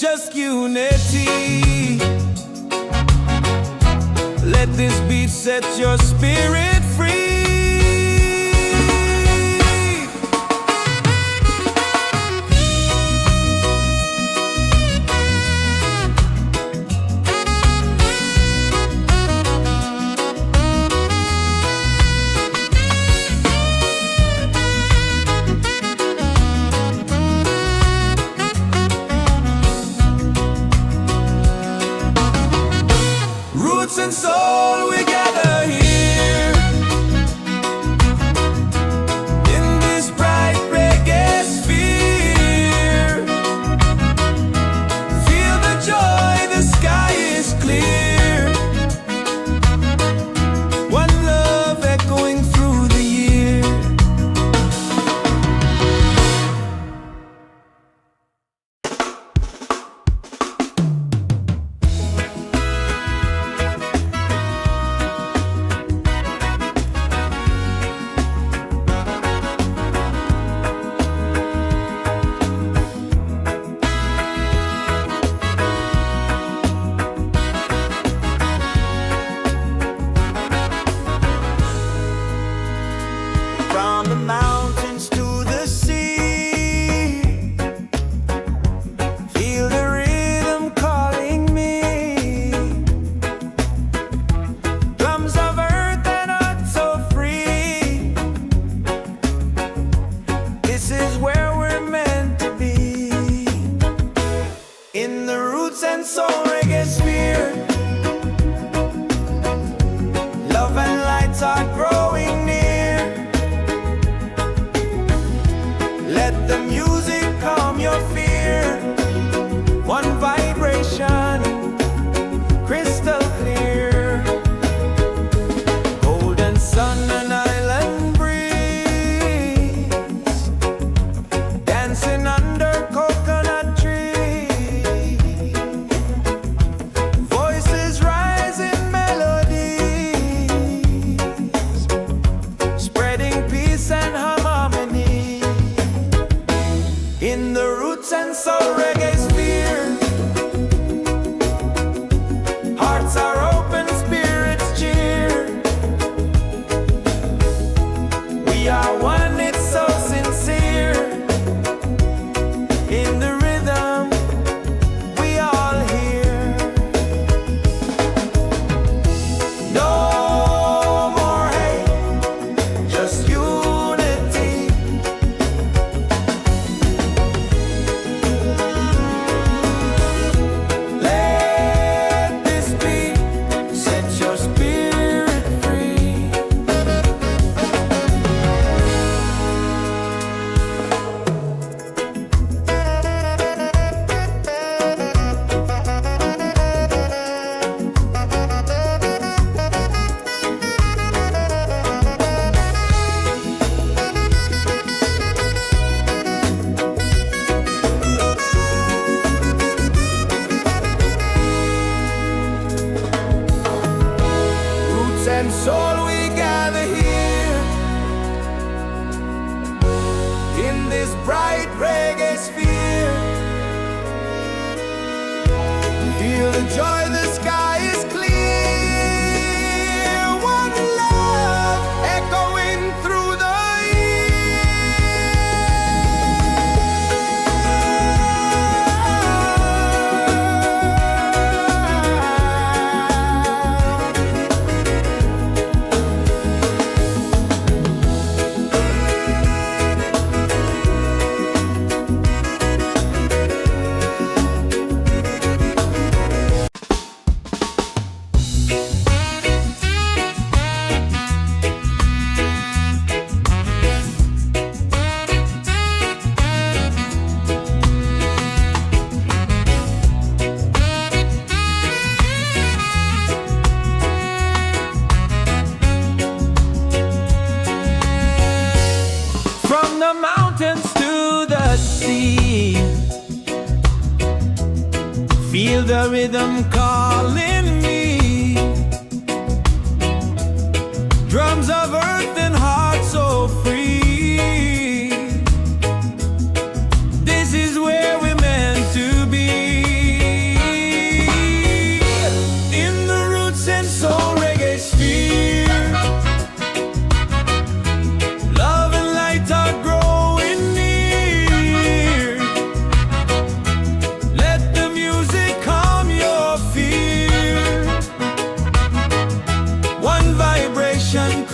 just unity. Let this beat set your spirit free. Roots and soul, we gather here in this bright reggae sphere. Feel the joy, the sky is clear. One love echoing through the year. From the mountains to the sea, feel the rhythm calling me. Drums of earth and heart so free. This is where we're meant to be. In the Roots and Soul Reggaesphere, love and lights are growing near. Let the music calm your fear. One vibration, crystal clear. Golden sun and island breeze, dancing under coconut tree. Voices rise in melodies, spreading peace and harmony. In the Roots and Soul Reggaesphere, hearts are open, spirits cheer. We are one, it's so sincere. In the rhythm, we all hear. No more hate, just unity. Let this beat set your spirit free. Roots and soul, we gather here in this bright reggae sphere. Feel the joy, the sky is clear. One love echoing through the from the mountains to the sea. Feel the rhythm calling me. Drums of earth and heart so free. This is where we're meant to be.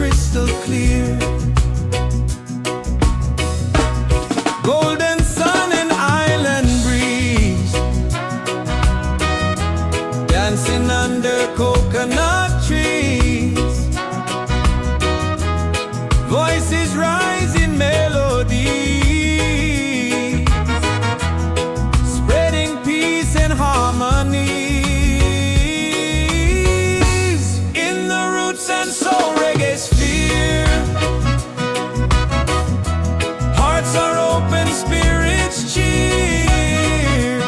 crystal clear. Golden sun and island breeze, dancing under coconut trees. Voices rise in melody, spreading peace and harmonies. In the roots and soul reggaesphere, hearts are open, spirits cheer.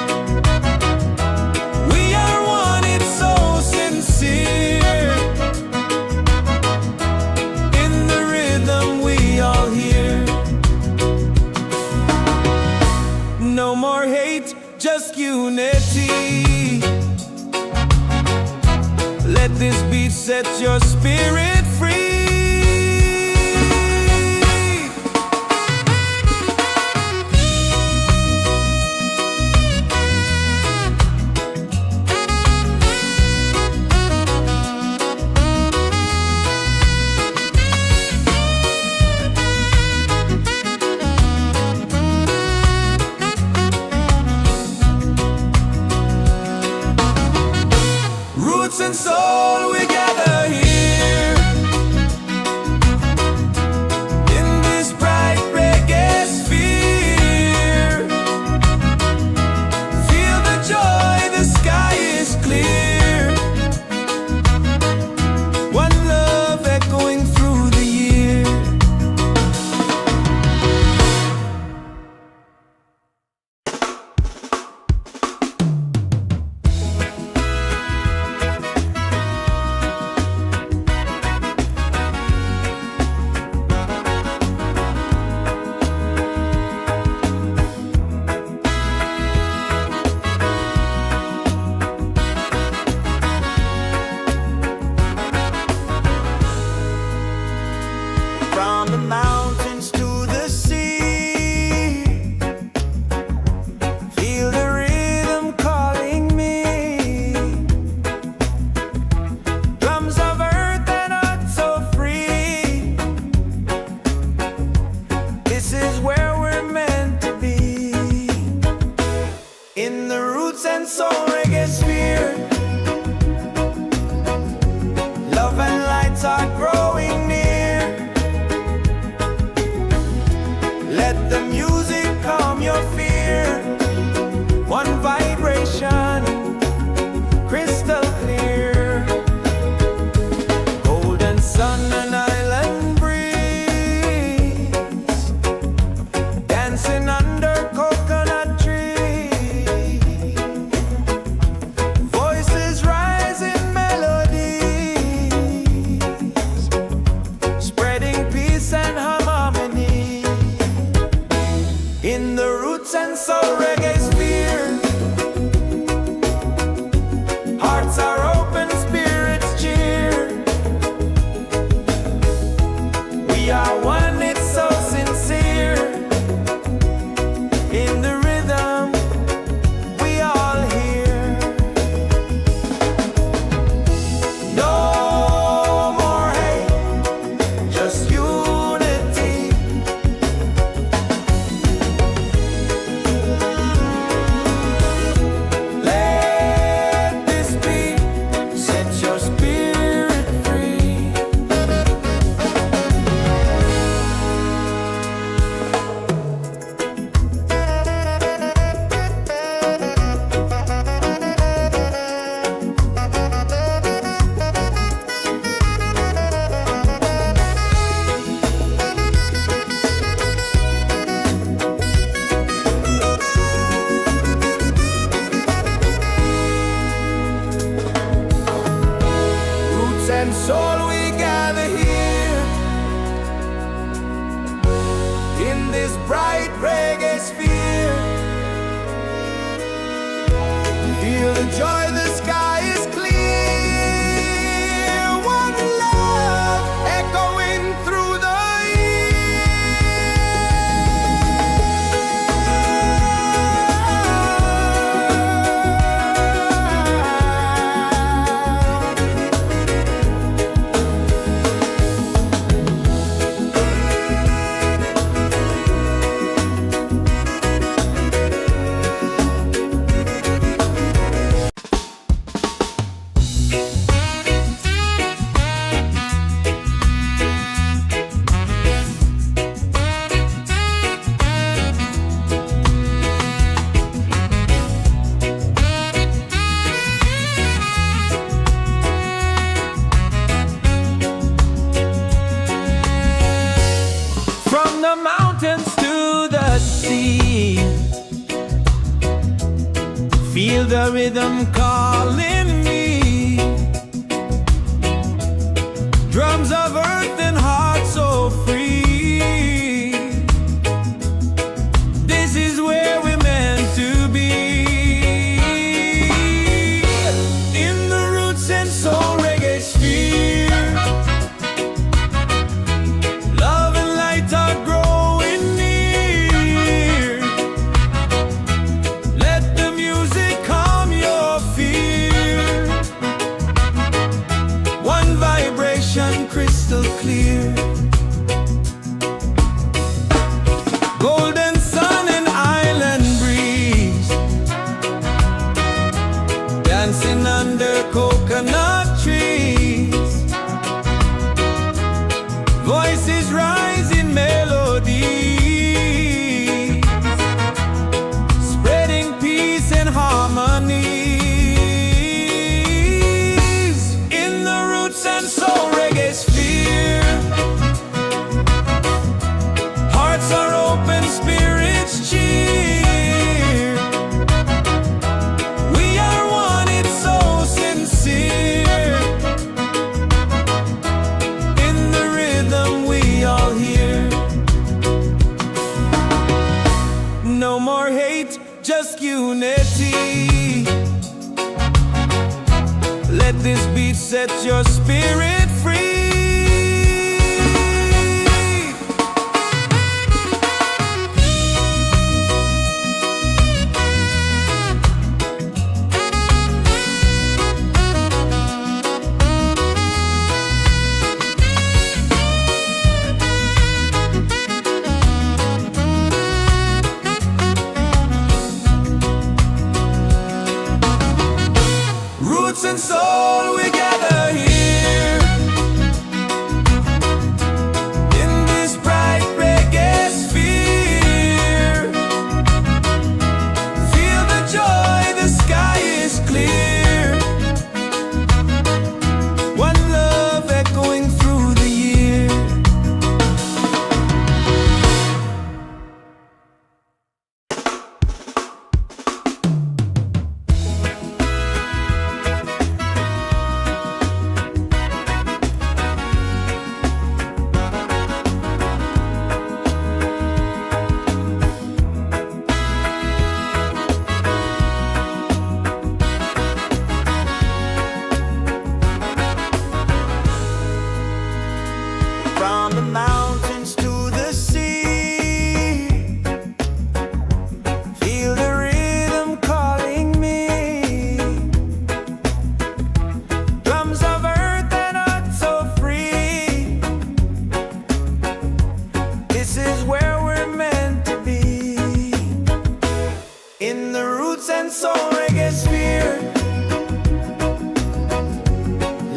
We are one, it's so sincere. In the rhythm we all hear. No more hate, just unity. Let this beat set your spirit free. Roots and soul, we gather here in this bright reggae sphere. Feel the joy, the sky is clear. One love echoing through the year. From the mountains to the sea, feel the rhythm calling me. Drums of earth and heart so free. This is where we're meant to be. In the roots and soul reggaesphere, love and lights are growing near. Let the music calm your fear. One vibration, crystal clear. Golden sun and island breeze, dancing under coconut trees. Voices rise in melodies, spreading peace and harmony. In the roots and soul reggaesphere, hearts are open, spirits cheer. We are one, it's so sincere. In the rhythm we all hear. No more hate, just unity. Let this beat set your spirit free. Roots and soul, we gather here in this bright reggae sphere. Feel the joy, the sky is clear. One love echoing through the year. Feel the rhythm calling me. Drums of earth and heart so free. This is where we're meant to be. In the Roots and Soul Reggaesphere, love and light are growing near. Let the music calm your fear. One vibration crystal clear. Golden sun and island breeze, dancing under coconut trees. Voices rise in melody, spreading peace and harmonies. In the Roots and Soul Reggaesphere, hearts are open, spirits cheer. We are one, it's so sincere. In the rhythm we all hear. No more hate, just unity. Let this beat set your spirit free. Roots and soul, we gather here in this bright reggae sphere. Feel the joy, the sky is clear. One love echoing through the year. From the mountains to the sea, feel the rhythm calling me. Drums of earth and heart so free. This is where we're meant to be. In the Roots and Soul Reggaesphere,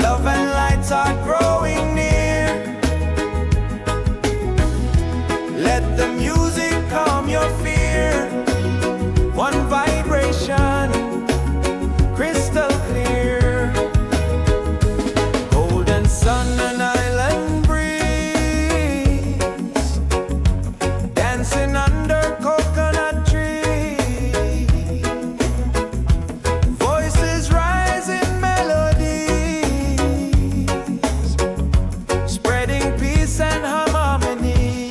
love and lights are growing near. Let the music calm your fear. One vibration, crystal clear. Golden sun and island breeze, dancing under coconut trees. Voices rise in melodies, spreading peace and harmony.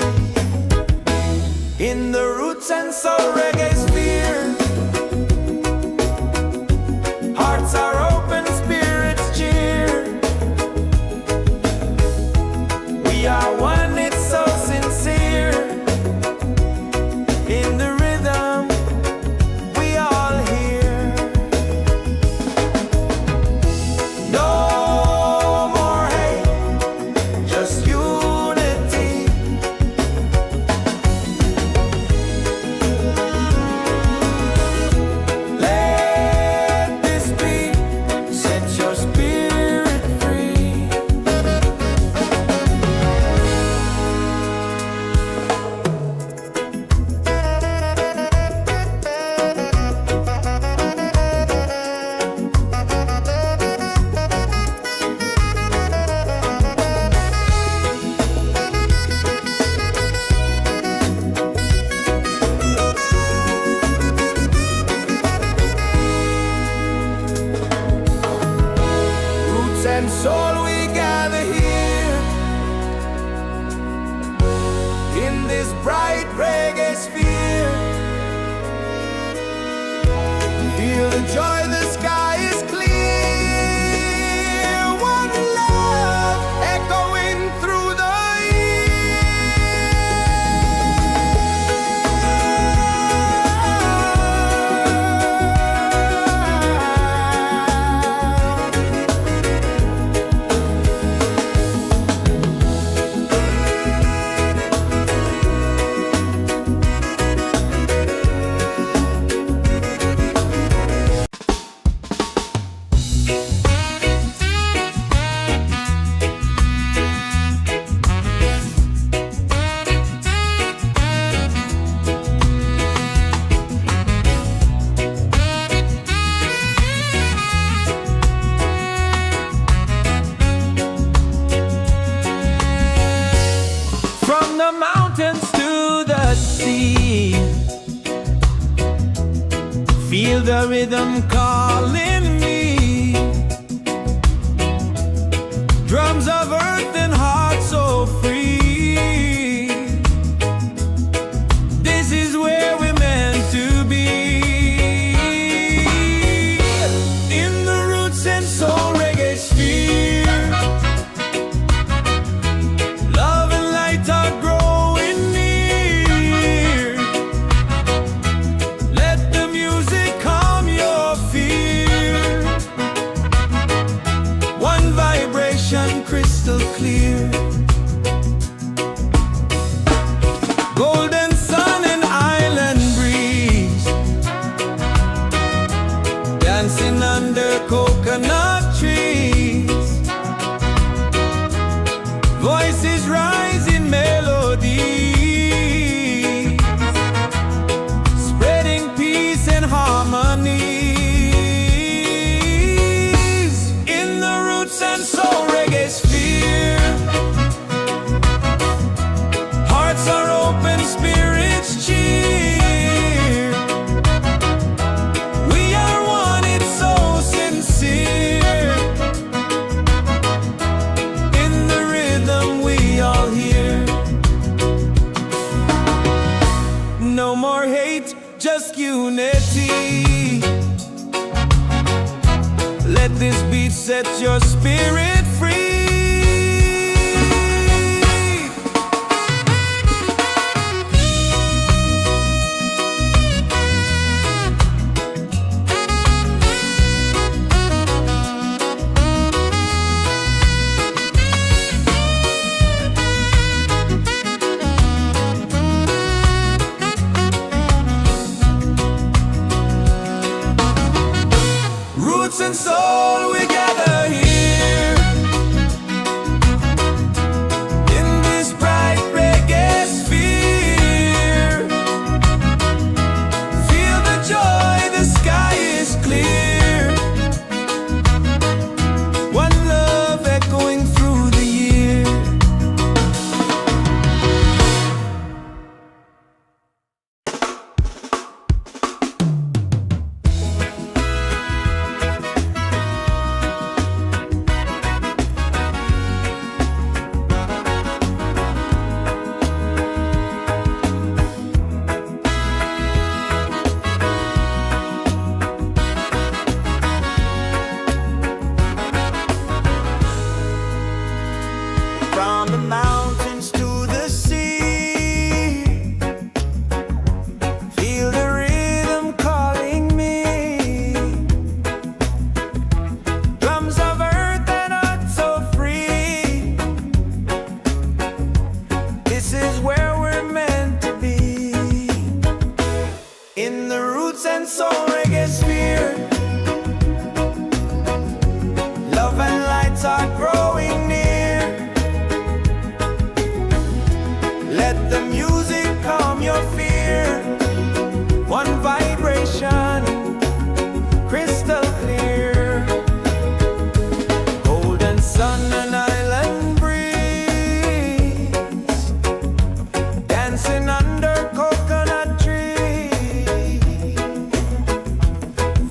In the Roots and Soul Reggaesphere, hearts are open, spirits cheer. We are one, it's so sincere. In the rhythm we all hear. No more hate, just unity. this bright reggae sphere. Feel the joy, the sky is clear. One love echoing through the mountains to the sea. Feel the rhythm calling me. Drums of earth and heart so free. This is where we're meant to be. In the Roots and Soul Reggaesphere. Love and light are growing near. Let the music calm your fear. One vibration crystal clear. Golden sun and island breeze. Dancing under coconut trees. Voices rise in melody, spreading peace and harmony. In the Roots and Soul Reggaesphere. Hearts are open, spirits cheer. We are one, it's so sincere. In the rhythm we all hear. No more hate, just unity. Let this beat set your spirit free. Roots and soul, we gather here. In this bright reggae sphere. Feel the joy, the sky is clear. One love echoing through the year. From the mountains to the sea. Feel the rhythm calling me. Drums of earth and heart so free. This is where we're meant to be. In the Roots and Soul Reggaesphere. Love and lights are growing near. Let the music calm your fear. One vibration, crystal clear. Golden sun and island breeze. Dancing under coconut trees.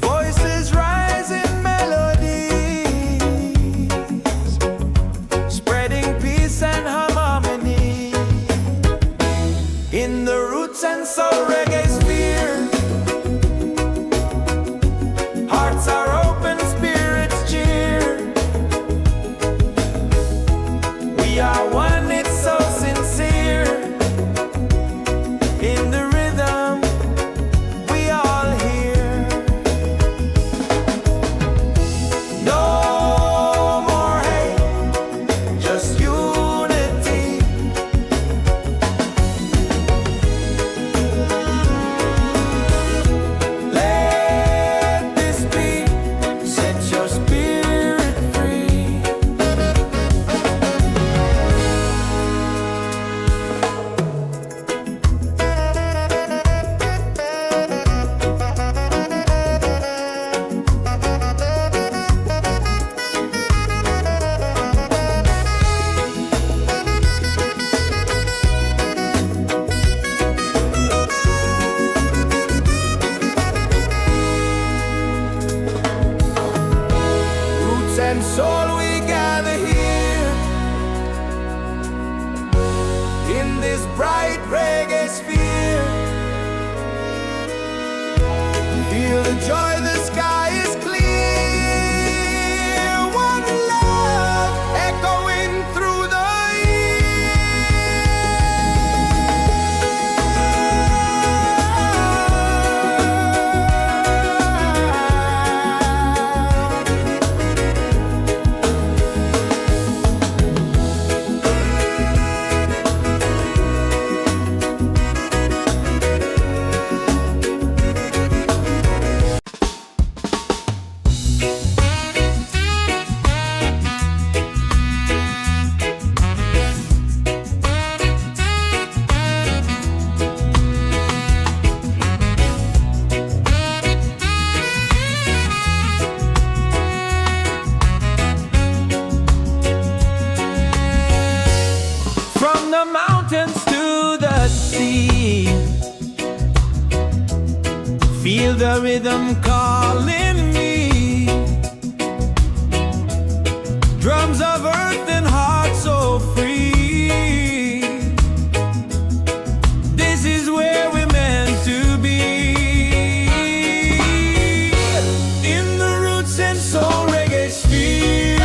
Voices rise in melodies, spreading peace and harmony. this bright reggae sphere. Feel the joy, the sky is clear. One love echoing through the feel the rhythm calling me. Drums of earth and heart so free. This is where we're meant to be. In the Roots and Soul Reggaesphere,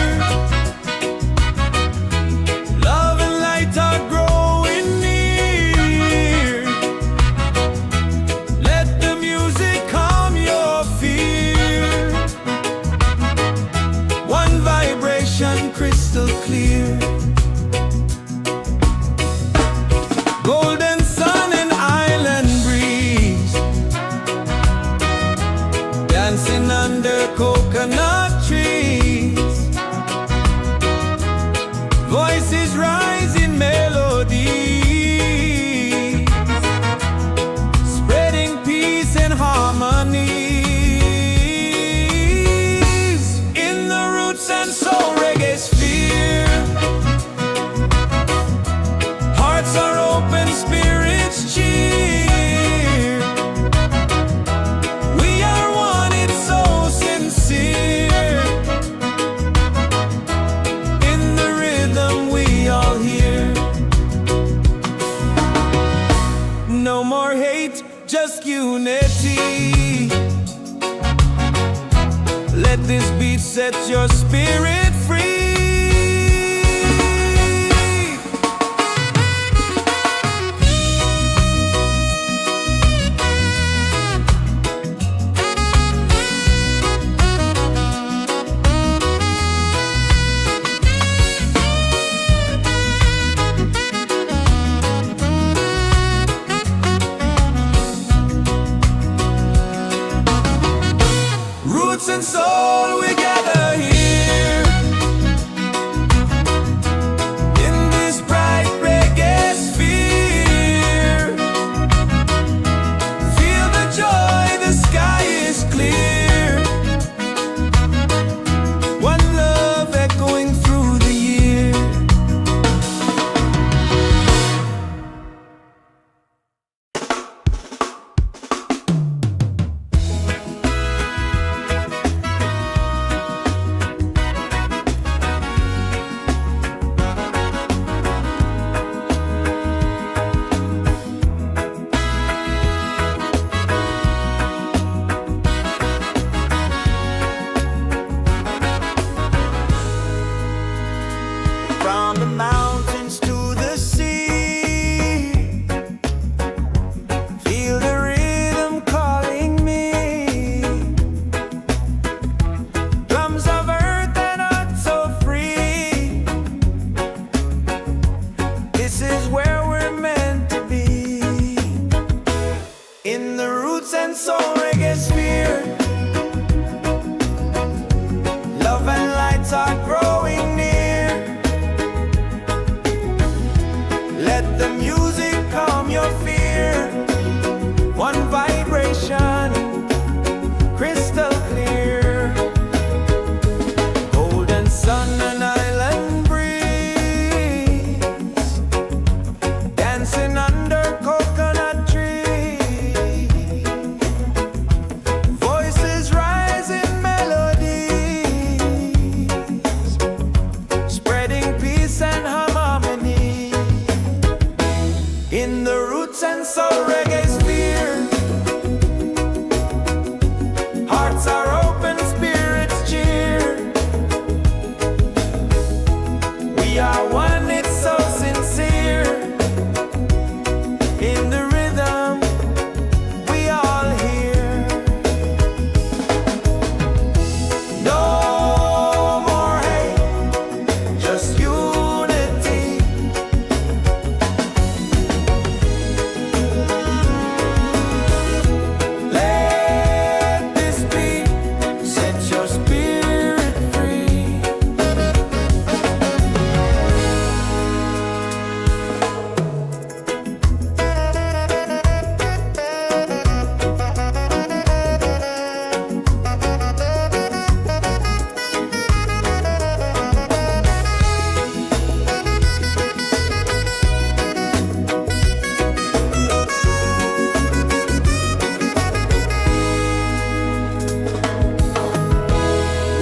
love and light are growing near. Let the music calm your fear. One vibration crystal clear. Golden sun and island breeze, dancing under coconut trees. Voices rise in melody, spreading peace and harmonies. In the Roots and Soul Reggaesphere, hearts are open, spirits cheer. We are one, it's so sincere. In the rhythm we all hear. No more hate, just unity. Let this beat set your spirit free. Roots and soul, we gather here. In this bright reggae sphere, feel the joy, the sky is clear. One love echoing through the year. From the mountains to the sea, feel the rhythm calling me. Drums of earth and heart so free. This is where we're meant to be. In the Roots and Soul Reggaesphere, love and lights are growing near. Let the music calm your fear. One vibration, crystal clear. Golden sun and island breeze, dancing under coconut trees. Voices rise in melodies, spreading peace and harmony. in the Roots and Soul Reggaesphere. Hearts are open, spirits cheer. We are one, it's so sincere. In the rhythm we all hear. No more hate, just unity. Let this beat set your spirit free.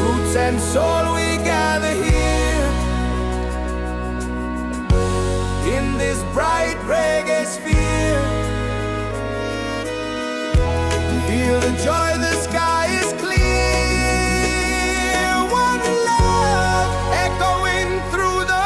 Roots and soul, we gather here in this bright reggae sphere. Feel the joy, the sky is clear. One love echoing through the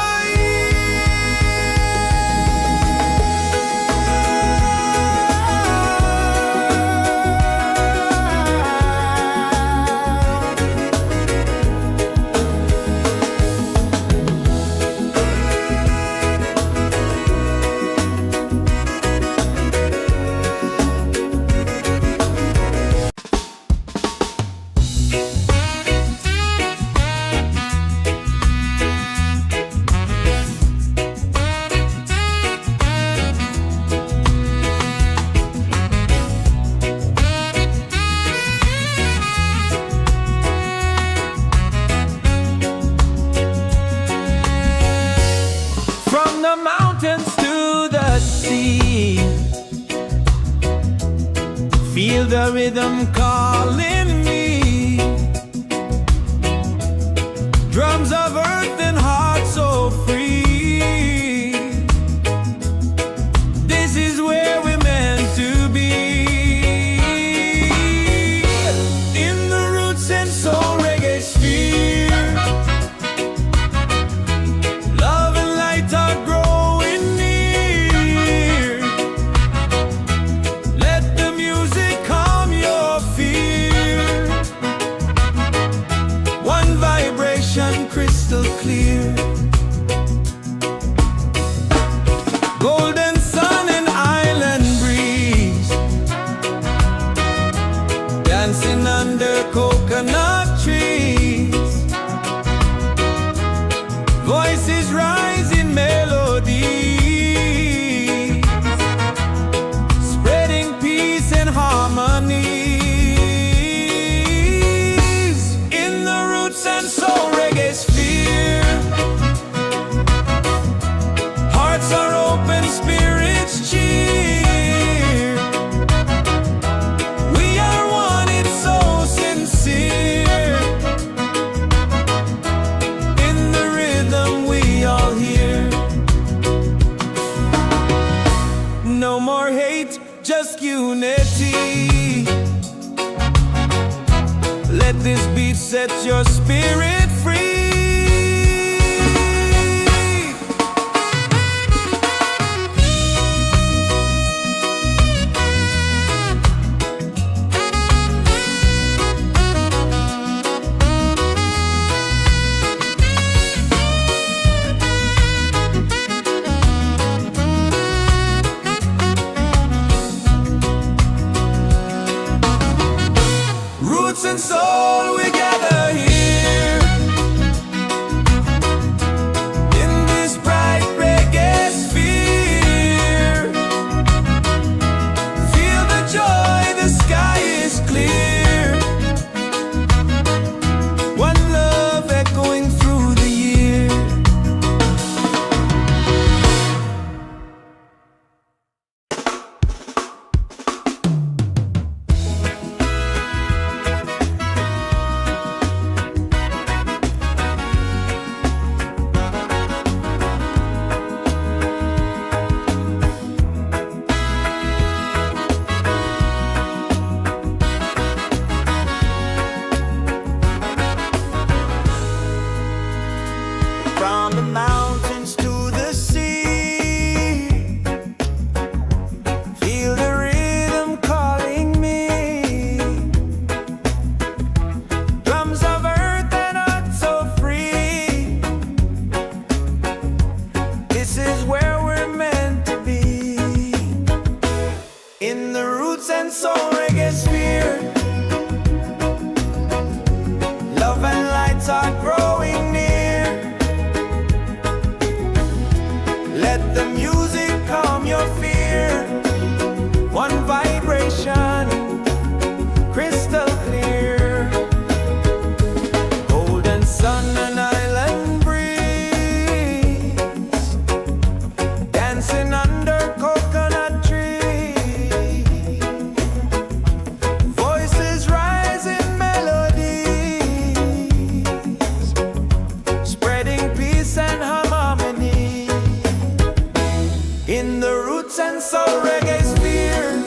from the mountains to the sea. Feel the rhythm calling me. Drums of earth and heart so free. This is where we're meant to be. In the Roots and Soul Reggaesphere. Love and light are growing near. Let the music calm your fear. One vibration crystal clear. Golden sun and island breeze. Dancing under coconut trees. Voices rise in melody, spreading peace and harmony. In the Roots and Soul Reggaesphere. Hearts are open, spirits cheer. We are one, it's so sincere. In the rhythm we all hear. No more hate, just unity. Let this beat set your spirit free. Roots and soul, we gather here Soul Reggaesphere. Love and lights are growing near. Let the music calm your fear. One vibration, crystal clear. Golden sun and island breeze, dancing under coconut trees. Voices rise in melodies, spreading peace and harmony. In the Roots and Soul Reggaesphere,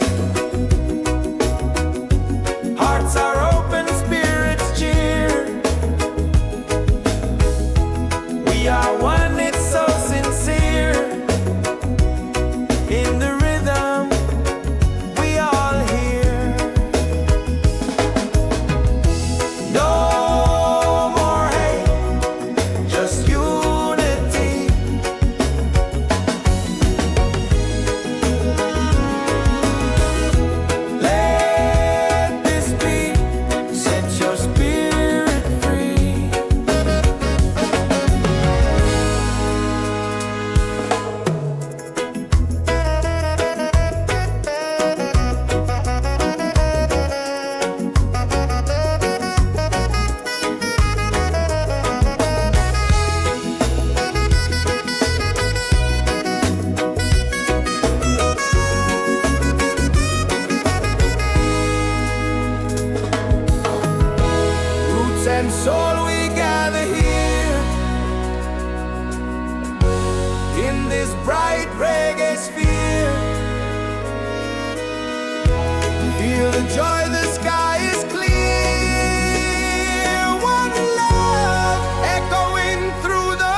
hearts are open, spirits cheer. We are one, it's so sincere. In the rhythm, we all hear. No more hate, just unity. Let this beat set your spirit free. Roots and soul, we gather here in this bright reggae sphere. Feel the joy, the sky is clear. One love echoing through the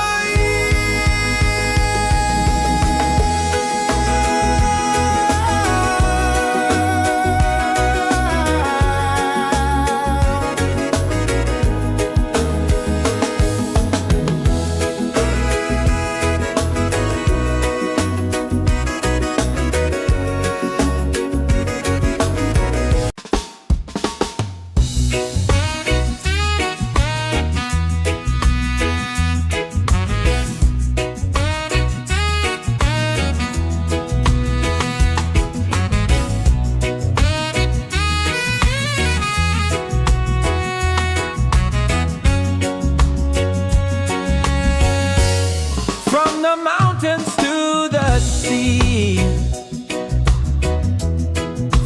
from the mountains to the sea.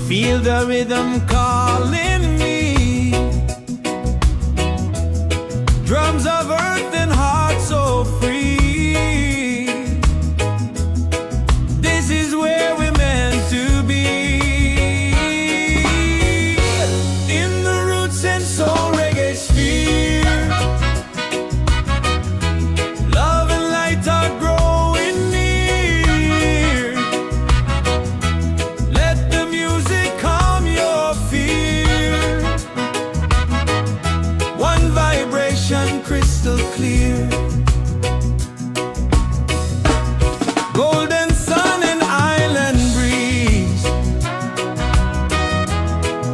Feel the rhythm calling me. Drums of earth and heart so free. This is where we're meant to be. In the Roots and Soul Reggaesphere, love and light are growing near. Let the music calm your fear. One vibration, crystal clear. Golden sun and island breeze,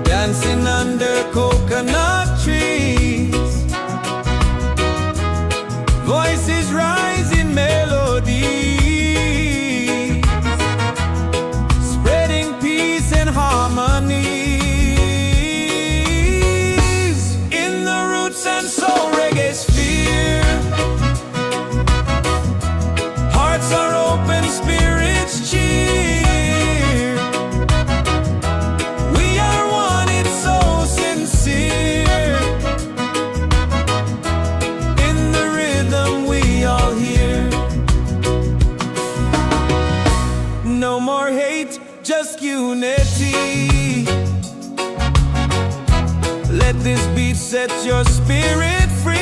dancing under coconut trees. Voices rise in melodies, spreading peace and harmonies. In the Roots and Soul Reggaesphere, hearts are open, spirits cheer. We are one, it's so sincere. In the rhythm, we all hear. No more hate, just unity. Let this beat set your spirit free.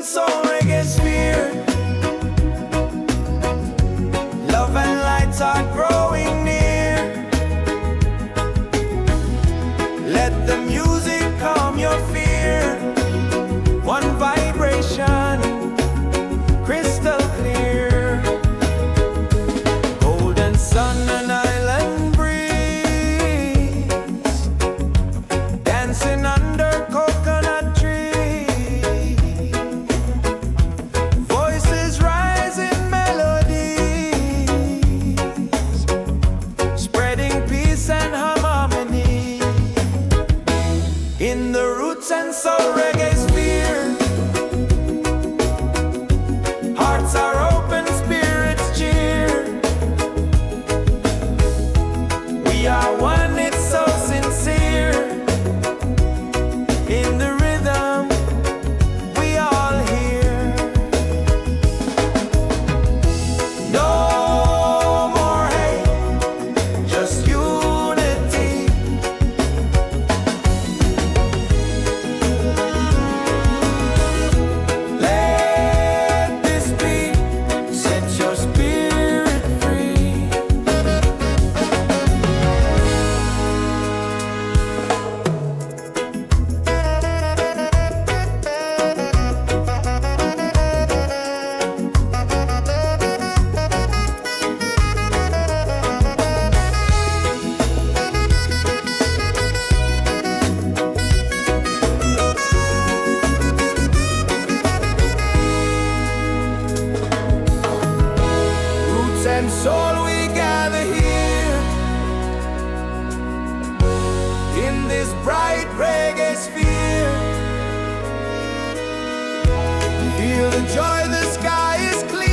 Soul Reggaesphere. Love and light are growing near. Let the music calm your fear. One vibration, crystal clear. Golden sun and island breeze, dancing under coconut trees. Voices rise in melodies, spreading peace and harmony. In the Roots and Soul Reggaesphere, hearts are open, spirits cheer. We are one, it's so sincere. In the rhythm, we all hear. No more hate, just unity. Let this beat set your spirit free. Roots and soul, we gather here in this bright reggae sphere. Feel the joy, the sky is clear.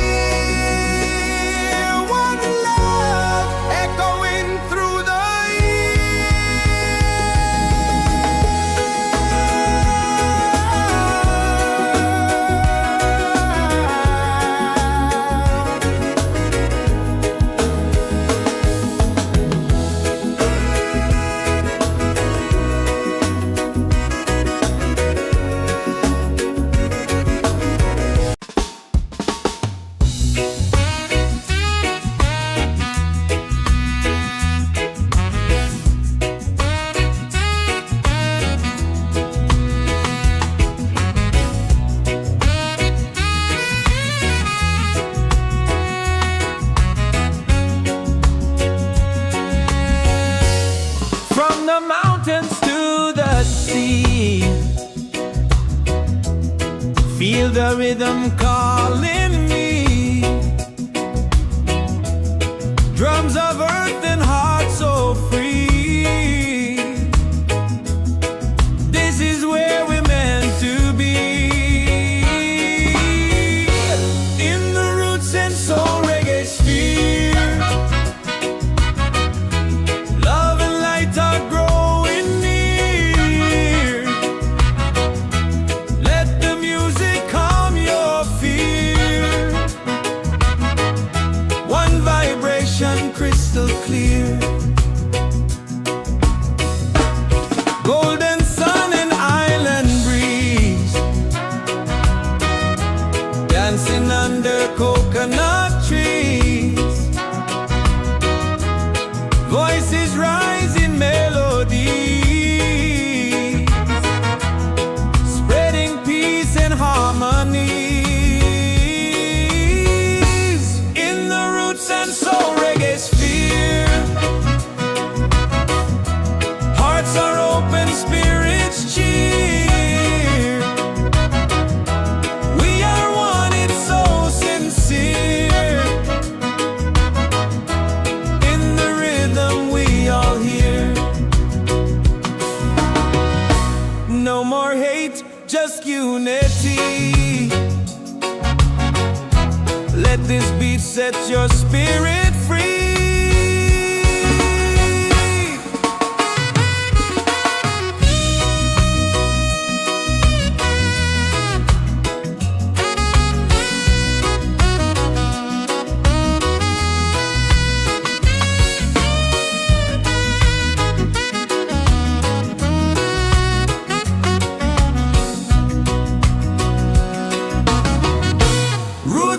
One love echoing through the from the mountains to the sea. Feel the rhythm calling me. Drums of earth and heart so free. This is where we're meant to be. In the Roots and Soul Reggaesphere, love and light are growing near. Let the music calm your fear. One vibration, crystal clear. Golden sun and island breeze, dancing under coconut trees. Voices rise in melodies, spreading peace and harmonies. In the Roots and Soul Reggaesphere, hearts are open, spirits cheer. We are one, it's so sincere. In the rhythm, we all hear. No more hate, just unity. Let this beat set your spirit free.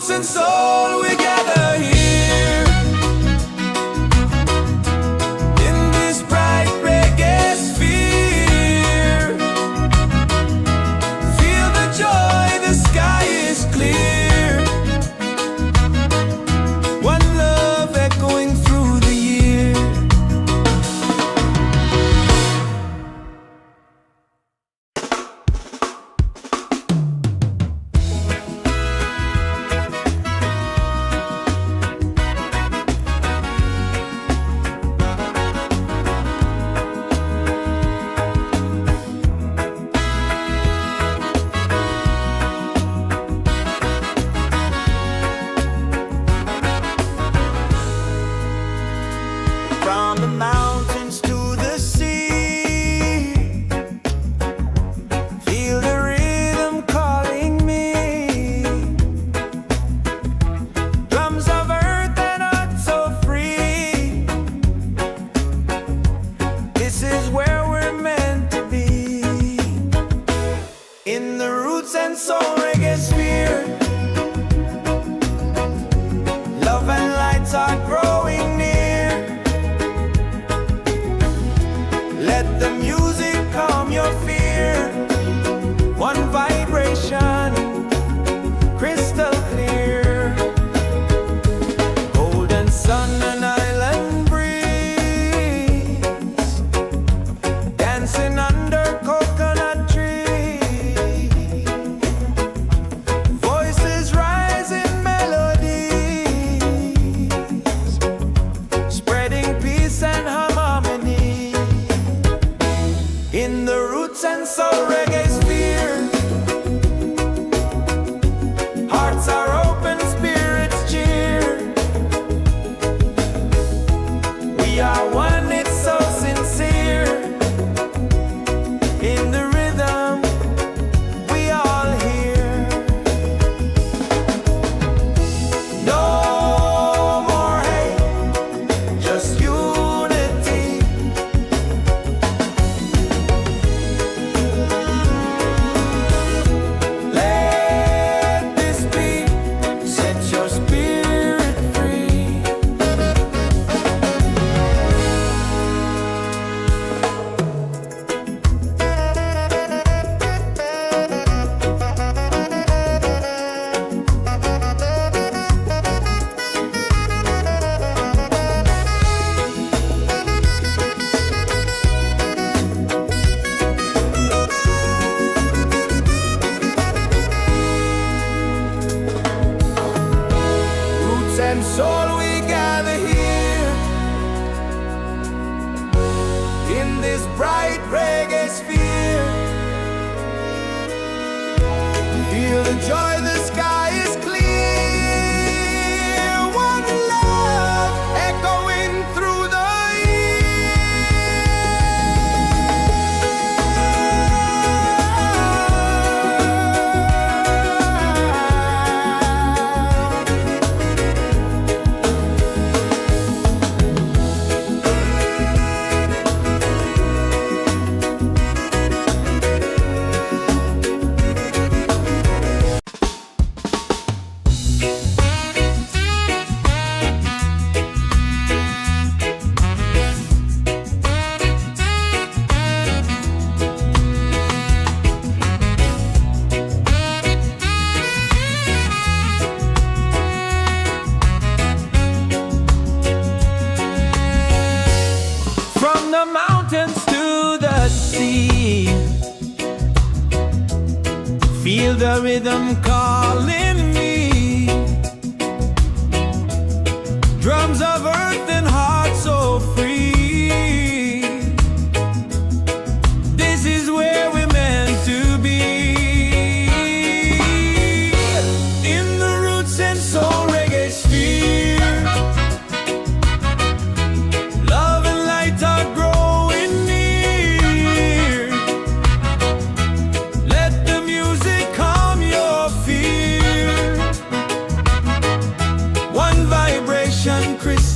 roots and soul, we gather here in this bright reggae sphere. Feel the joy, the sky is clear. One love echoing through the year. From the mountains to the sea, feel the rhythm calling me. Drums of earth and heart so free. This is where we're meant to be. In the Roots and Soul Reggaesphere, love and lights are growing near. Let the music calm your fear. One vibration, crystal clear. Golden sun and island breeze, dancing under coconut trees. Voices rise in melodies, spreading peace and harmony. In the Roots and Soul Reggaesphere, hearts are open, spirits cheer. We are one, it's so sincere. In the rhythm, we all hear. No more hate, just unity. Let this beat set your spirit free. Roots and soul, we gather here in this bright reggae sphere. Feel the joy, the sky is clear. One love echoing through the from the mountains to the sea. Feel the rhythm calling me. Drums of earth and heart so free. This is where we're meant to be. In the Roots and Soul Reggaesphere, love and light are growing near. Let the music calm your fear. One vibration, crystal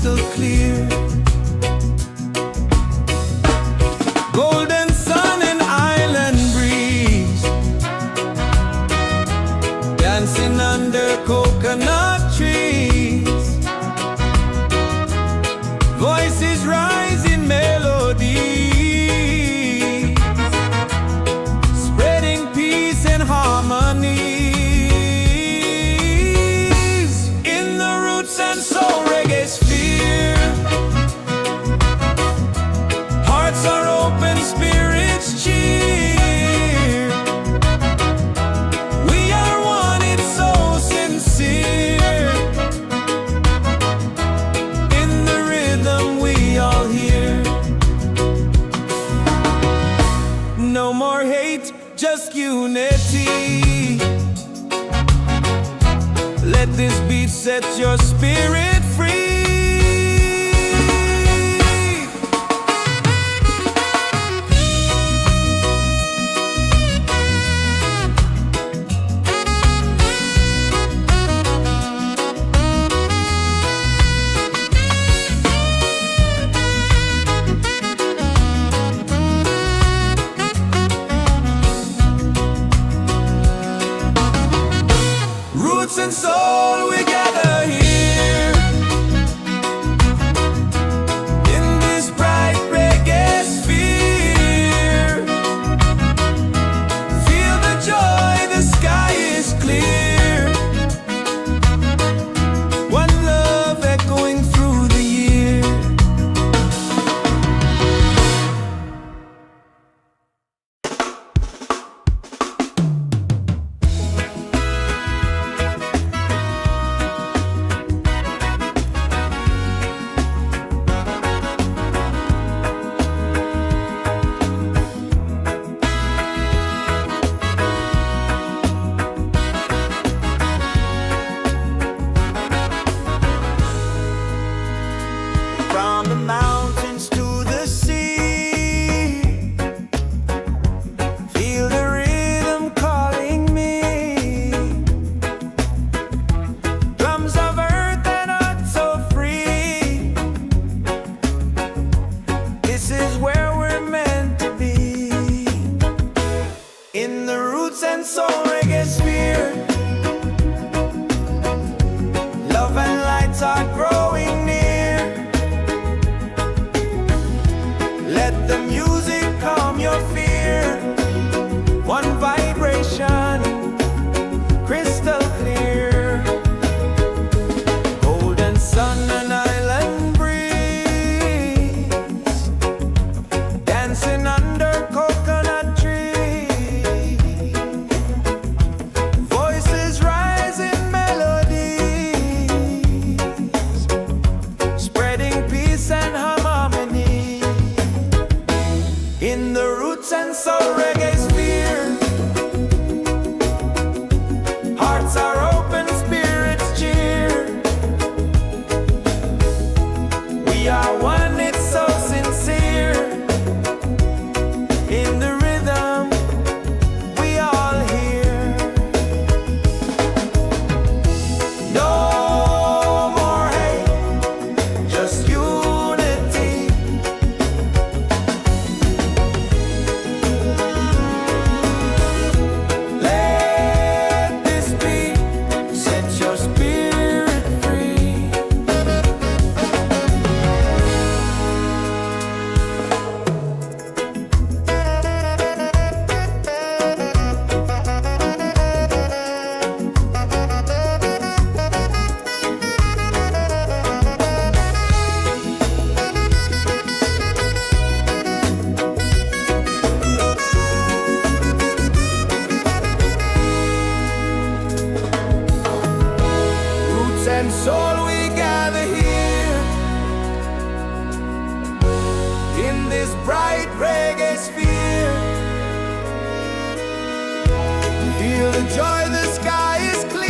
this beat sets your spirit free. Roots and soul, we gather here in this bright reggae sphere. Feel the joy, the sky is clear. One love echoing through the year. From the mountains to the sea, feel the rhythm calling me. Drums of earth and heart so free. This is where we're meant to be. In the Roots and Soul Reggaesphere, love and lights are growing near. Let the music calm your fear. One vibration, crystal clear. Golden sun and island breeze, dancing under coconut trees. Voices rise in melodies, spreading peace and harmony. In the Roots and Soul Reggaesphere, hearts are open, spirits cheer. We are one, it's so sincere. In the rhythm, we all hear. No more hate, just unity. Let this beat set your spirit free. Roots and soul, we gather here in this bright reggae sphere. Feel the joy, the sky is clear.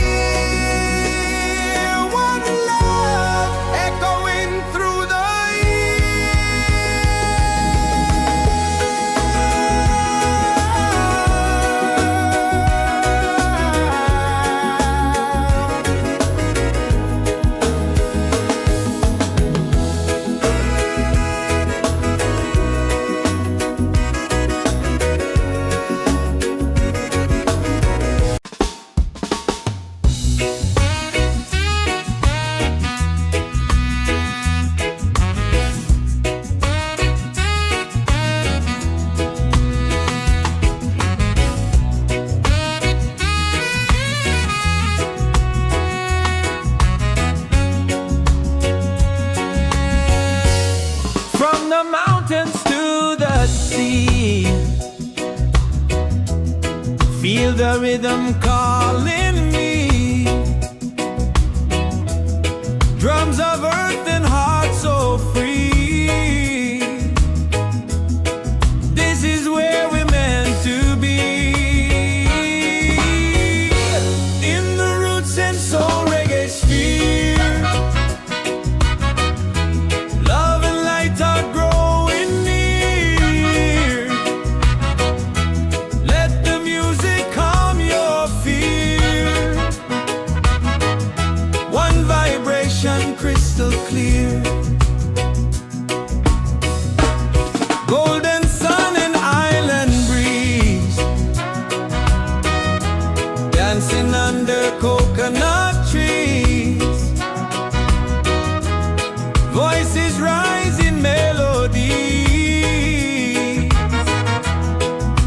One love echoing through the Feel the rhythm calling me. Drums of earth and heart so free. This is where we're meant to be. In the Roots and Soul Reggae dancing under coconut trees. Voices rise in melody,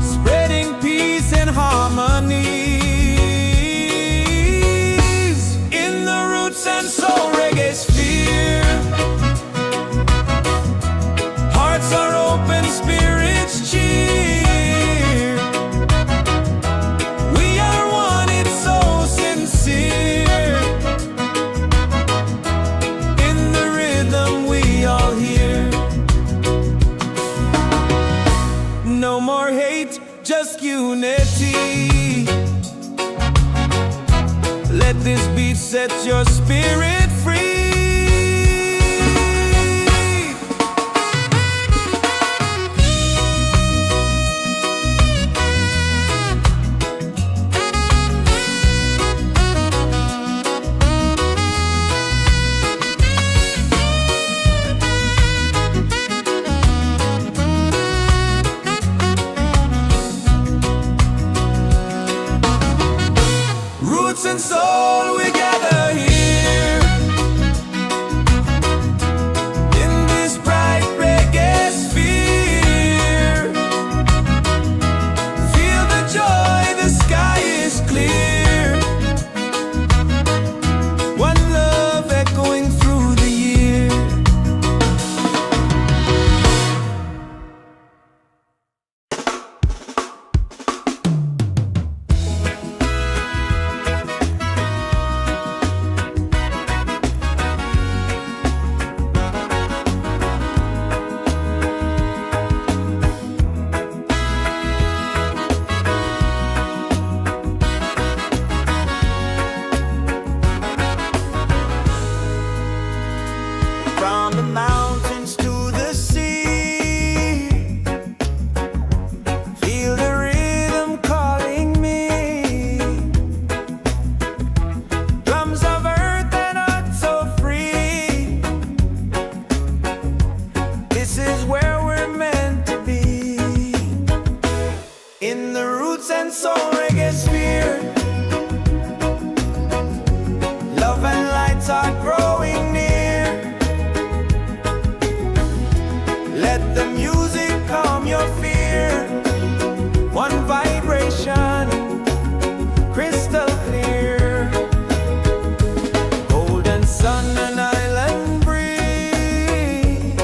spreading peace and harmony. In the Roots and Soul Reggaesphere, hearts are open, spirits cheer. We are one, it's so sincere. In the rhythm we all hear. No more hate, just unity. Let this beat set your spirit free. Roots and soul, we gather here in this bright reggae sphere. Feel the joy, the sky is clear. One love echoing through the year. From the mountains to the sea, feel the rhythm calling me. Drums of earth and heart so free. This is where we're meant to be. In the Roots and Soul Reggaesphere, love and lights are growing near. Let the music calm your fear. One vibration, crystal clear. Golden sun and island breeze,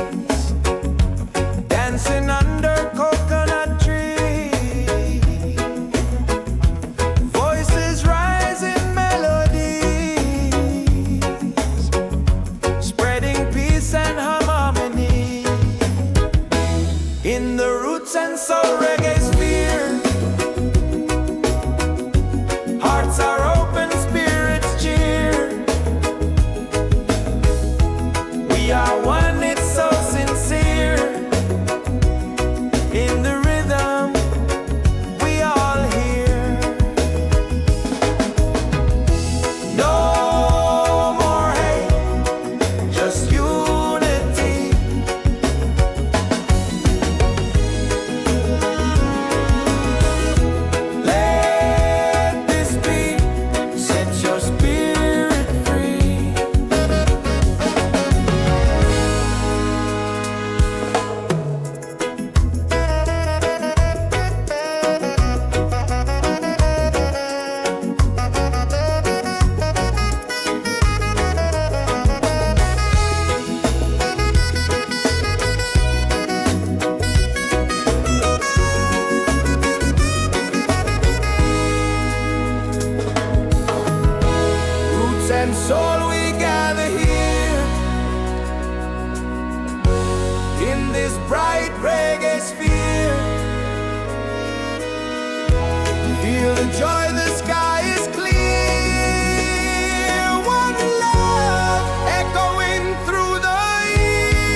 dancing under coconut trees. Voices rise in melodies, spreading peace and harmony. In the Roots and Soul Reggaesphere, hearts are open, spirits cheer. We are one, it's so sincere. In the rhythm we all hear. No more hate, just unity. Let this beat set your spirit free. Roots and soul, we gather here in this bright reggae sphere. Feel the joy, the sky is clear. One love echoing through the year.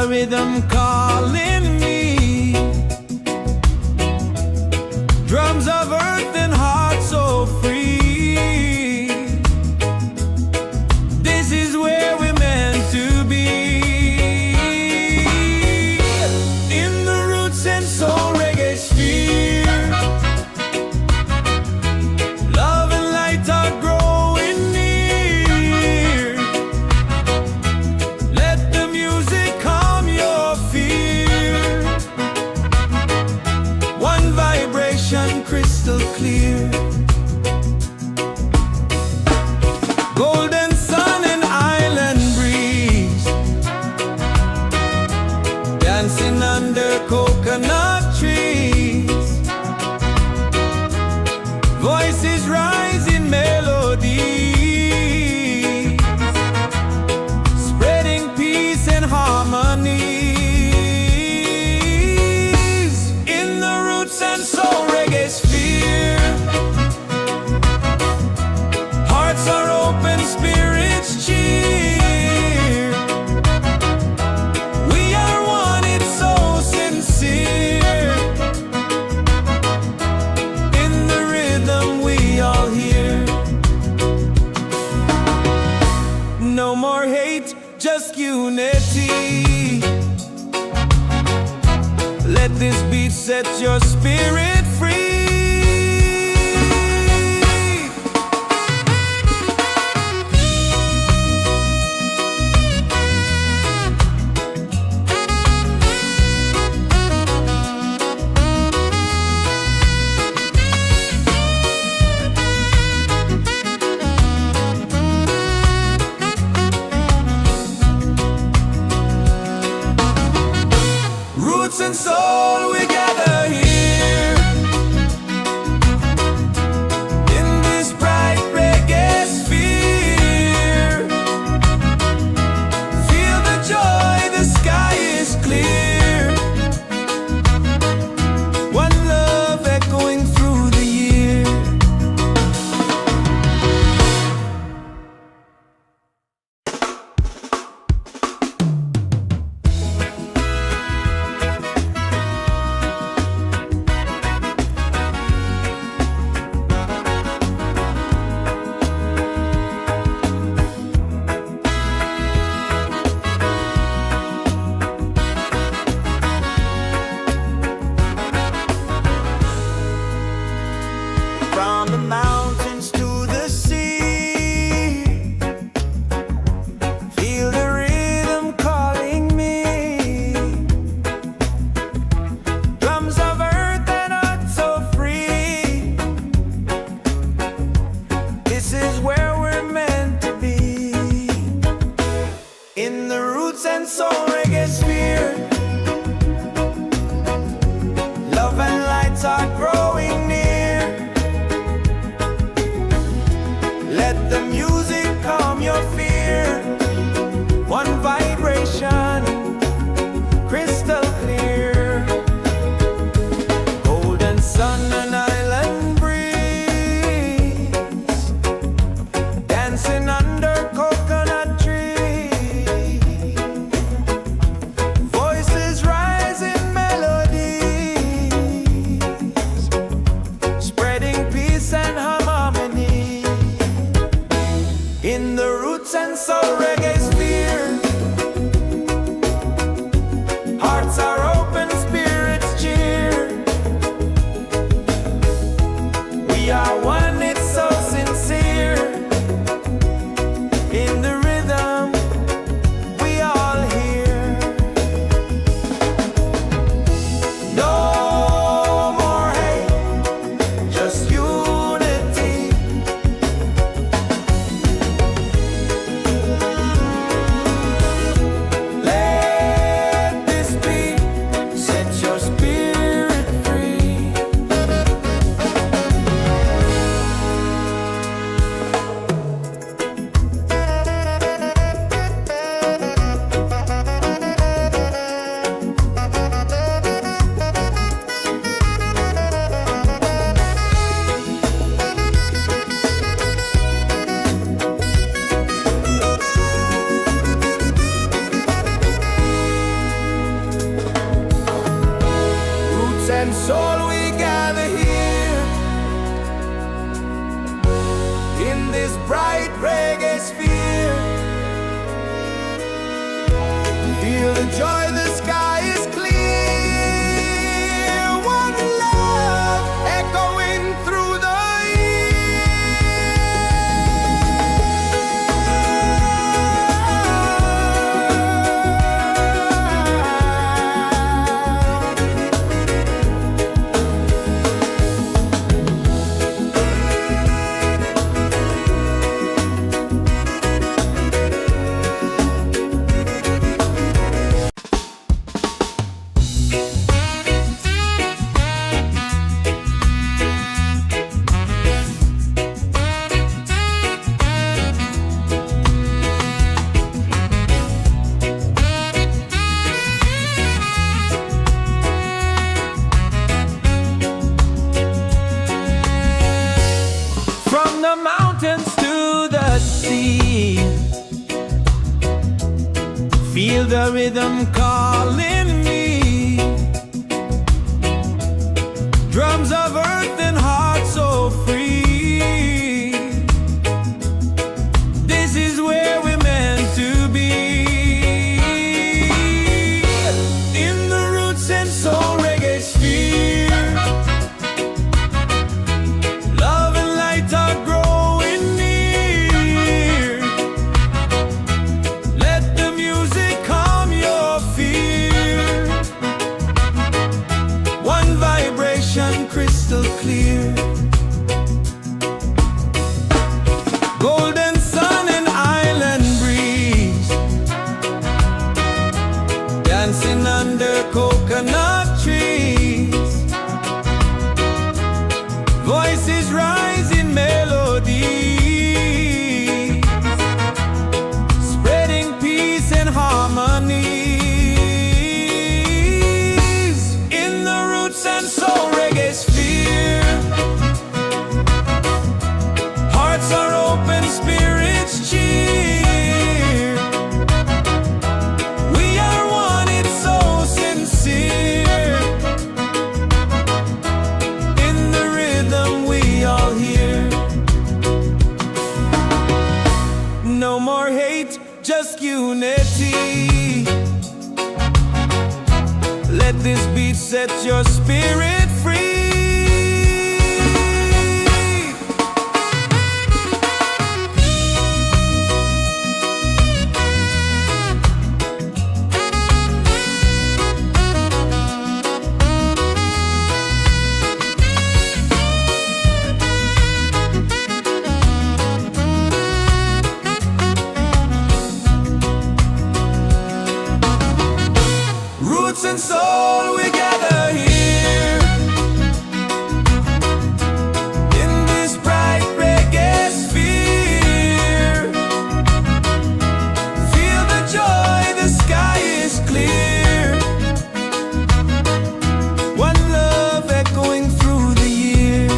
a rhythm calling me. Drums of earth and heart so free. This is where we're meant to be. In the Roots and Soul Reggaesphere, love and light are growing near. Let the music calm your fear. One vibration crystal clear. Golden sun and island breeze, dancing under coconut trees. Voices rise in melody, spreading peace and harmonies. In the Roots and Soul Reggaesphere, hearts are open, spirits cheer. We are one, it's so sincere. In the rhythm we all hear. No more hate, just unity. Let this beat set your spirit free. Roots and soul, we gather here in this bright reggae sphere. Feel the joy, the sky is clear. One love echoing through the year. and soul we gather here in this bright reggae sphere. Feel the joy, the sky is clear. One love echoing through the the mountains to the sea. Feel the rhythm calling me. Drums of earth and heart so free. This is where we're meant to be. In the Roots and Soul Reggaesphere, love and light are growing near. Let the music calm your fear. One vibration crystal clear. Golden sun and island breeze, dancing under coconut trees. Voices rise in melody, spreading peace and harmony. In the Roots and Soul Reggaesphere, hearts are open, spirits cheer. We are one, it's so sincere. In the rhythm we all hear. No more hate, just unity. Let this beat set your spirit free. Roots and soul, we gather here in this bright reggae sphere. Feel the joy, the sky is clear. One love echoing through the year.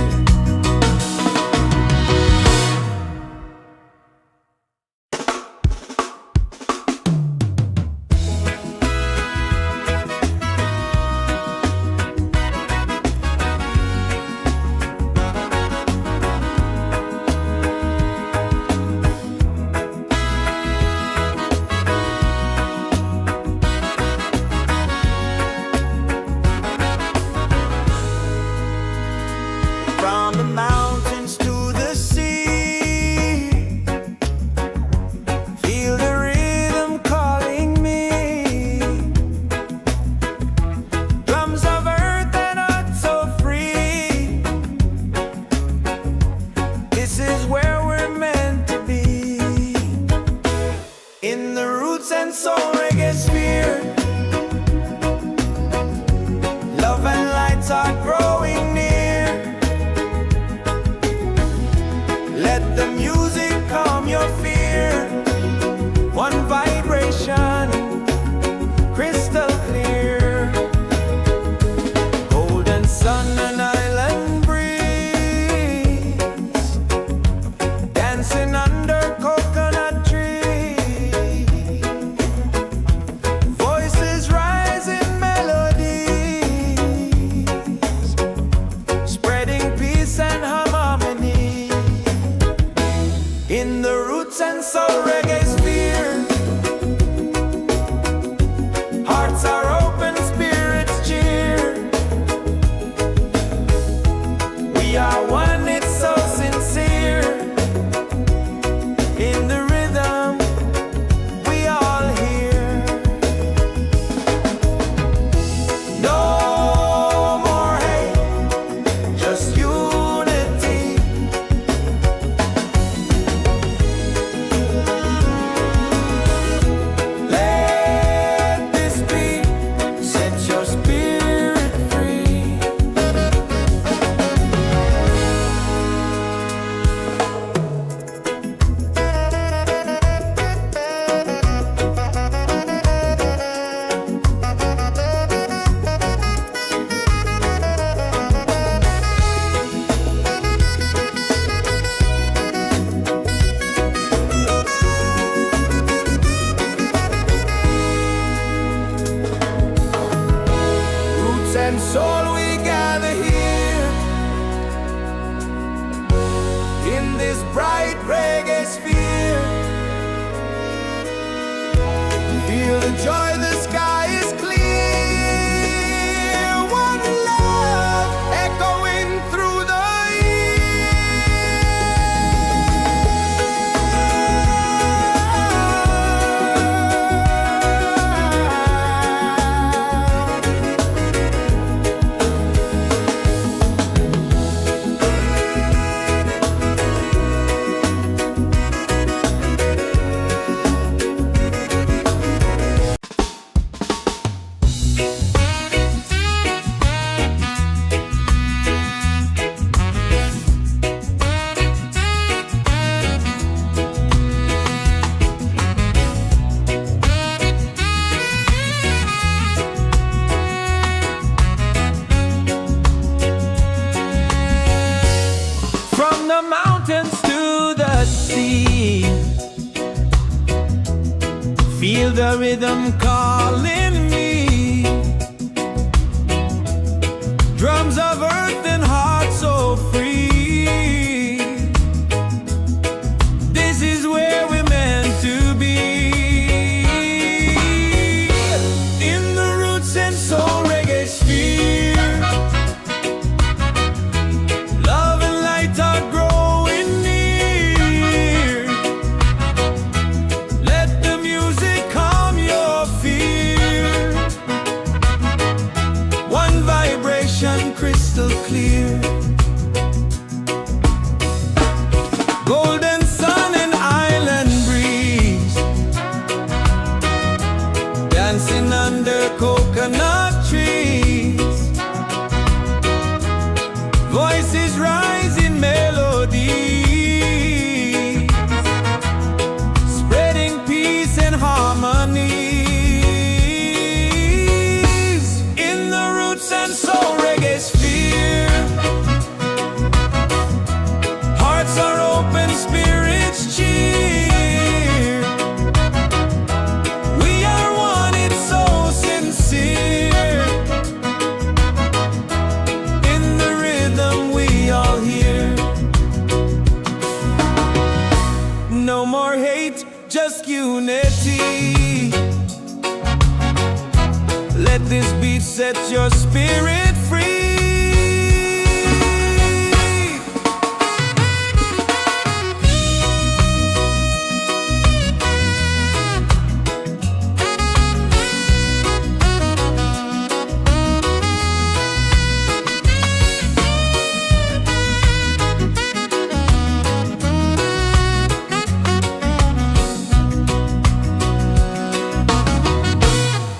and soul we gather here in this bright reggae sphere. Feel the joy, the sky is clear. One love echoing through the the mountains to the sea. Feel the rhythm calling me. Drums of earth and heart so free. This is where we're meant to be. In the Roots and Soul Reggaesphere. Crystal clear, golden sun and island breeze, dancing under coconut trees, voices rising melodies, spreading peace and harmony. In the Roots and Soul Reggaesphere, hearts are open, spirits cheer. We are one, it's so sincere. In the rhythm we all hear. No more hate, just unity. Let this beat set your spirit free.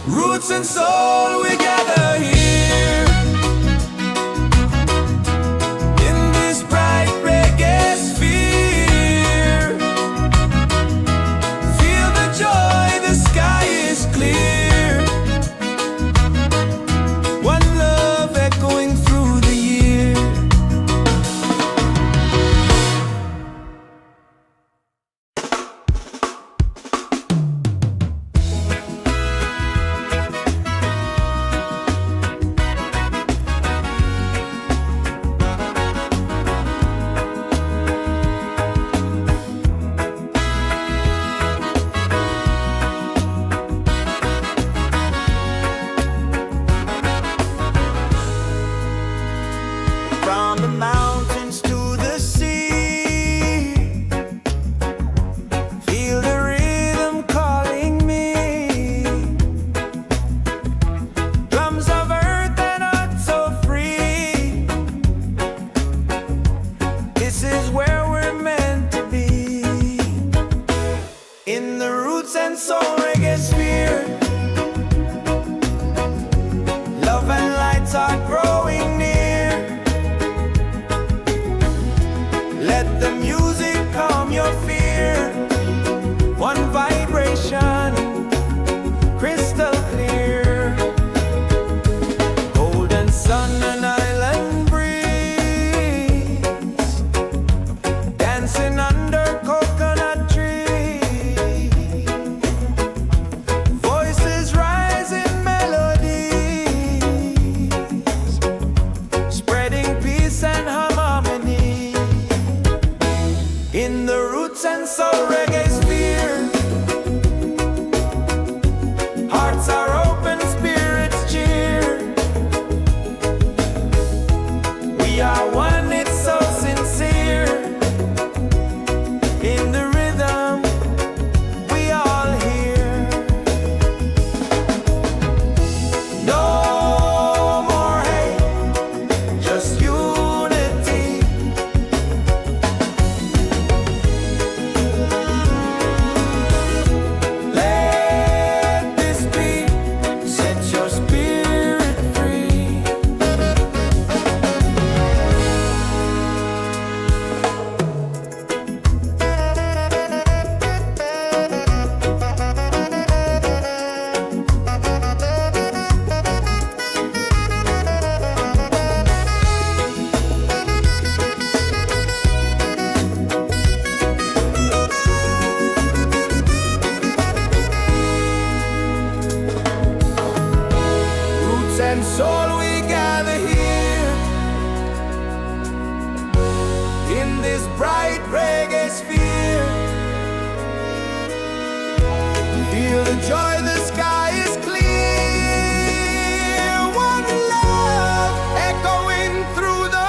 Roots and soul, we gather here soul we gather here in this bright reggae sphere. Feel the joy, the sky is clear. One love echoing through the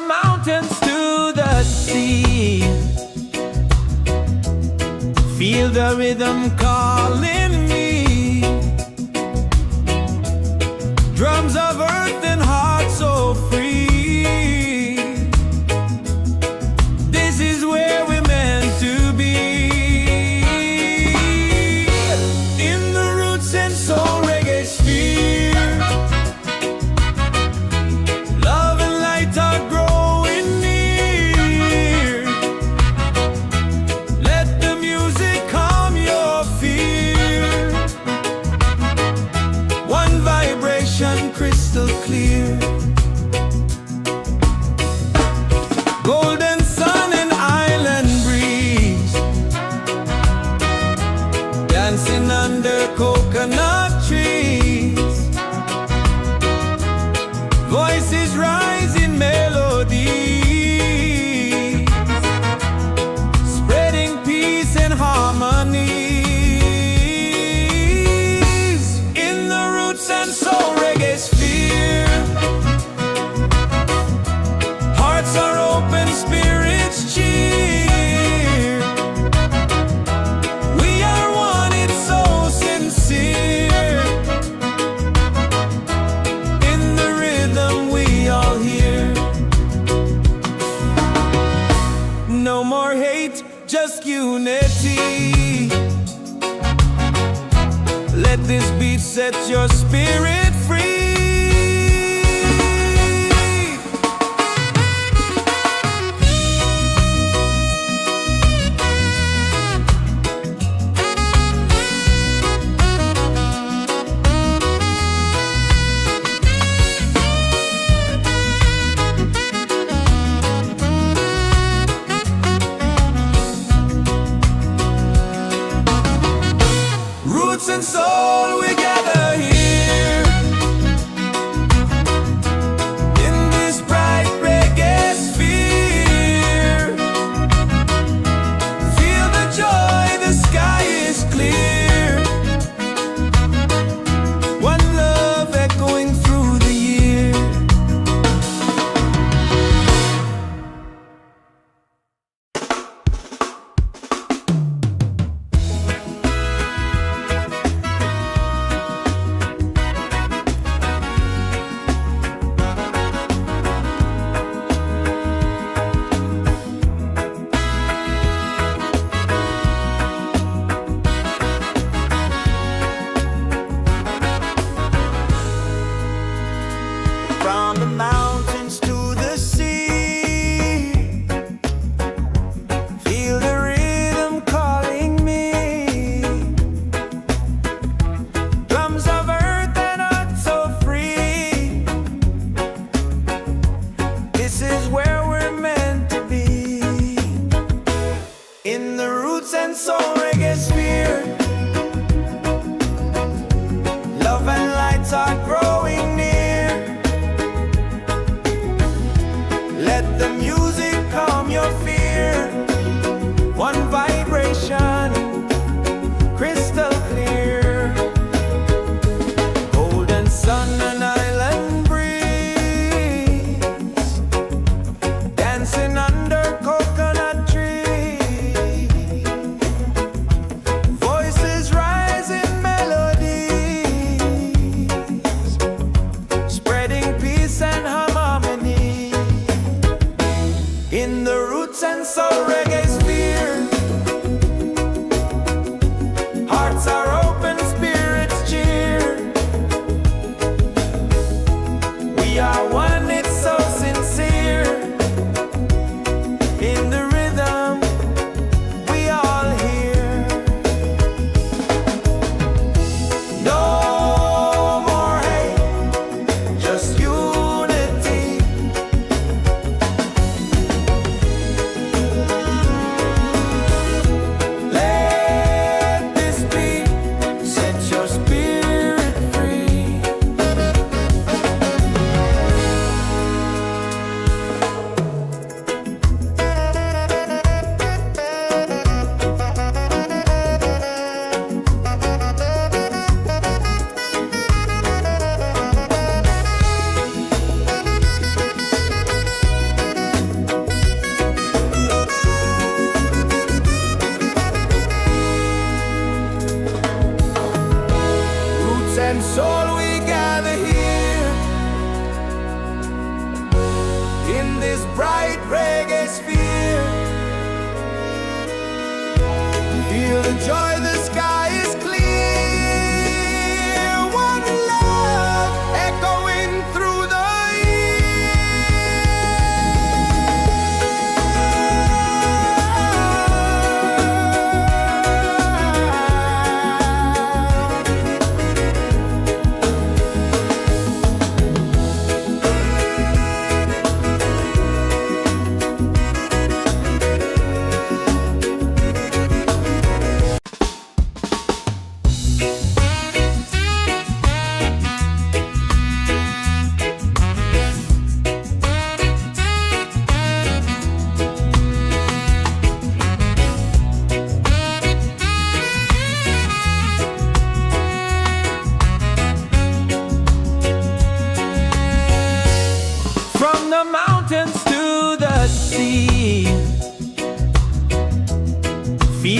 mountains to the sea. Feel the rhythm calling me. Drums of earth and heart so free. This is where we're meant to be. In the Roots and Soul Reggaesphere. Love and light are growing near. Let the music calm your fear. One vibration crystal clear. Golden sun and island breeze. Dancing under coconut trees. Voices rise in melody, spreading peace and harmonies. In the Roots and Soul Reggaesphere. Hearts are open, spirits cheer. We are one, it's so sincere. In the rhythm we all hear. No more hate, just unity. Let this beat set your spirit free. Roots and soul, we gather here in this bright reggae sphere. Feel the joy, the sky is clear. One love echoing through the year. From the mountains to the sea. Feel the rhythm calling me. Drums of earth and heart so free. This is where we're meant to be. In the Roots and Soul Reggaesphere. Love and lights are growing near.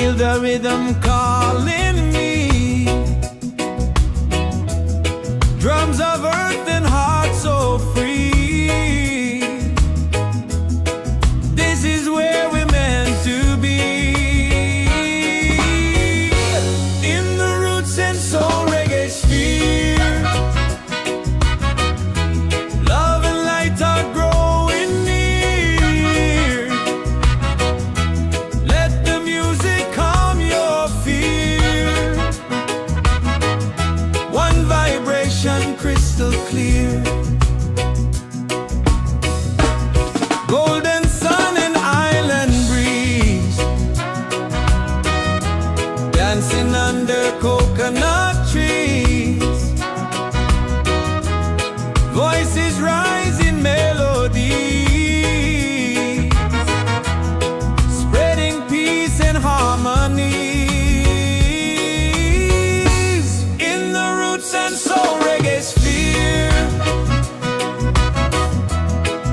Feel the rhythm calling me. Drums of earth and heart so free. This is where we're meant to be. In the Roots and Soul Reggaesphere, love and light are growing near. Let the music calm your fear. One vibration crystal clear. Golden sun and island breeze, dancing under coconut trees. Voices rise in melody, spreading peace and harmony. In the Roots and Soul Reggaesphere,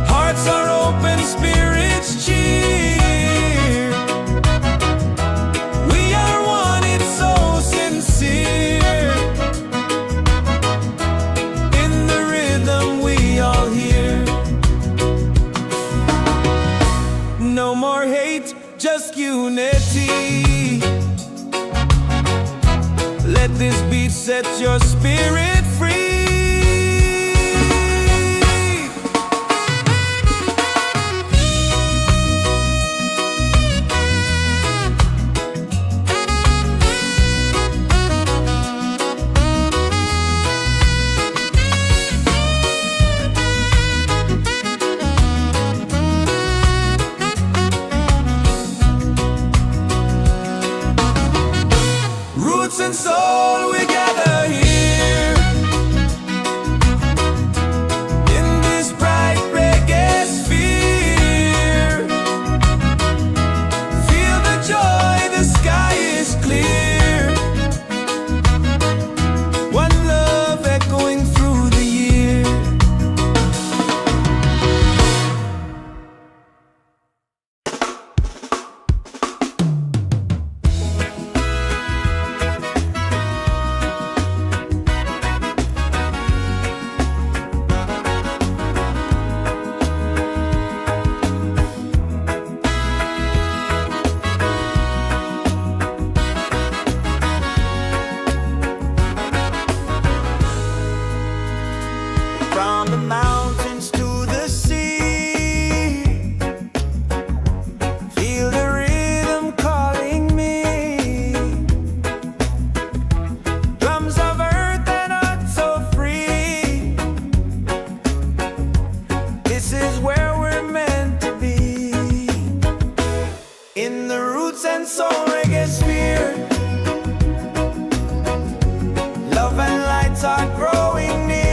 hearts are open, spirits cheer. We are one, it's so sincere. In the rhythm we all hear. No more hate, just unity. Let this beat set your spirit free. Roots and soul, we gather here in this bright reggae sphere. Feel the joy, the sky is clear. One love echoing through the year. From the mountains to the sea, feel the rhythm calling me. Drums of earth and heart so free. This is where we're meant to be. In the Roots and Soul Reggaesphere, love and lights are growing near.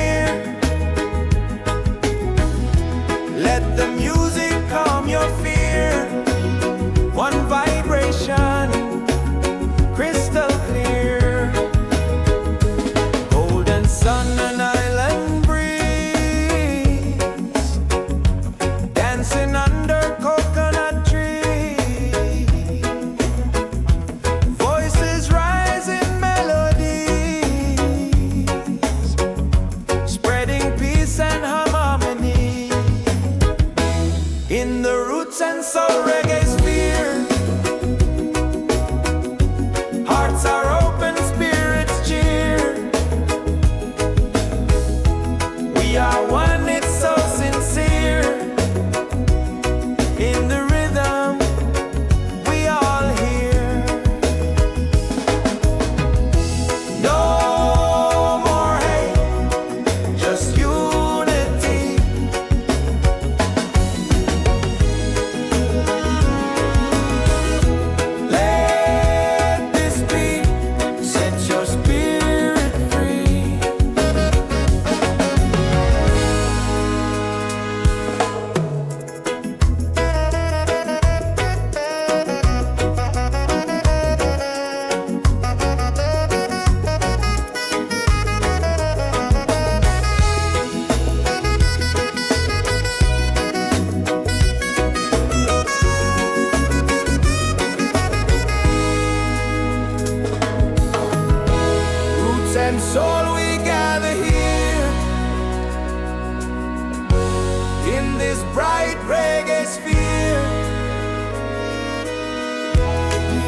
Reggaesphere.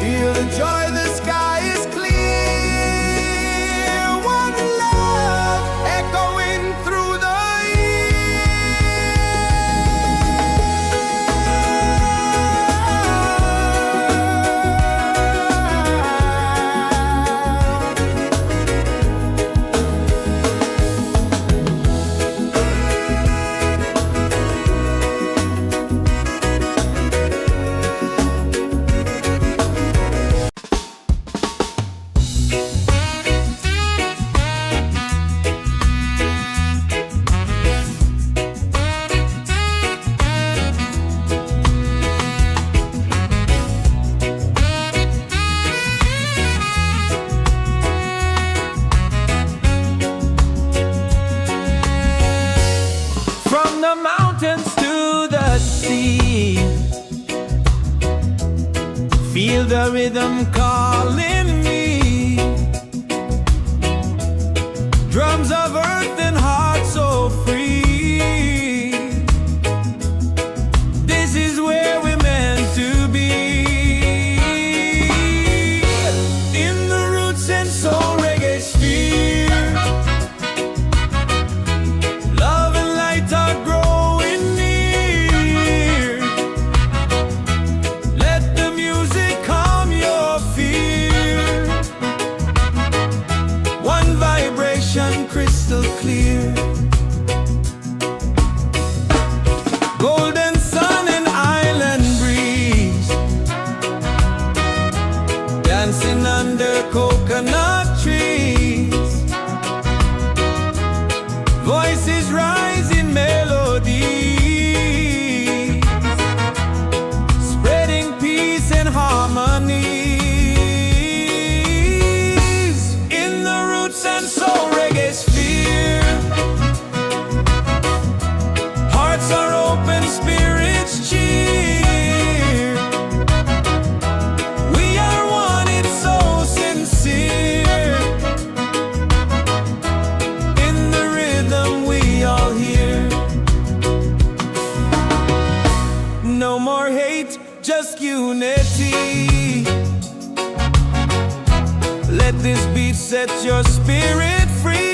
Feel the joy, the sky is clear. One love echoing through the the mountains to the sea. Feel the rhythm calling me. Drums of earth and heart so free. This is where we're meant to be. In the Roots and Soul Reggaesphere, love and light are growing near. Let the music calm your fear. One vibration crystal clear. Golden sun and island breeze, dancing under coconut trees. Voices rise in melody, spreading peace and harmony. In the Roots and Soul Reggaesphere, hearts are open, spirits cheer. We are one, it's so sincere. In the rhythm we all hear. No more hate, just unity. Let this beat set your spirit free.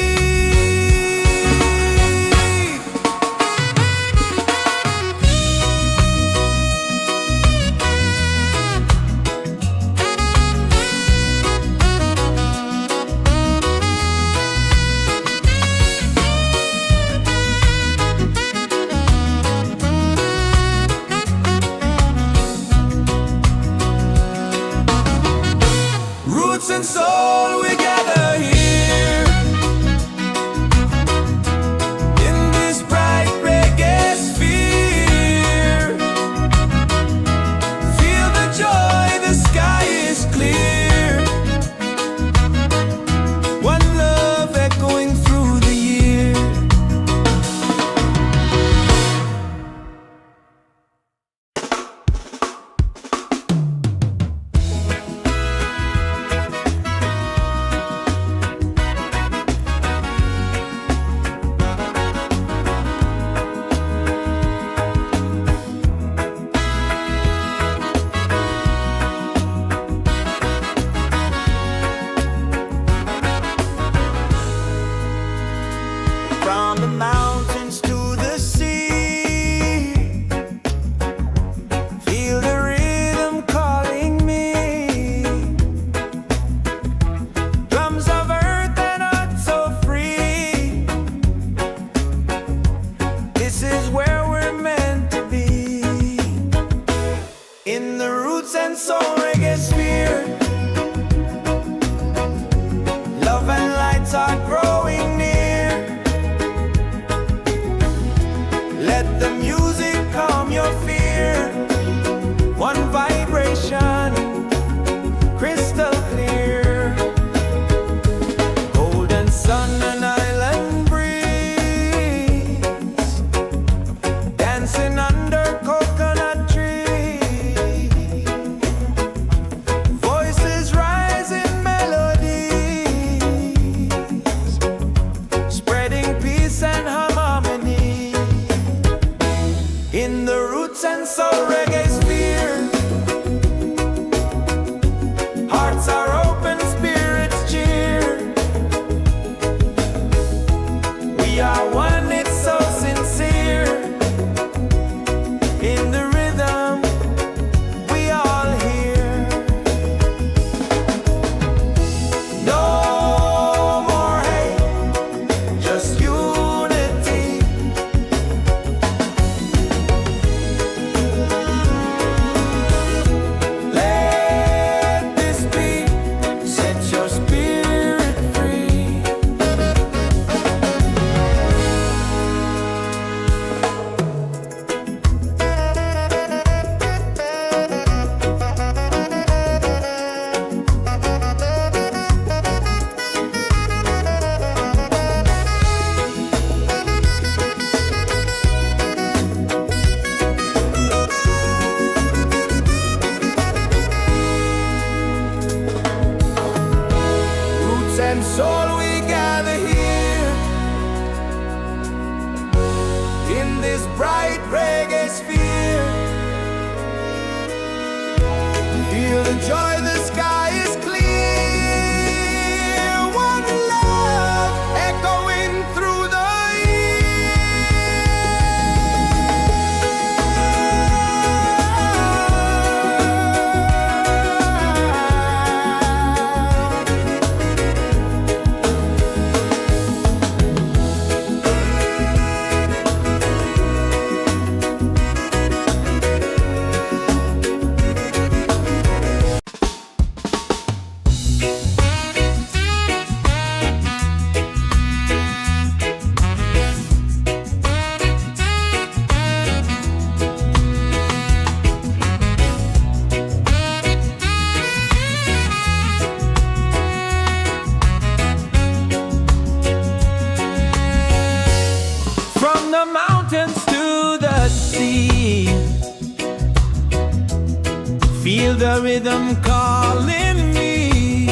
Roots and soul, we gather here. Soul Reggaesphere. Hearts are open, spirits cheer. We are one, it's so sincere. In the rhythm, we all hear. No more hate, just unity. Let this be, set your spirit free. Roots and soul, we gather here in this bright reggae sphere. Feel the joy, the sky is clear. One love echoing through the from the mountains to the sea. Feel the rhythm calling me.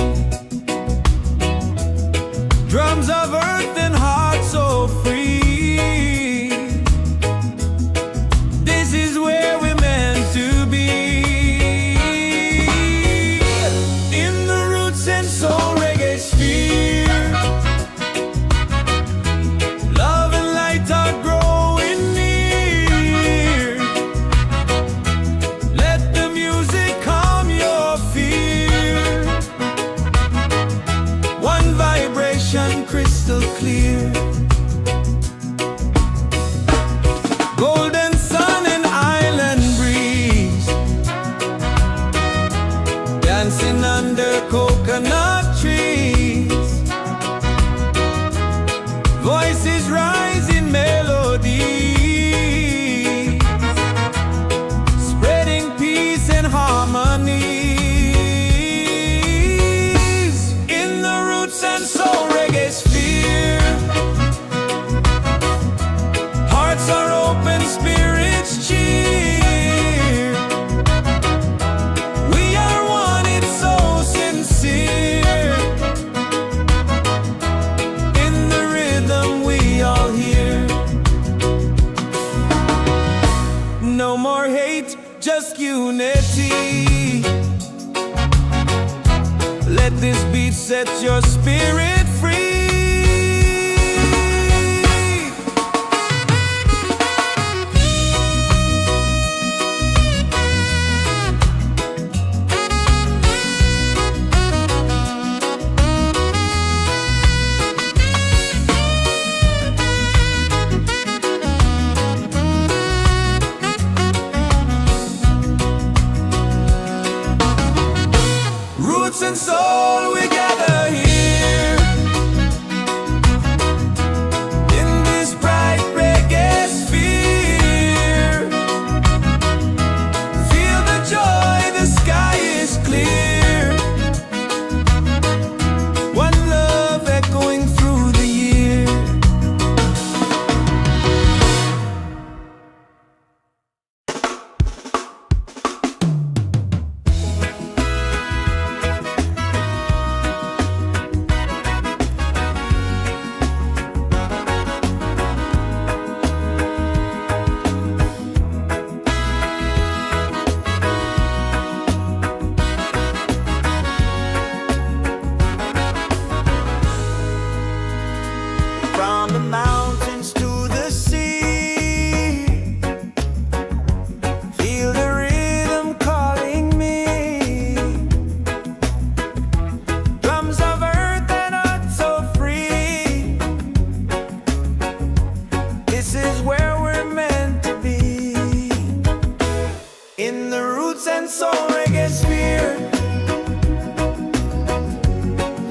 Drums of earth and heart so free. This is where we're meant to be. In the Roots and Soul Reggaesphere. Love and light are growing near. Let the music calm your fear. One vibration crystal clear. Golden sun and island breeze. Dancing under coconut trees. Voices rise in melody, spreading peace and harmonies. In the Roots and Soul Reggaesphere. Hearts are open, spirits cheer. We are one, it's so sincere. In the rhythm we all hear. No more hate, just unity. Let this beat set your spirit free. Roots and soul, we gather here Soul Reggaesphere.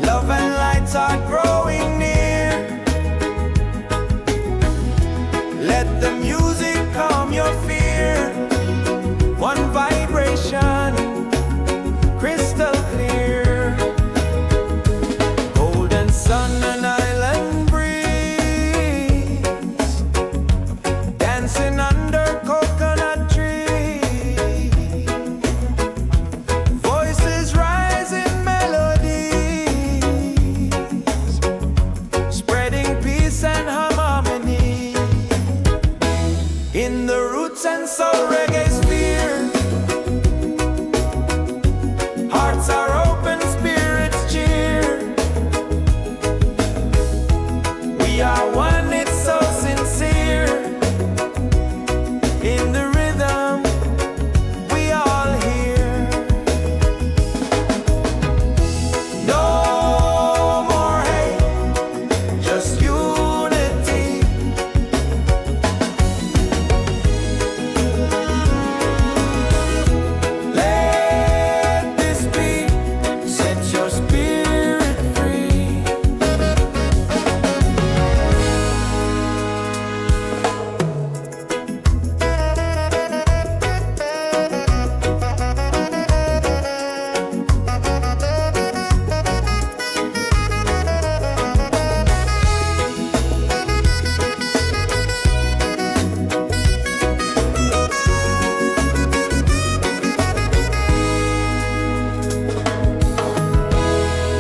Love and lights are growing near. Let the music calm your fear. One vibration, crystal clear. Golden sun and island breeze, dancing under coconut trees. Voices rise in melodies, spreading peace and harmony. In the Roots and Soul Reggaesphere, hearts are open, spirits cheer. We are one, it's so sincere. In the rhythm, we all hear. No more hate, just unity. Let this beat set your spirit free.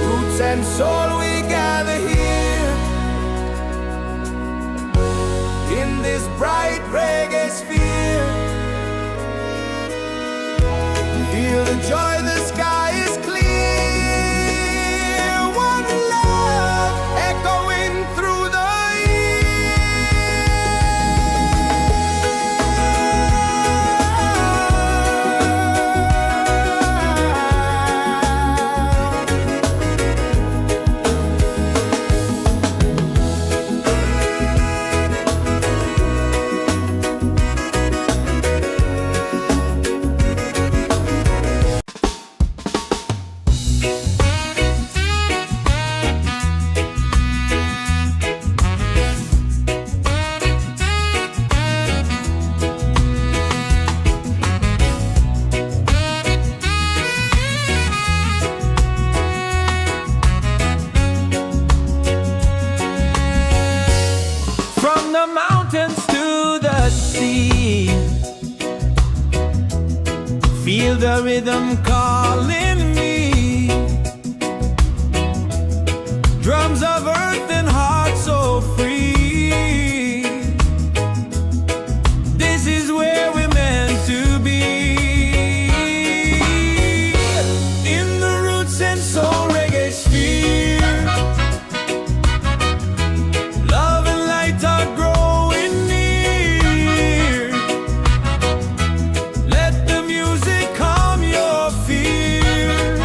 Roots and soul, we gather here in this bright reggae sphere. Feel the joy, the sky is clear. One love echoing through the from the mountains to the sea. Feel the rhythm calling me. Drums of earth and heart so free. This is where we're meant to be. In the Roots and Soul Reggaesphere, love and light are growing near. Let the music calm your fear.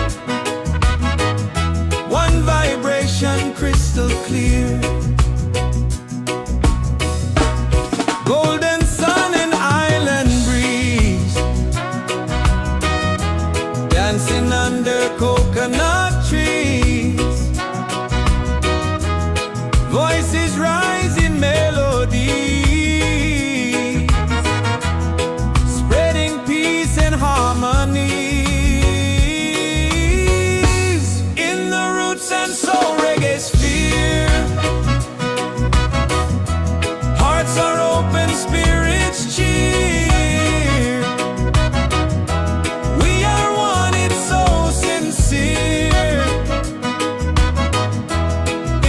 One vibration, crystal clear. Golden sun and island breeze, dancing under coconut trees. Voices rise in melody, spreading peace and harmony. In the Roots and Soul Reggaesphere, hearts are open, spirits cheer. We are one, it's so sincere.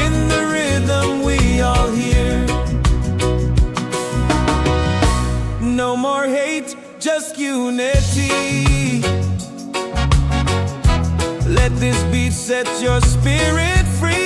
In the rhythm, we all hear. No more hate, just unity. Let this beat set your spirit free.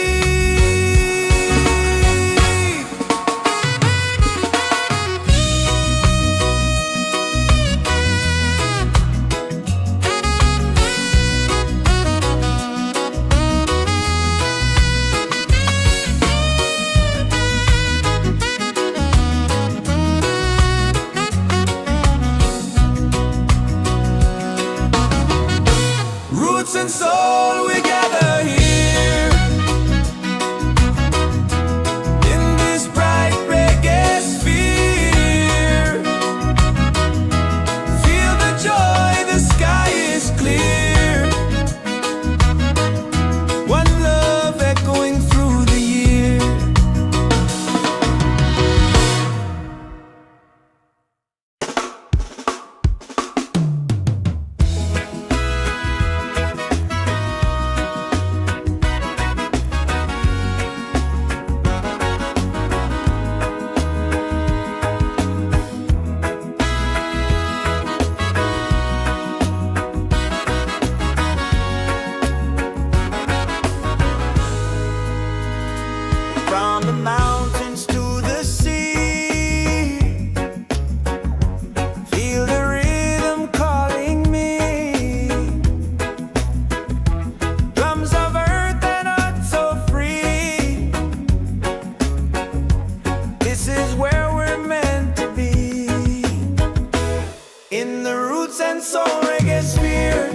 Soul Reggaesphere.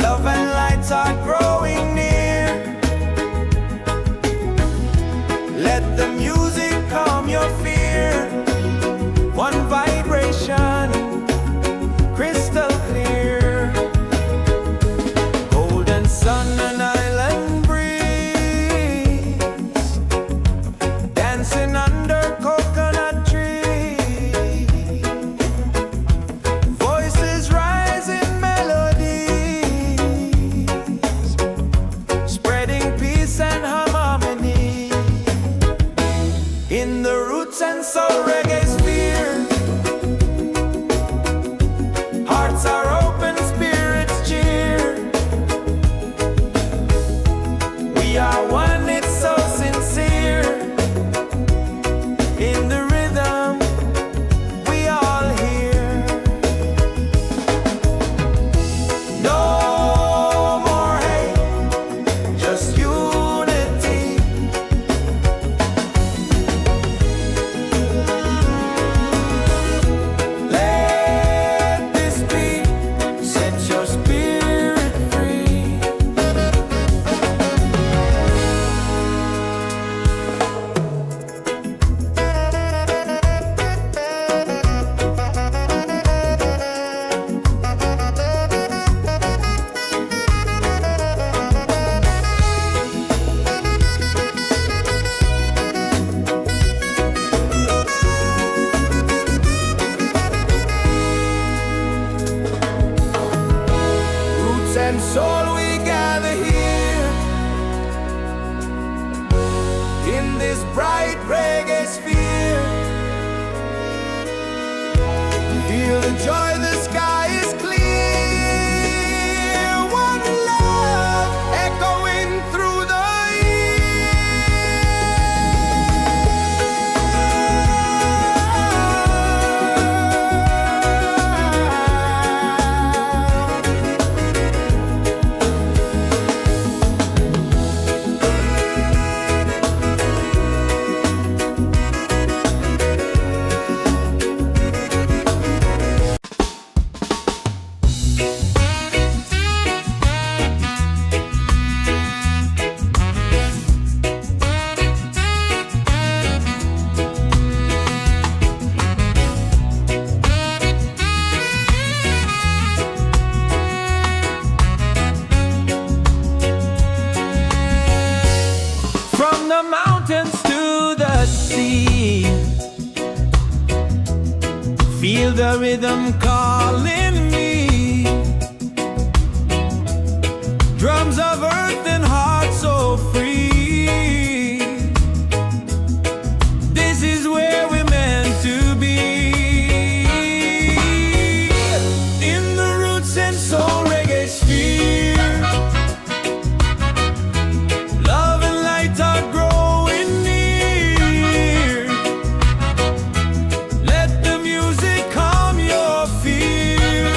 Love and lights are growing near. Let the music calm your fear. One vibration, crystal clear. Golden sun and island breeze, dancing under coconut trees. Voices rise in melodies, spreading peace and harmony. In the Roots and Soul Reggaesphere, hearts are open, spirits cheer. We are one, it's so sincere. In the rhythm, we all hear. No more hate, just unity. Let this be, set your spirit free. Roots and soul, we gather here in this bright reggae sphere. Feel the joy, the sky is clear. One love echoing through the from the mountains to the sea. Feel the rhythm calling me. Drums of earth and heart so free. This is where we're meant to be. In the Roots and Soul Reggaesphere, love and light are growing near. Let the music calm your fear.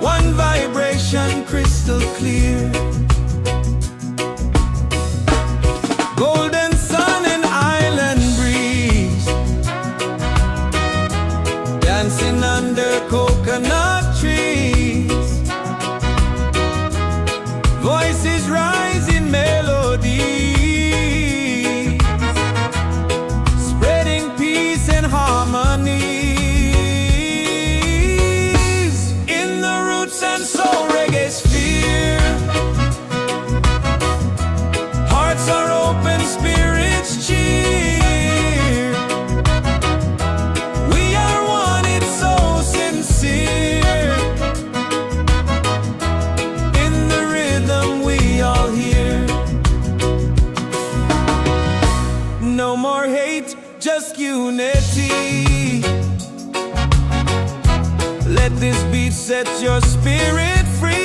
One vibration, crystal clear. Golden sun and island breeze, dancing under coconut trees. Voices rise in melody, spreading peace and harmony. In the Roots and Soul Reggaesphere, hearts are open, spirits cheer. We are one, it's so sincere. In the rhythm, we all hear. No more hate, just unity. Let this beat set your spirit free.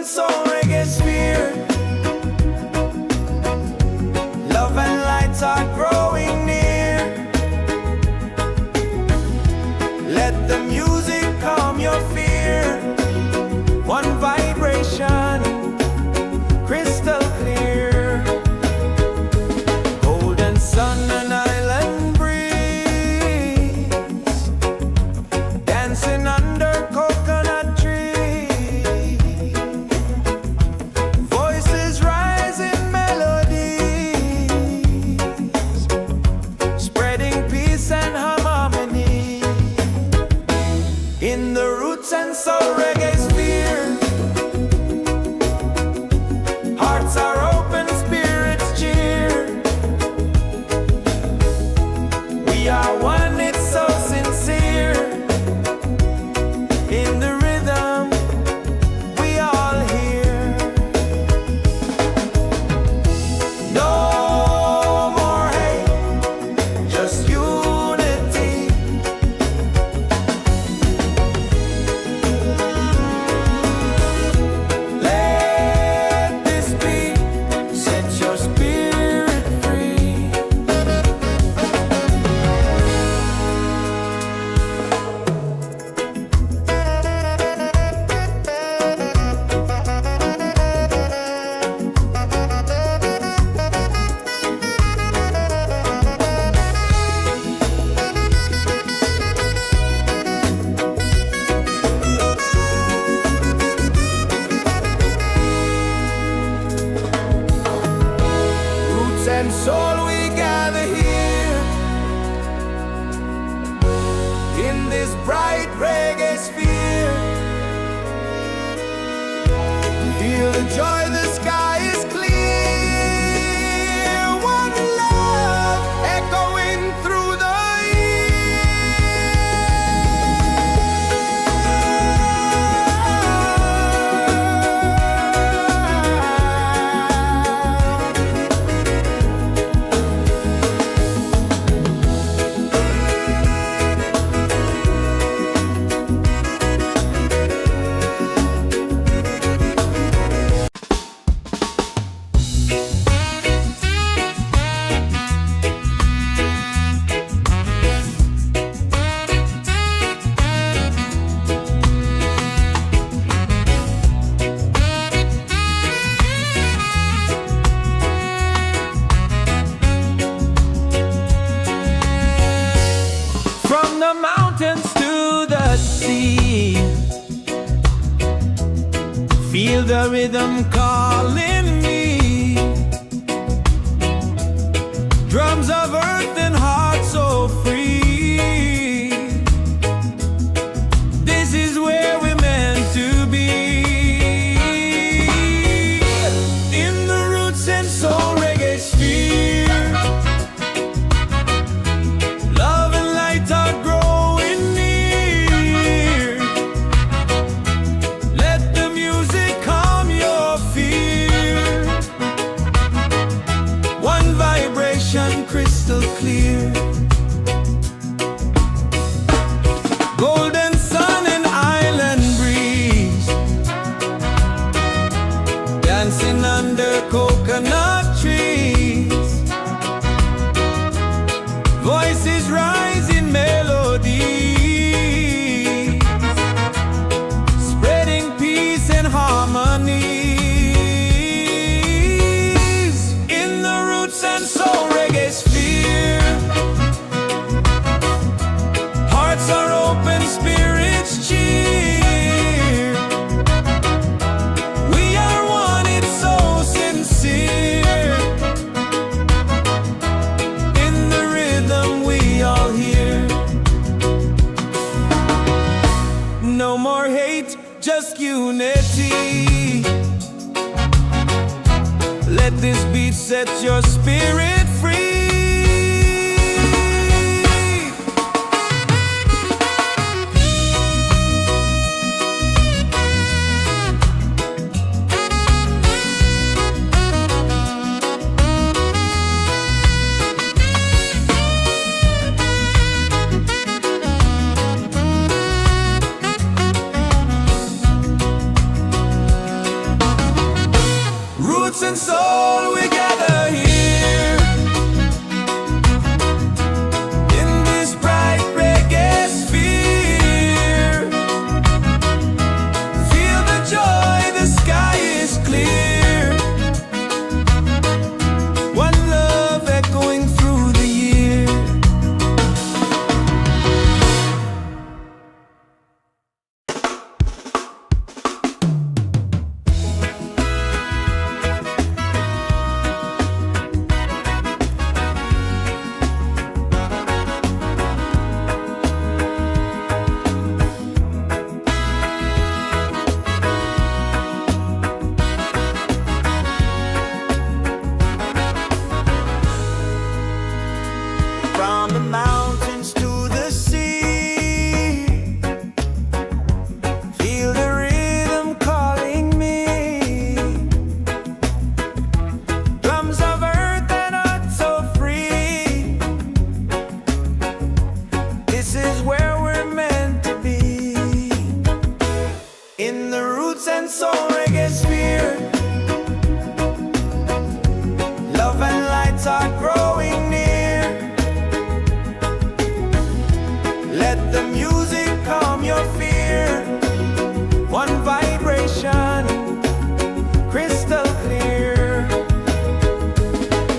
Soul Reggaesphere. Love and lights are growing near. Let the music calm your fear. One vibration, crystal clear. Golden sun and island breeze, dancing under coconut trees. Voices rise in melodies, spreading peace and harmony. In the Roots and Soul Reggaesphere, hearts are open, spirits cheer. We are one, it's so sincere. In the rhythm, we all hear. No more hate, just unity. Let this beat set your spirit free. Roots and soul, we gather here in this bright reggae sphere. Feel the joy, the sky is clear. One love echoing through the from the mountains to the sea. Feel the rhythm calling me. Drums of earth and heart so free. This is where we're meant to be. In the Roots and Soul Reggaesphere, love and light are growing near. Let the music calm your fear. One vibration, crystal clear. Golden sun and island breeze, dancing under coconut trees. Voices rise in melody, spreading peace and harmony. In the Roots and Soul Reggaesphere, hearts are open, spirits cheer. We are one, it's so sincere. In the rhythm, we all hear. No more hate, just unity. Let this beat set your spirit free. and soul Reggaesphere. Love and lights are growing near. Let the music calm your fear. One vibration, crystal clear.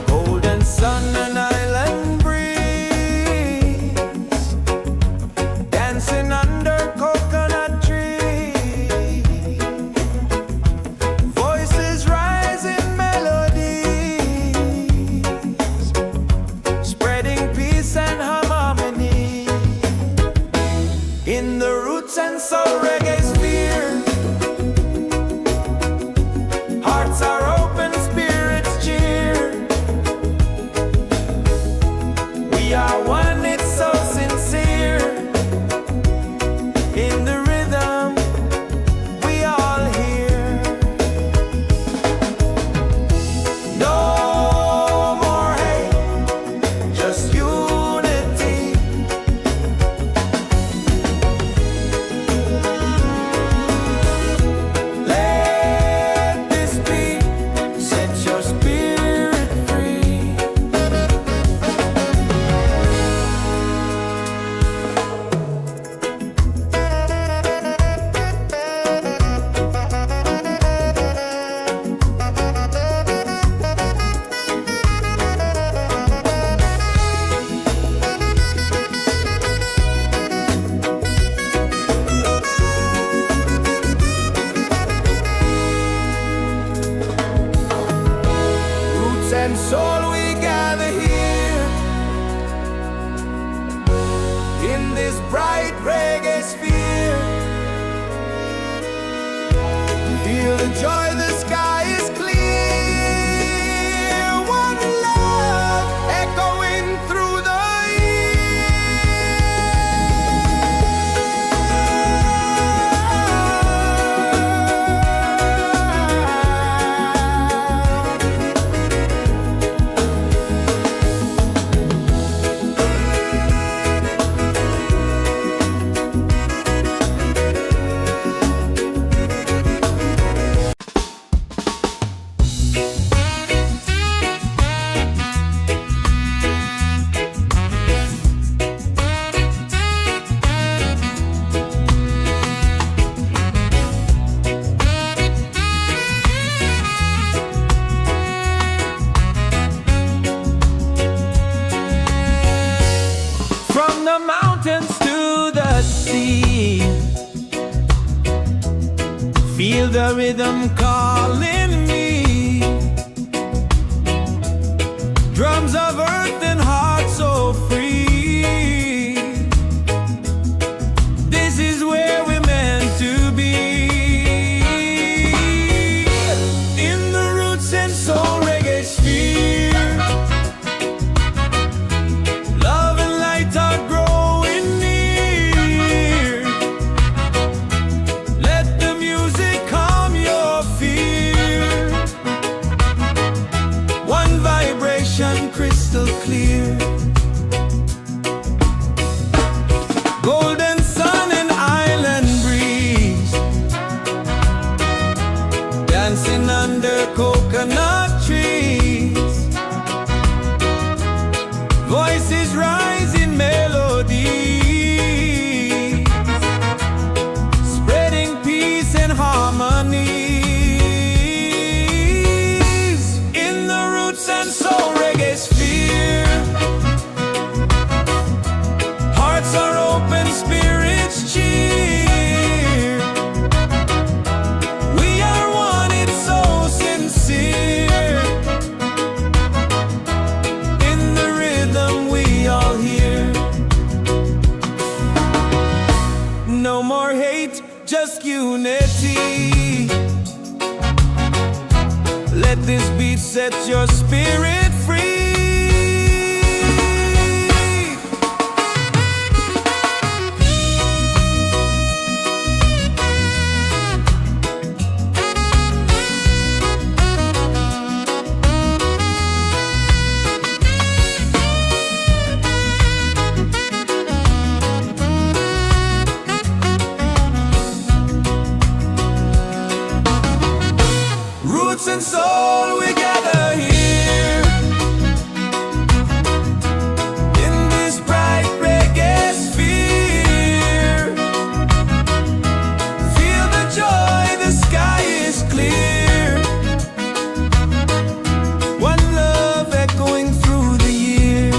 Golden sun and island breeze, dancing under coconut trees. Voices rise in melodies, spreading peace and harmony. In the Roots and Soul Reggaesphere, hearts are open, spirits cheer. We are one, it's so sincere. In the rhythm, we all hear. No more hate, just unity. Let this beat set your spirit free. Roots and soul, we gather here in this bright reggae sphere. Feel the joy, the sky is clear. One love echoing through the from the mountains to the sea. Feel the rhythm calling me. Drums of earth and heart so free. This is where we're meant to be. In the Roots and Soul Reggaesphere, love and light are growing near. Let the music calm your fear. One vibration, crystal clear. Golden sun and island breeze, dancing under coconut trees. Voices rise in melody, spreading peace and harmony. In the Roots and Soul Reggaesphere, hearts are open, spirits cheer. We are one, it's so sincere. In the rhythm, we all hear. No more hate, just unity. Let this beat set your spirit free. roots and soul, we gather here in this bright reggae sphere. Feel the joy, the sky is clear. One love echoing through the year.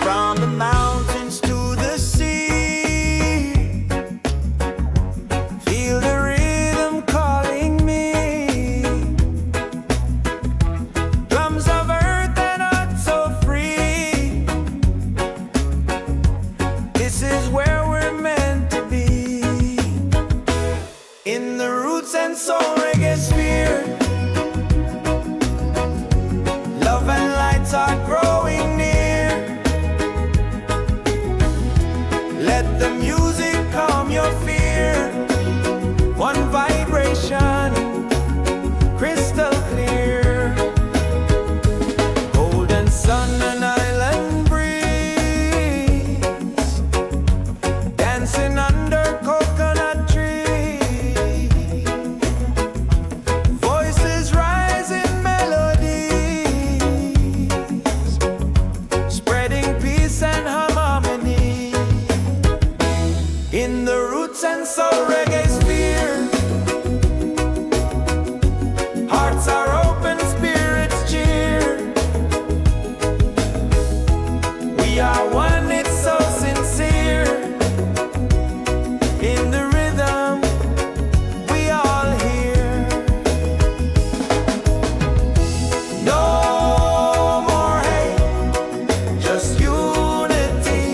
From the mountains to the sea, feel the rhythm calling me. Drums of earth and heart so free. This is where we're meant to be, in the Roots and Soul Reggaesphere. Love and lights are growing near. Let the music calm your fear. One vibration, crystal clear. Golden sun and island breeze, dancing under coconut trees. Voices rise in melodies, spreading peace and harmony. In the Roots and Soul Reggaesphere, hearts are open, spirits cheer. We are one, it's so sincere. In the rhythm, we all hear. No more hate, just unity.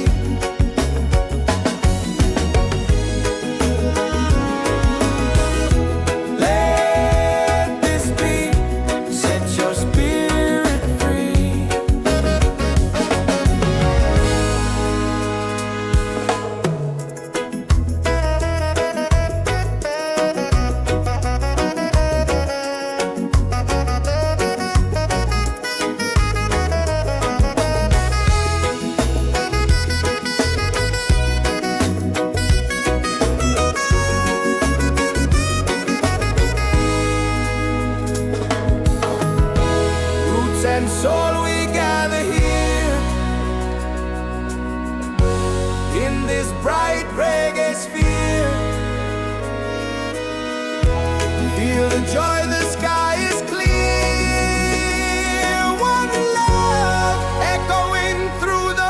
Let this beat set your spirit free. Roots and soul, we gather here in this bright reggae sphere. Feel the joy, the sky is clear. One love echoing through the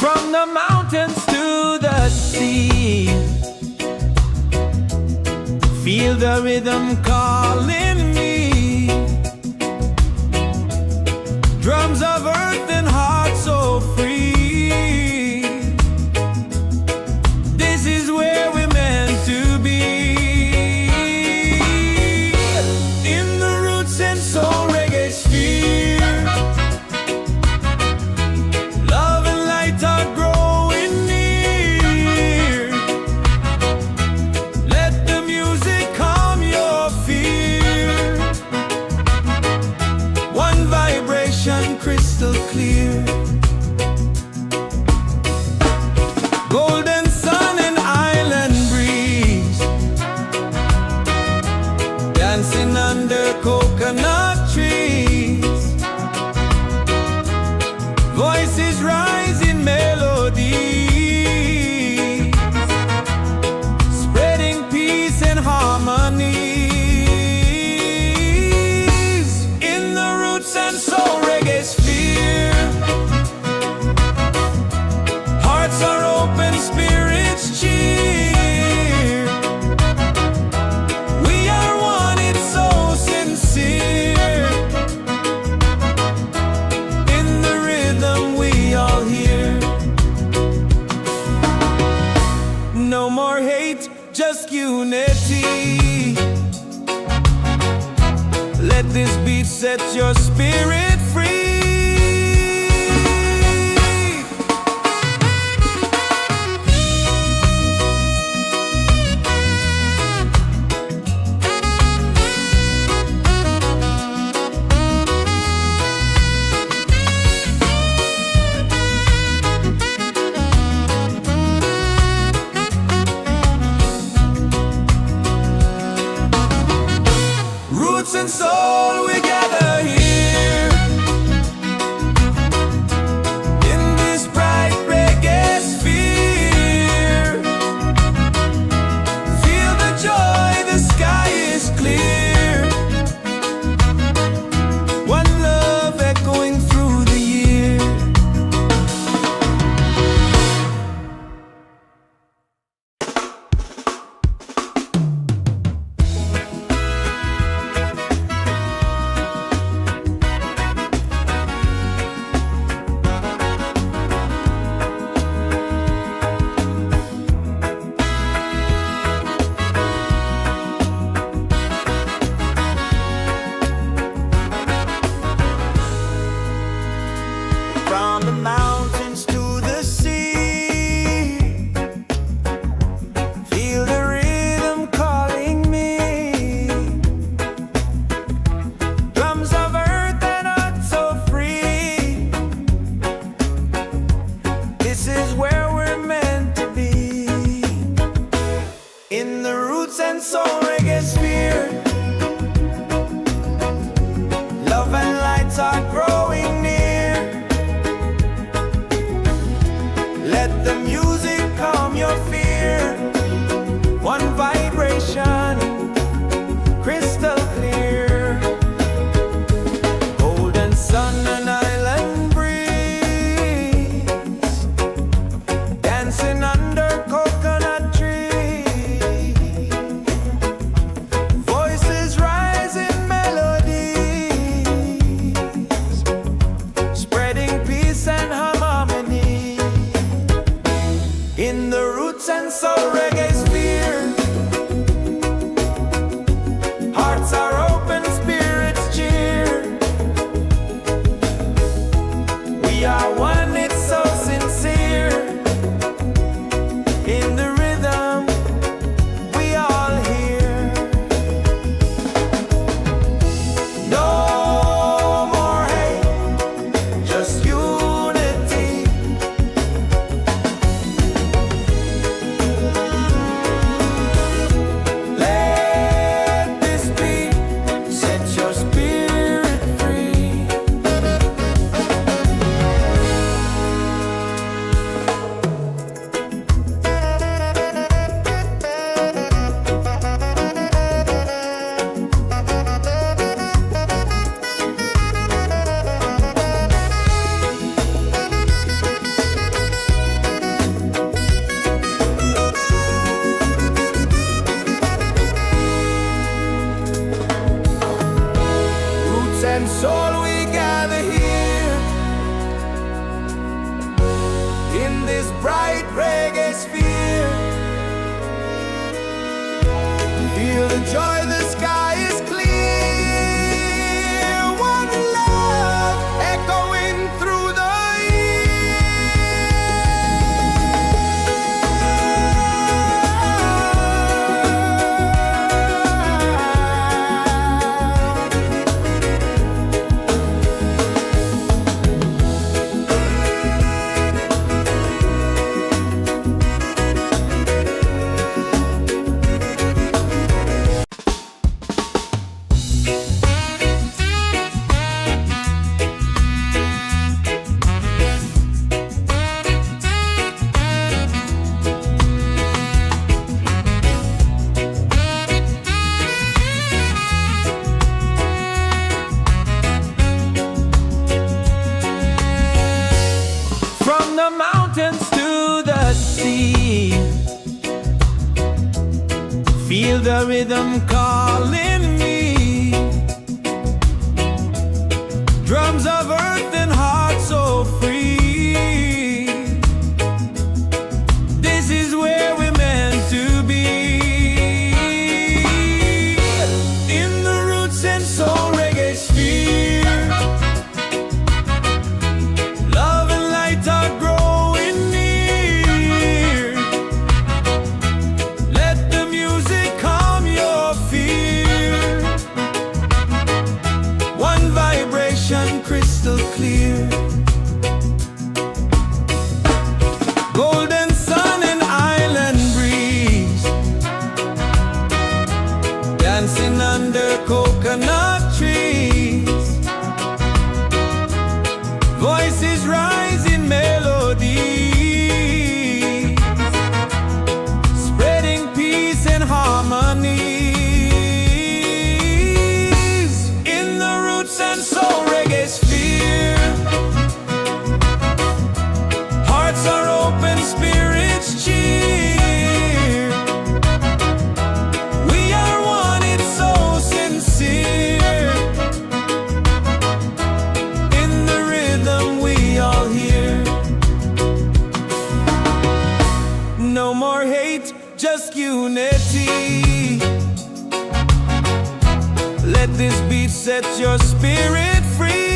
from the mountains to the sea. Feel the rhythm calling me. Drums of earth and heart so free. This is where we're meant to be, in the Roots and Soul Reggaesphere. Love and light are growing near. Let the music calm your fear. One vibration, crystal clear. Golden sun and island breeze, dancing under coconut set your spirit free. Roots and soul, we gather here in this bright reggae sphere. Feel the joy, the sky is clear. One love echoing through the year. From the mountains to the sea, feel the rhythm calling me. Drums of earth and heart so free. This is where we're meant to be. In the Roots and Soul Reggaesphere, love and lights are growing near. Let the music calm your fear. One vibration, crystal clear. Golden sun and island breeze, dancing under coconut trees. Voices rise in melodies, spreading peace and harmony. In the Roots and Soul Reggaesphere, hearts are open, spirits cheer. We are one, it's so sincere. In the rhythm, we all hear. No more hate, just unity. Let this beat set your spirit free. Roots and soul, we gather here in this bright reggae sphere. Feel the joy, the sky is clear. One love echoing through the Feel the rhythm calling me. Drums of earth and heart so free. This is where we're meant to be. In the Roots and Soul Reggaesphere. dancing under coconut trees. Voices rising melodies, spreading peace and harmonies. In the roots and soul reggaesphere, hearts are open, spirits cheer. We are one, it's so sincere. In the rhythm we all hear. No more hate, just unity. Let this beat set your spirit free.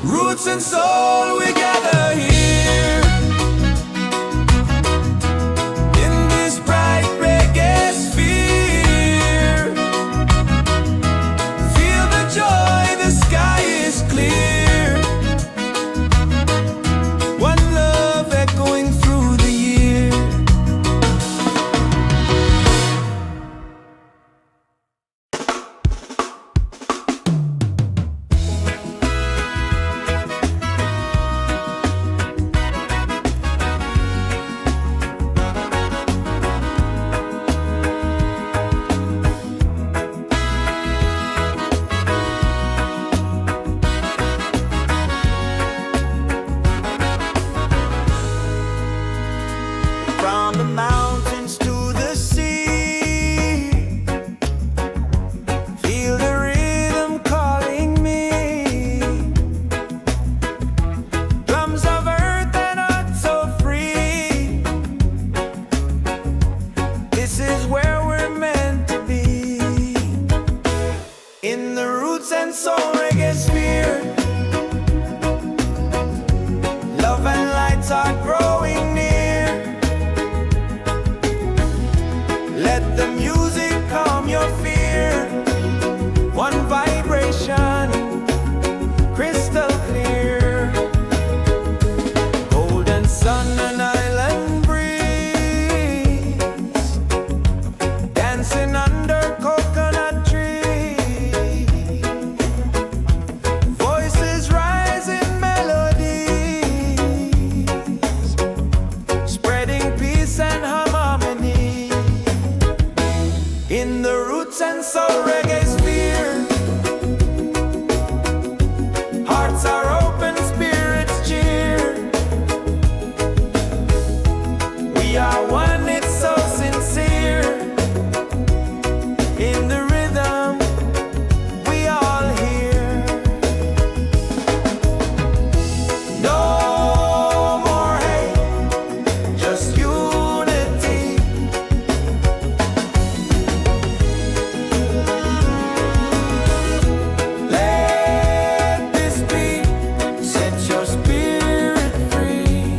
Roots and soul, we gather here in this bright reggae sphere. Feel the joy, the sky is clear. One love echoing through the year. From the mountains to the sea, feel the rhythm calling me. Drums of earth and heart so free. This is where we're meant to be. In the roots and soul reggaesphere, love and lights are growing near. Let the music calm your fear. One vibration, crystal clear. Golden sun and island breeze, dancing under coconut trees. Voices rising melodies, spreading peace and harmony. In the roots and soul reggaesphere, hearts are open, spirits cheer. We are one, it's so sincere. In the rhythm we all hear. No more hate, just unity. Let this beat set your spirit free.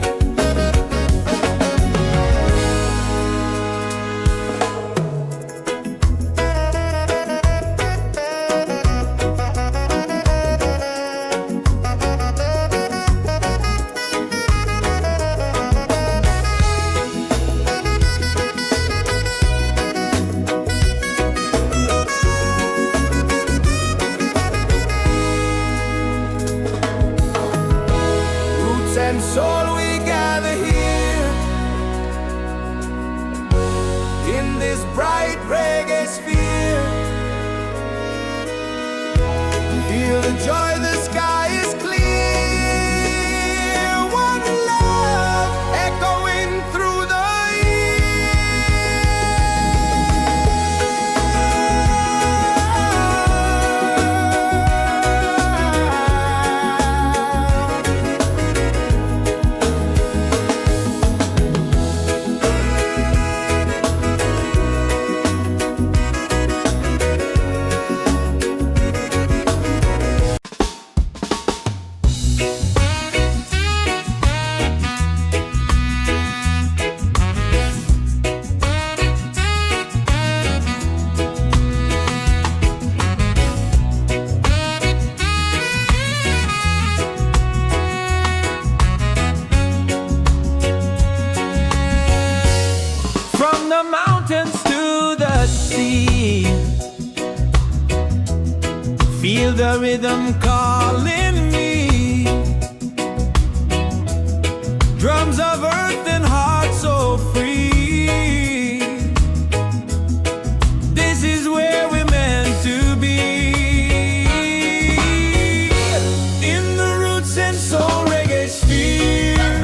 Roots and soul, we gather here in this bright reggae sphere. Feel the joy, the sky is clear. One love echoing through the year. feel the rhythm calling me. Drums of earth and heart so free. This is where we're meant to be. In the Roots and Soul Reggaesphere,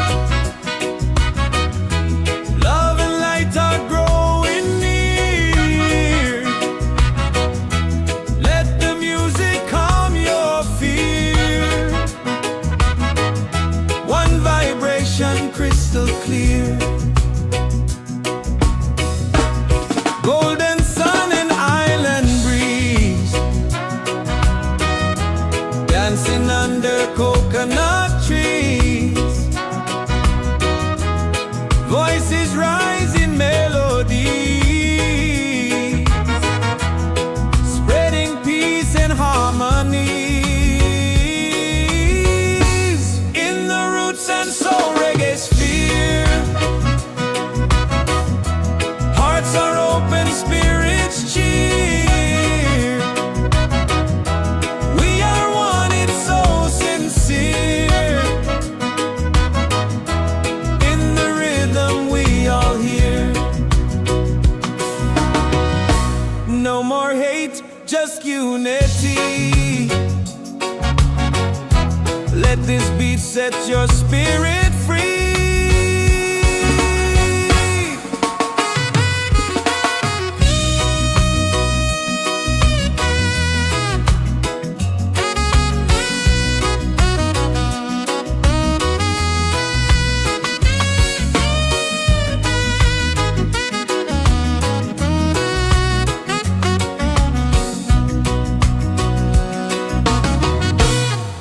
love and light are growing near. Let the music calm your fear. One vibration crystal clear. Golden sun and island breeze, dancing under coconut trees. Voices rise in melody, spreading peace and harmony. In the Roots and Soul Reggaesphere, hearts are open, spirits cheer. We are one, it's so sincere. In the rhythm we all hear. No more hate, just unity. Let this beat set your spirit free.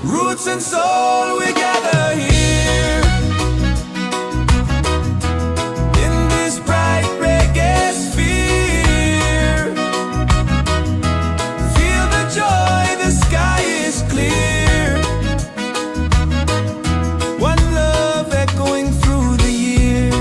Roots and soul, we gather here in this bright reggae sphere. Feel the joy, the sky is clear. One love echoing through the year.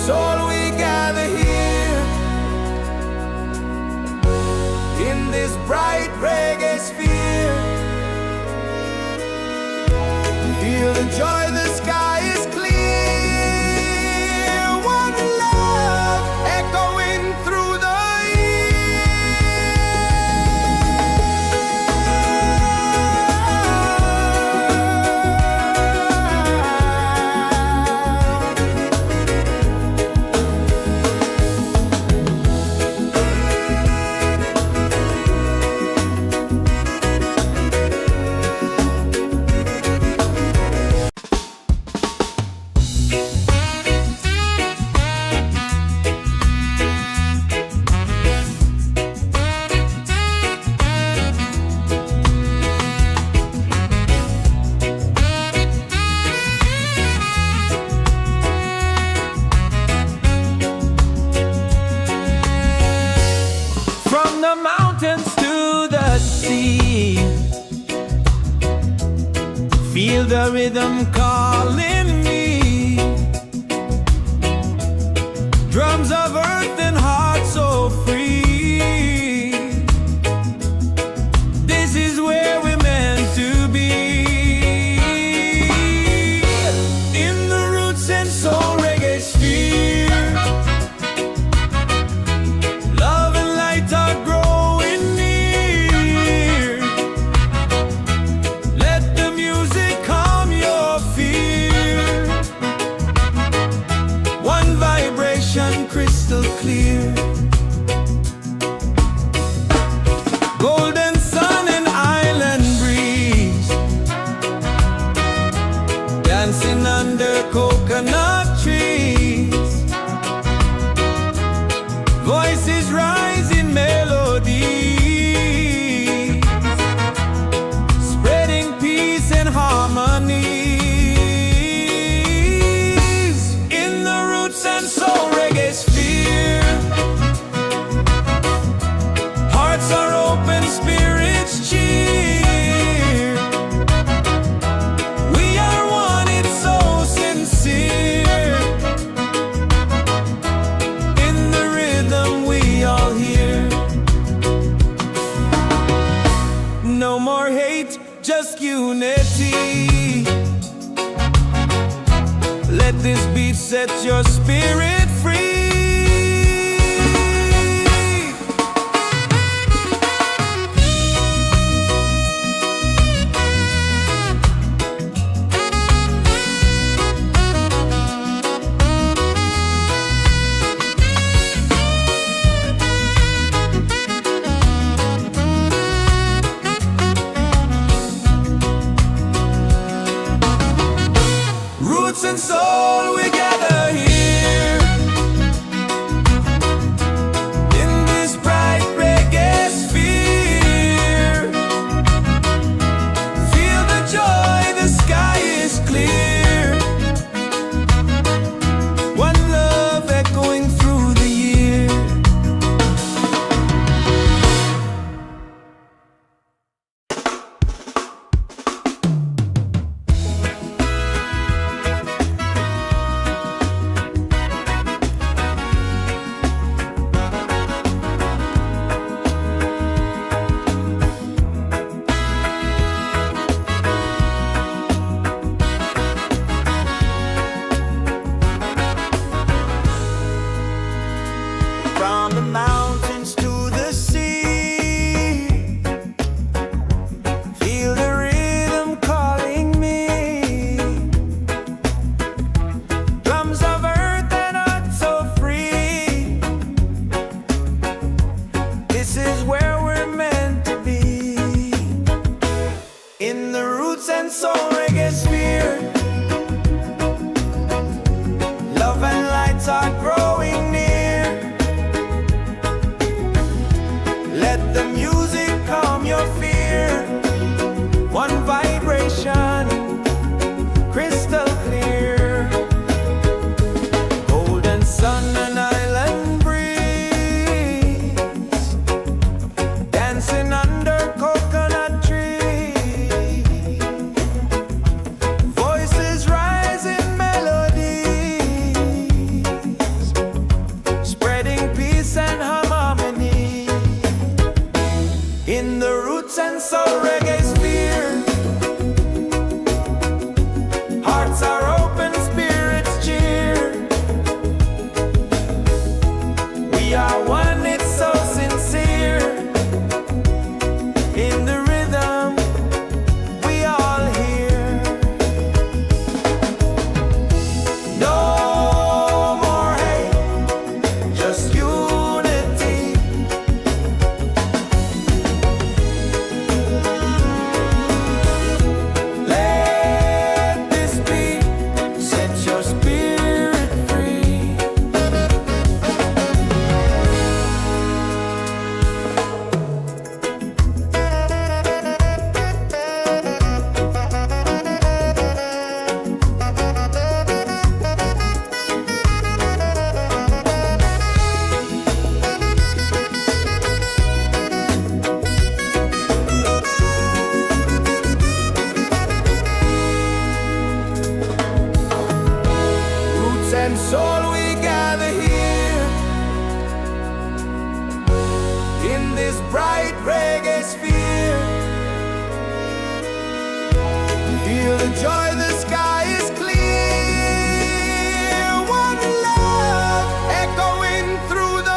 soul we gather here in this bright reggae sphere. Feel the joy, the sky is clear. One love echoing through the the mountains to the sea. Feel the rhythm calling me. Drums of earth and heart so free. This is where we're meant to be. In the Roots and Soul Reggaesphere. Crystal clear, golden sun and island breeze, dancing under coconut trees, voices rising melodies, spreading peace and harmony. In the Roots and Soul Reggaesphere, hearts are open, spirits cheer. We are one, it's so sincere. In the rhythm we all hear. No more hate, just unity. Let this beat set your spirit free. Roots and soul, we gather here in this bright reggae sphere. Feel the joy, the sky is clear. One love echoing through the year. and soul we gather here in this bright reggae sphere. Feel the joy, the sky is clear. One love echoing through the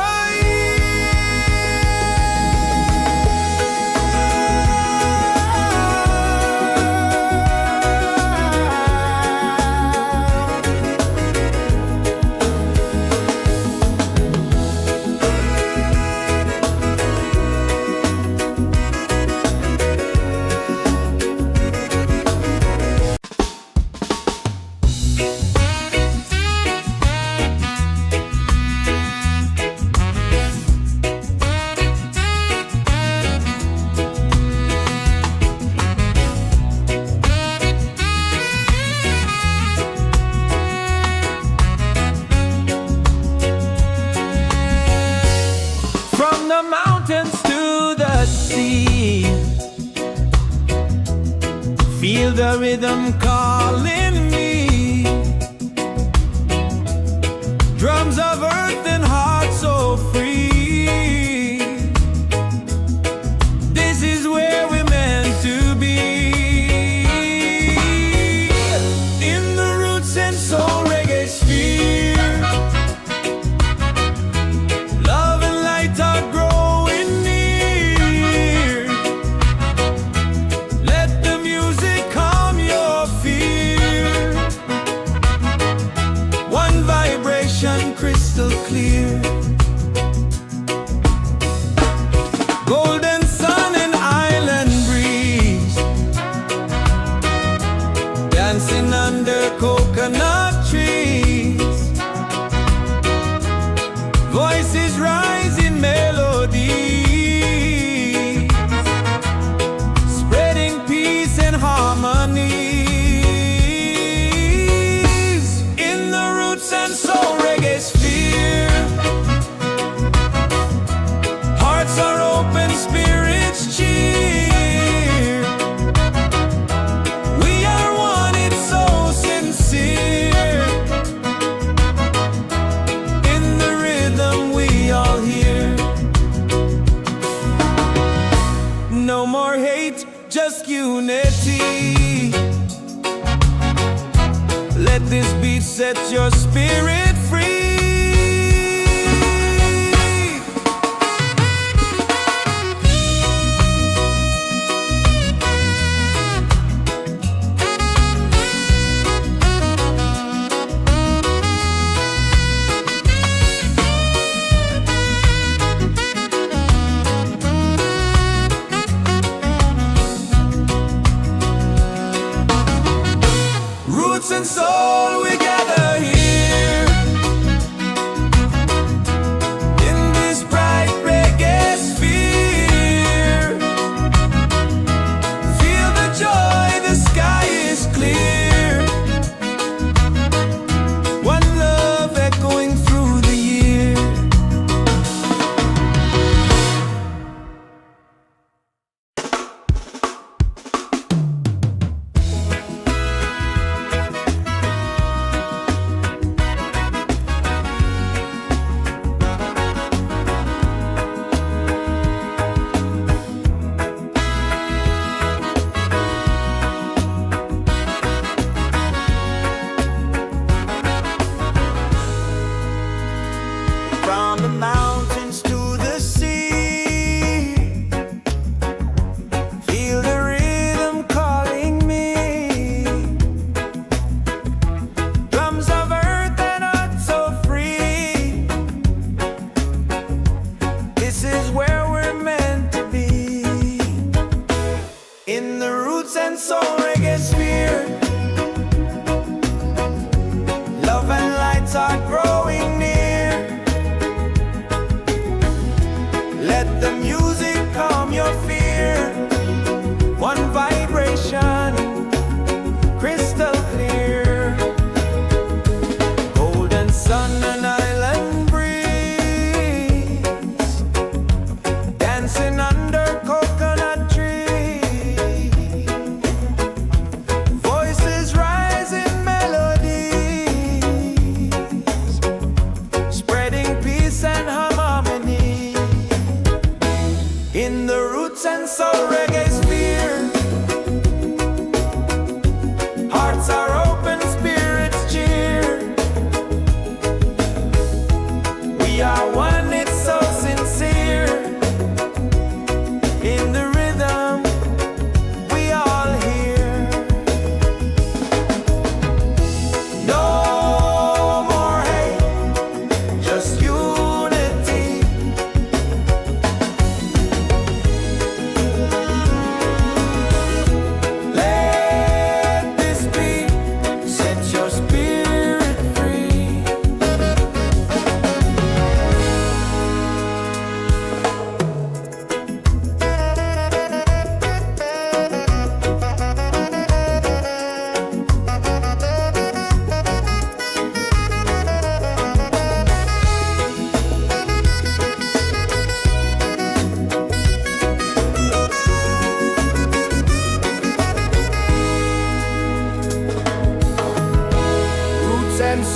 the mountains to the sea. Feel the rhythm calling me. Drums of earth and heart so free. This is where we're meant to be. In the Roots and Soul Reggaesphere, love and light are growing near. Let the music calm your fear. One vibration crystal clear. Golden sun and island breeze, dancing under coconut trees. Voices rise in melody, spreading peace and harmony. In the Roots and Soul Reggaesphere, hearts are open, spirits cheer. We are one, it's so sincere. In the rhythm we all hear. No more hate, just unity. Let this beat set your spirit free. Roots and soul, we gather here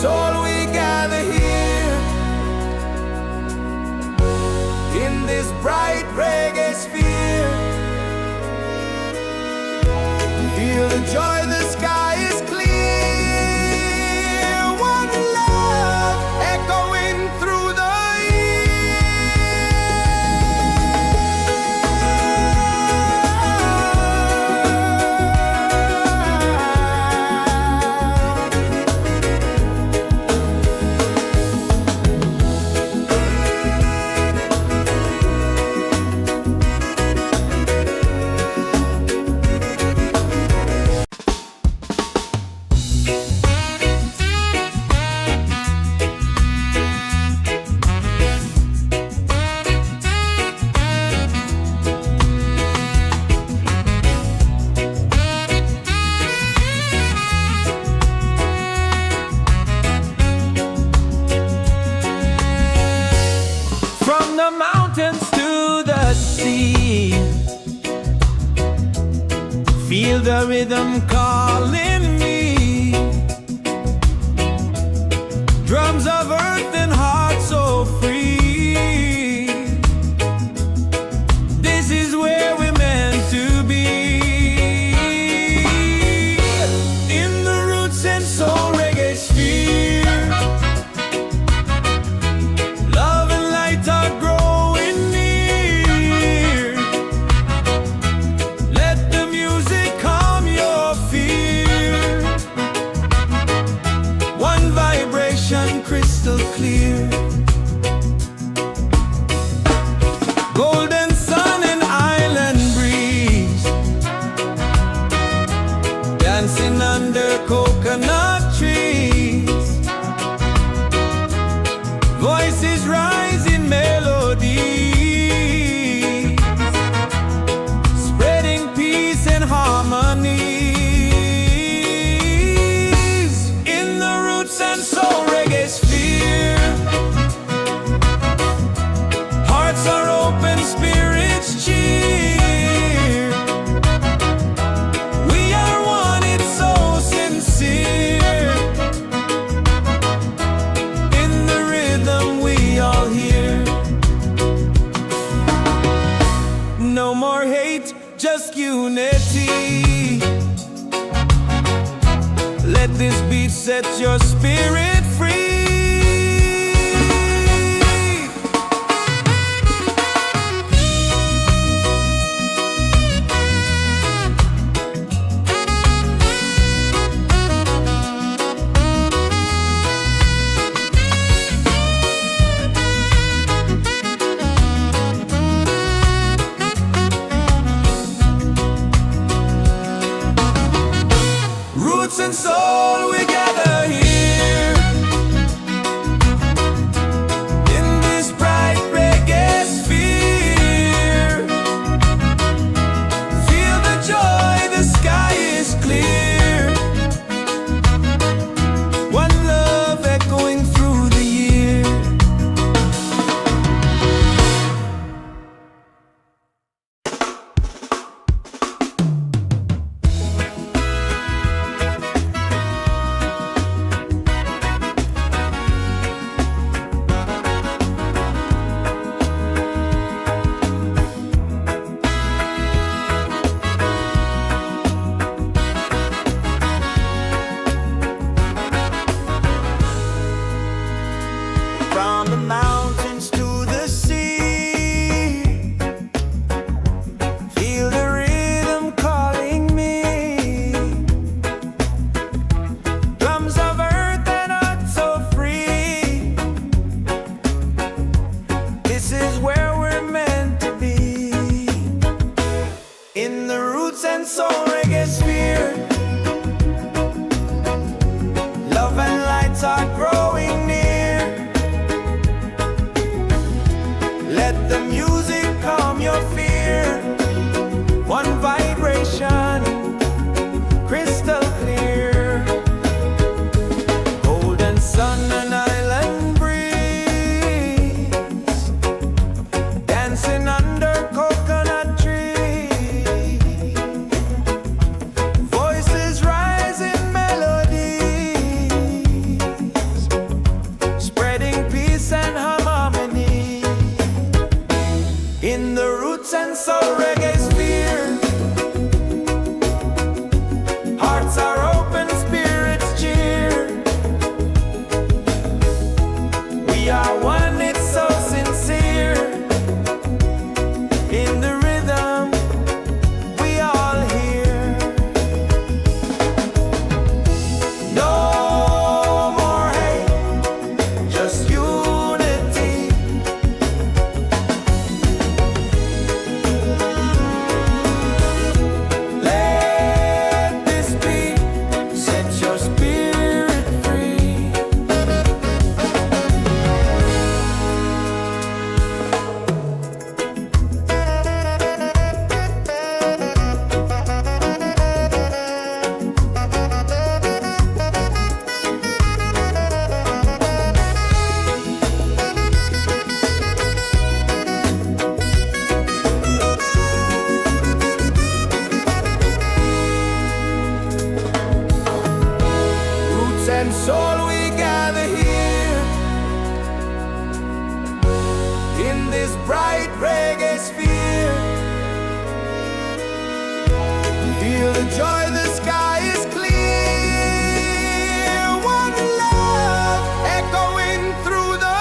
soul we gather here in this bright reggae sphere. Feel the joy, the sky is clear. One love echoing through the the mountains to the sea. Feel the rhythm calling me. Drums of earth and heart so free. This is where we're meant to be. In the Roots and Soul Reggaesphere. Crystal clear, golden sun and island breeze, dancing under coconut trees, voices rising melodies, spreading peace and harmony. In the Roots and Soul Reggaesphere, hearts are open, spirits cheer. We are one, it's so sincere. In the rhythm we all hear. No more hate, just unity. Let this beat set your spirit free. Roots and soul, we gather here in this bright reggae sphere. Feel the joy, the sky is clear. One love echoing through the year. From the mountains to the sea, feel the rhythm calling me. Drums of earth and heart so free. This is where we're meant to be. In the Roots and Soul Reggaesphere, love and lights are growing near. Let the music calm your fear. One vibration, crystal clear. Golden sun and island breeze, dancing under coconut trees. Voices rise in melody, Soul Reggaesphere. Hearts are open, spirits cheer. We are one, it's so sincere. In the rhythm, we all hear. No more hate, just unity. Let this be, set your spirit free. Roots and soul, we gather here in this bright reggae sphere. Feel the joy, the sky is clear. One love echoing through the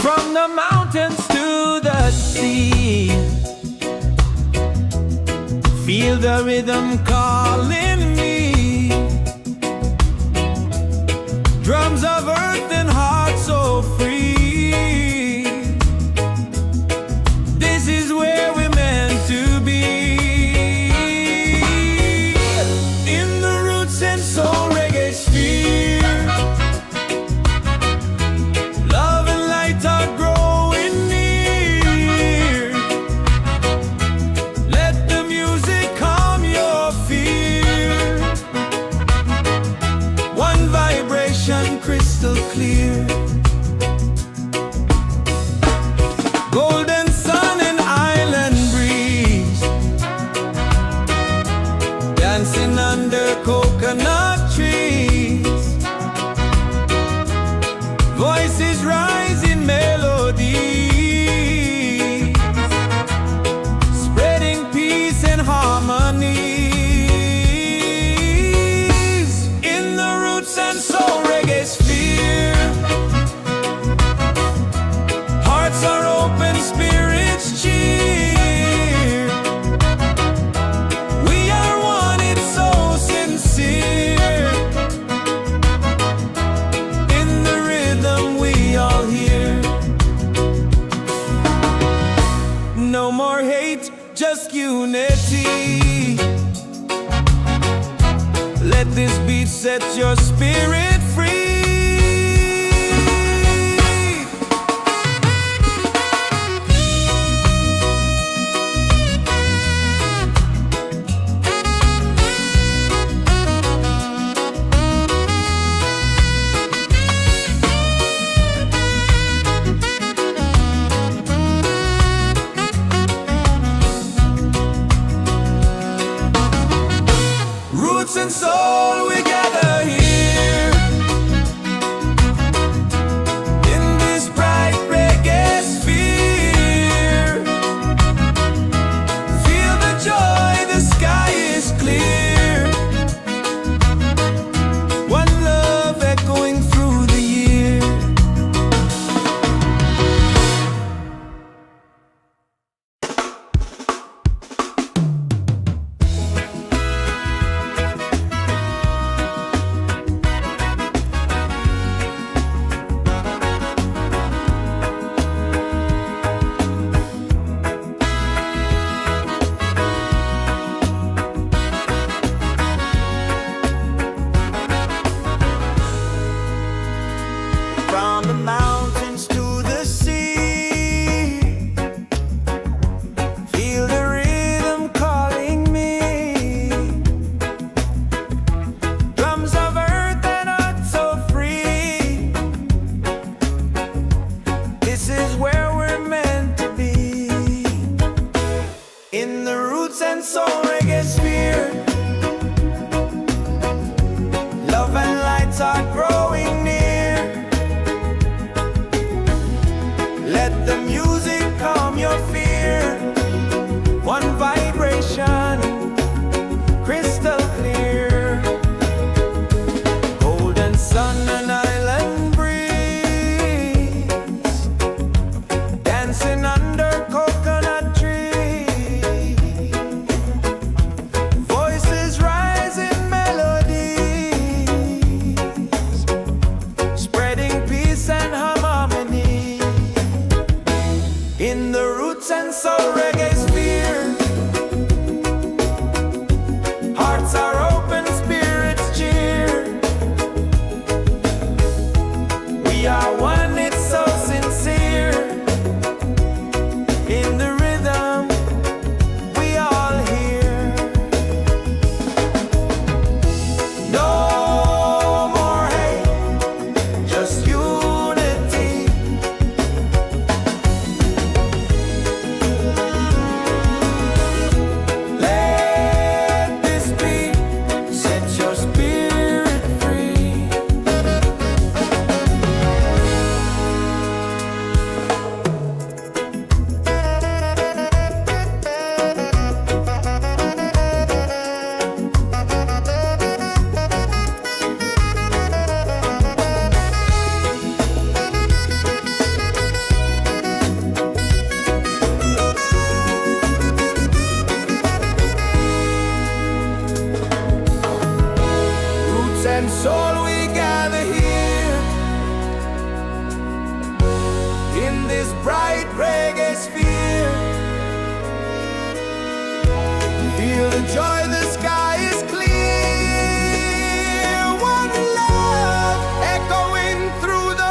from the mountains to the sea. Feel the rhythm calling me. Drums of earth and heart so free. This is where we're meant to be. In the Roots and Soul Reggaesphere. Love and light are growing near. Let the music calm your fear. One vibration crystal clear. Golden sun and island breeze. Dancing under coconut trees. Voices rise in melody, spreading peace and harmonies. In the Roots and Soul Reggaesphere. From the mountains to the sea, feel the rhythm calling me. Drums of earth and heart so free. This is where we're meant to be. In the Roots and Soul Reggaesphere, love and lights are growing near. Let the music calm your fear. One vibration, crystal clear. Golden sun and island breeze, dancing under coconut trees. Voices rise in melodies, spreading peace and harmony. In the Roots and Soul Reggaesphere, hearts are open, spirits cheer. We are one, it's so sincere. In the rhythm, we all hear. No more hate, just unity. Let this beat set your spirit free. Roots and soul, we gather here in this bright reggae sphere. Feel the joy, the sky is clear. One love echoing through the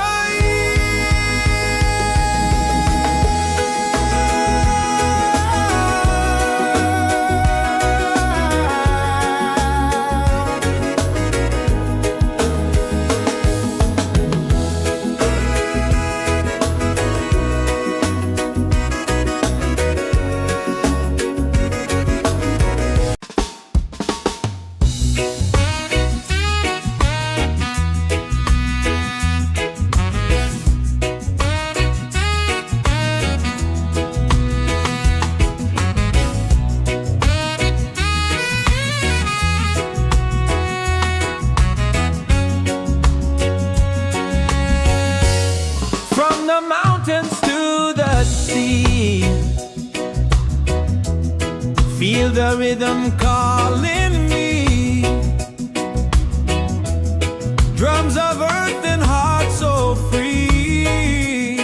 from the mountains to the sea. Feel the rhythm calling me. Drums of earth and heart so free.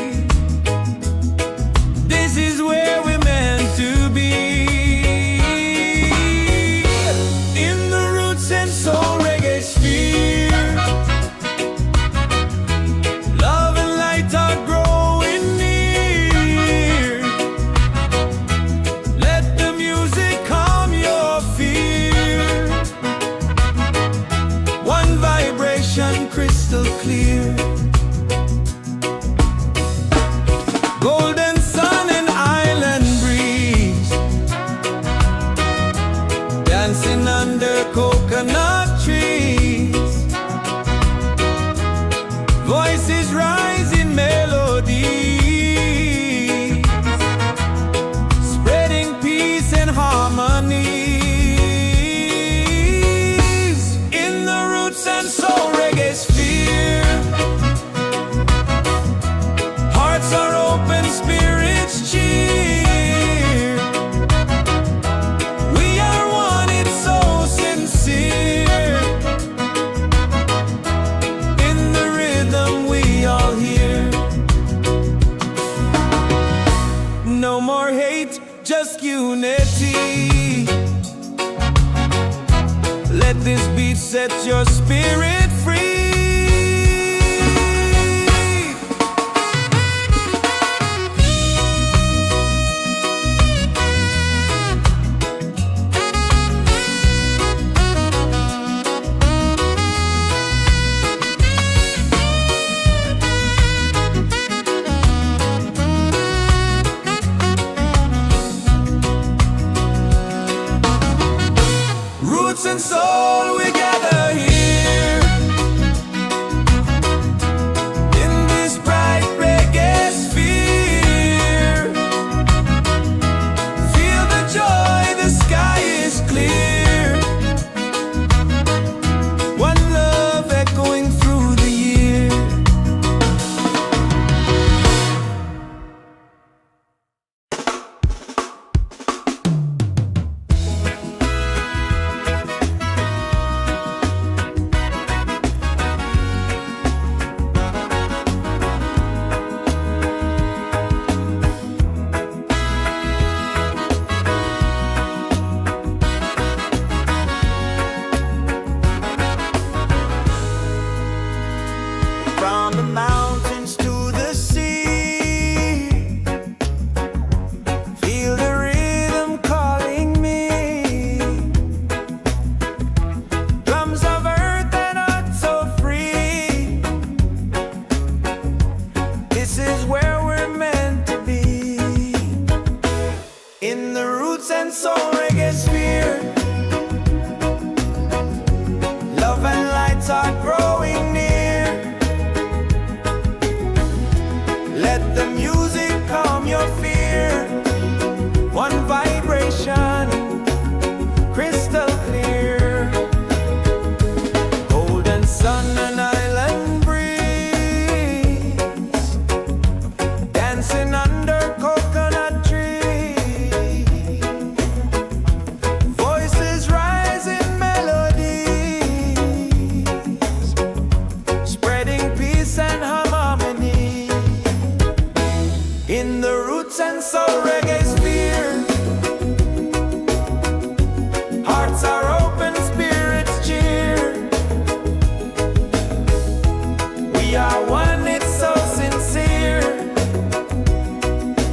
This is where we're meant to be. In the Roots and Soul Reggaesphere, love and light are growing near. Let the music calm your fear. One vibration, crystal clear. Golden sun and island breeze, dancing under coconut trees. Voices rise in melody, spreading peace and harmony. In the Roots and Soul Reggaesphere, hearts are open, spirits cheer. We are one, it's so sincere. In the rhythm, we all hear. No more hate, just unity. Let this beat set your spirit free. Soul Reggaesphere. Hearts are open, spirits cheer. We are one, it's so sincere.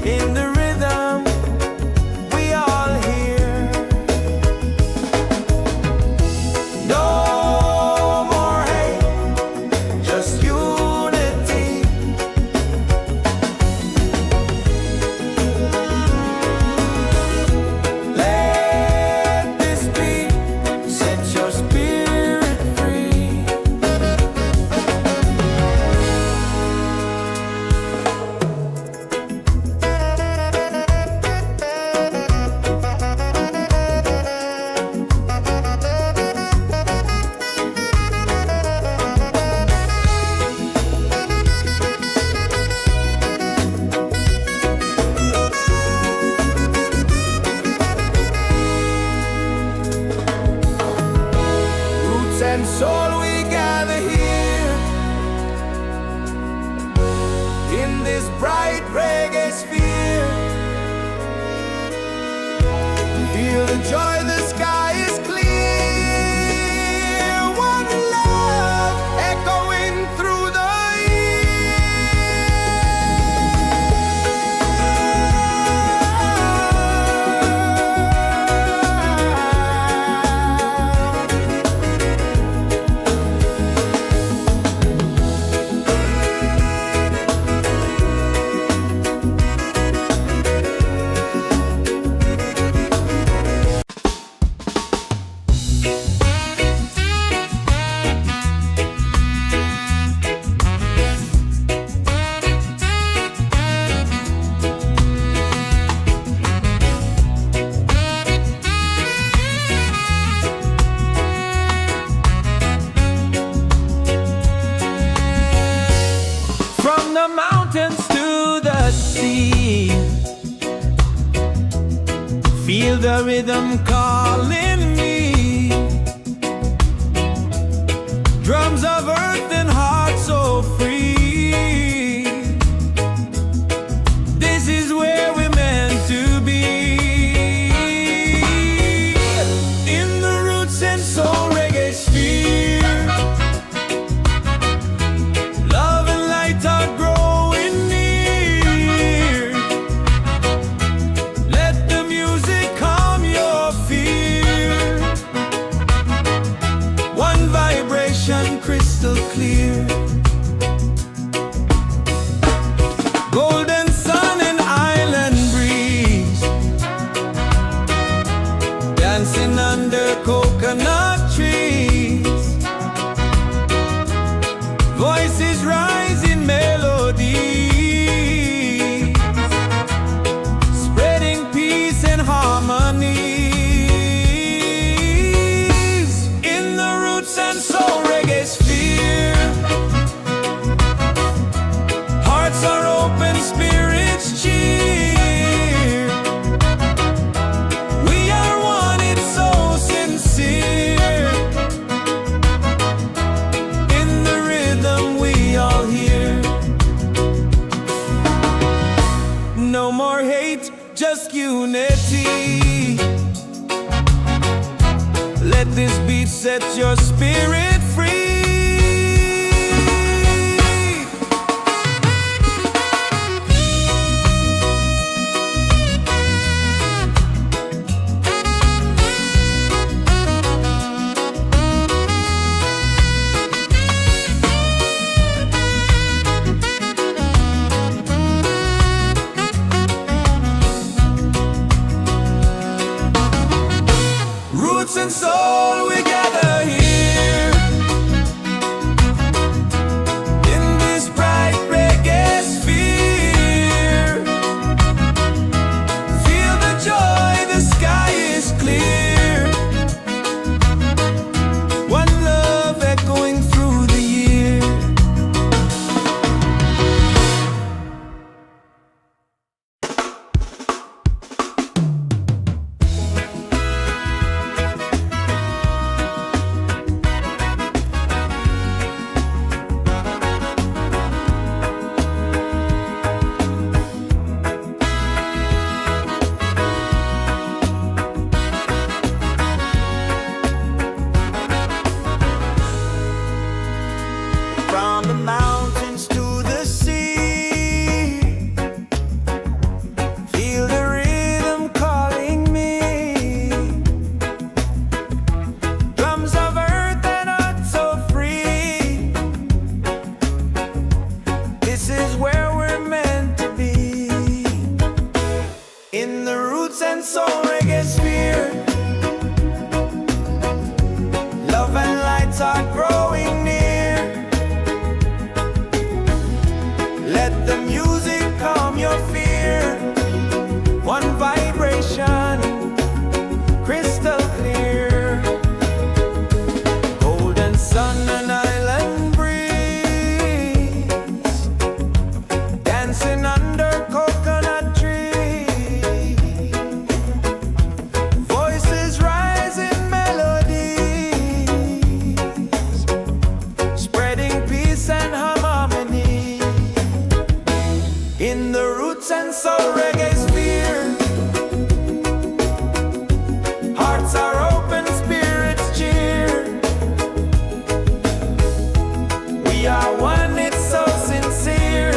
In the rhythm we all hear. No more hate, just unity. Let this beat set your spirit free. Roots and soul, we gather here in this bright reggae sphere. Feel the joy, the sky is clear. One love echoing through the from the mountains to the sea. Feel the rhythm calling me. Drums of earth and heart so free. This is where we're meant to be. In the Roots and Soul Reggaesphere. Love and light are growing near. Let the music calm your fear. One vibration crystal clear. Golden sun and island breeze. Dancing under coconut trees. Voices rise in melody, spreading peace and harmony. In the Roots and Soul Reggaesphere. Hearts are open, spirits cheer. We are one, it's so sincere. In the rhythm we all hear. No more hate, just unity. Let this beat set your spirit free. Roots and soul, we gather here Soul Reggaesphere. Love and lights are growing near. Let the music calm your fear. One vibration, crystal clear. Golden sun and island breeze, dancing under coconut trees. Voices rise in melodies, spreading peace and harmony. In the Roots and Soul Reggaesphere, hearts are open, spirits cheer. We are one, it's so sincere.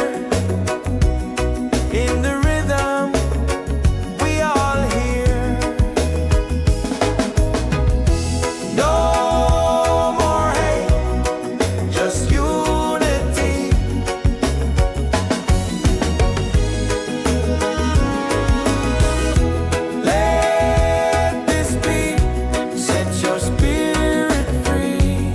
In the rhythm, we all hear. No more hate, just unity. Let this be, set your spirit free.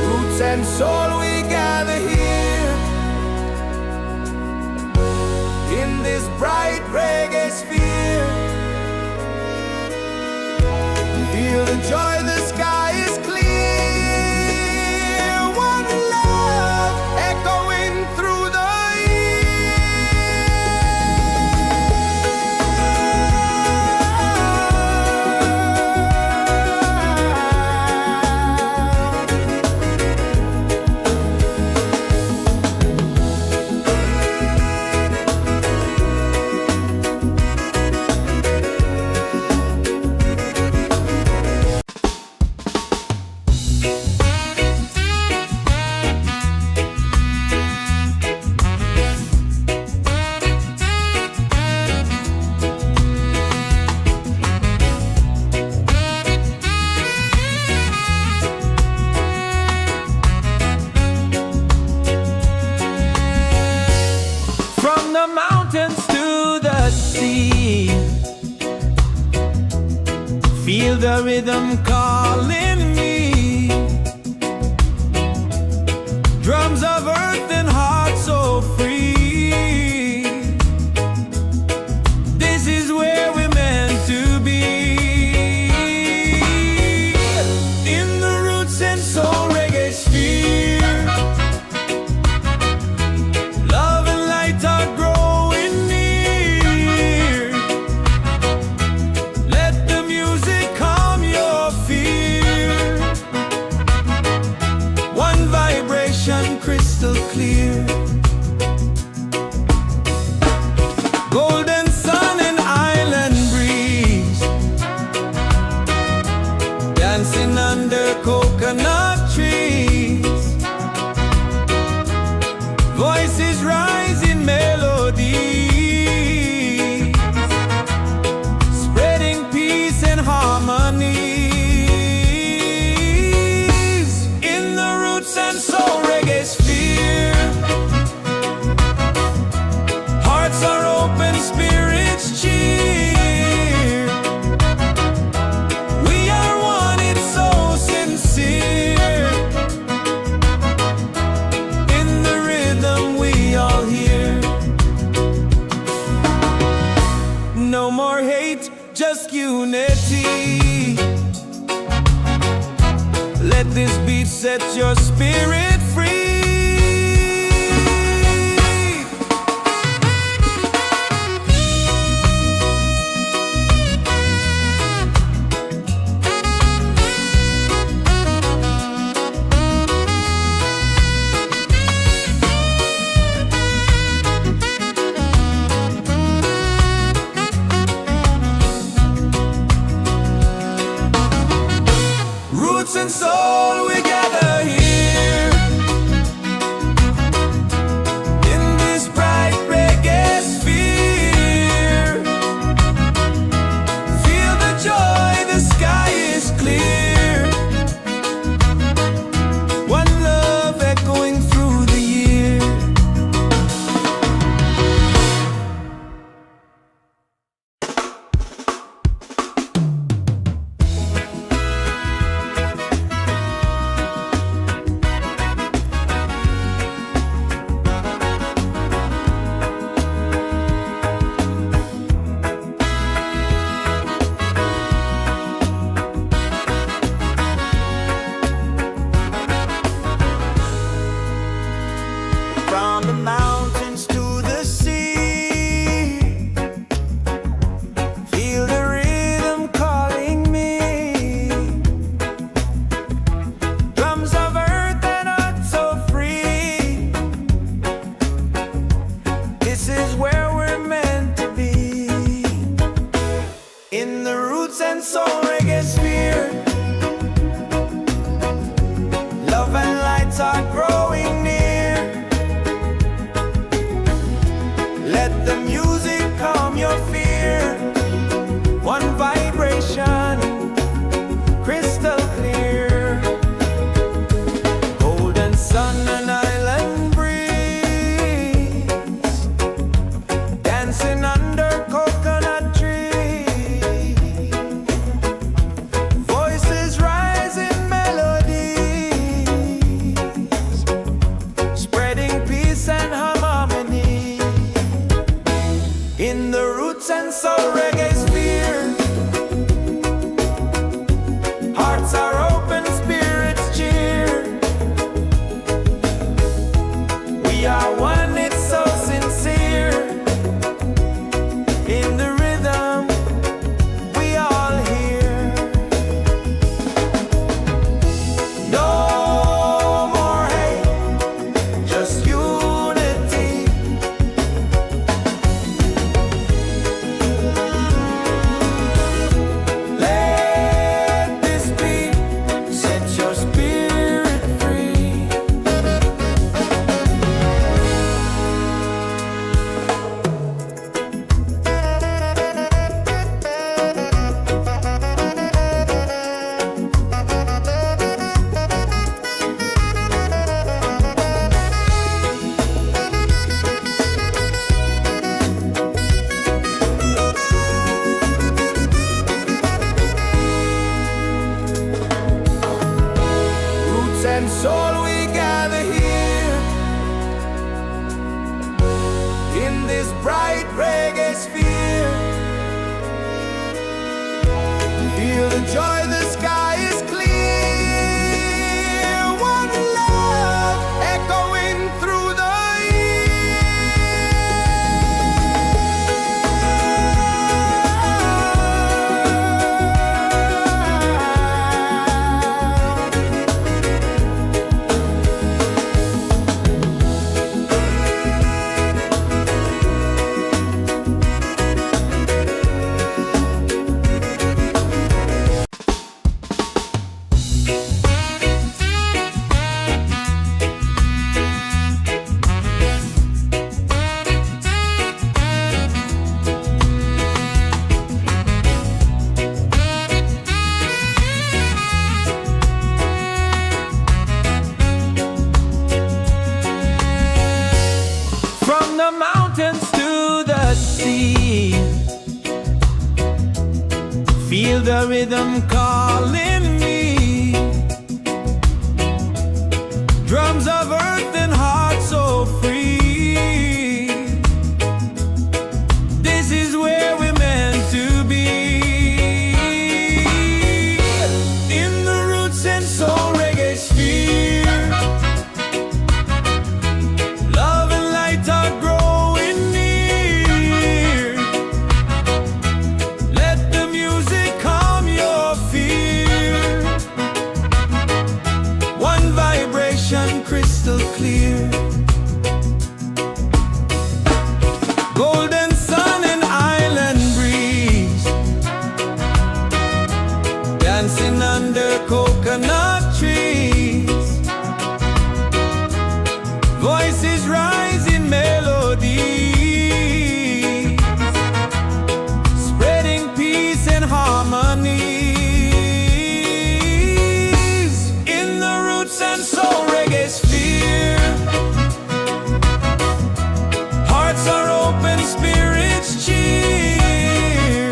Roots and soul, we gather here in this bright reggae sphere. Feel the joy, the sky is clear. One love echoing through the from the mountains to the sea. Feel the rhythm calling me. Drums of earth and heart so free. This is where we're meant to be. In the Roots and Soul Reggaesphere, love and light are growing near. Let the music calm your fear. One vibration, crystal clear. Golden sun and island breeze, dancing under coconut trees. Voices rise in melody, spreading peace and harmony. In the Roots and Soul Reggaesphere, hearts are open, spirits cheer. We are one, it's so sincere. In the rhythm, we all hear. No more hate, just unity. Let this beat set your spirit free. music calm your fear. One vibration, crystal clear. Golden sun and island breeze, dancing under coconut trees. Voices rise in melodies, spreading peace and harmony. In the roots and soul reggaesphere, hearts are open, spirits cheer. We are one, it's so sincere. In the rhythm, we all hear. No more hate, just unity. Let this be, set your spirit free. Roots and soul, we gather here in this bright reggae sphere. Feel the joy, the sky is clear. One love echoing through the from the mountains to the sea. Feel the rhythm calling me. Drums of earth and heart so free. This is where we're meant to be. In the roots and soul reggae sphere, love and light are growing near. Let the music calm your fear. One vibration, crystal clear. Golden sun and island breeze, dancing under coconut trees. Voices rise in melody, spreading peace and harmony. In the roots and soul reggae sphere, hearts are open, spirits cheer.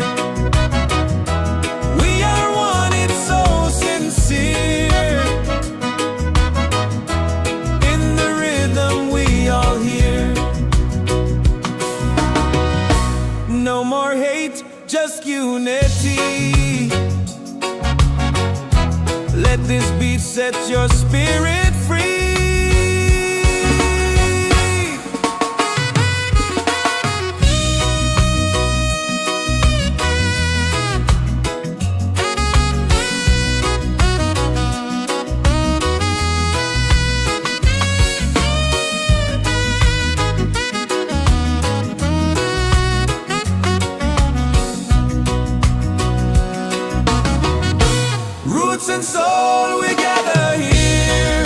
We are one, it's so sincere. In the rhythm, we all hear. No more hate, just unity. Let this beat set your spirit free. Roots and soul, we gather here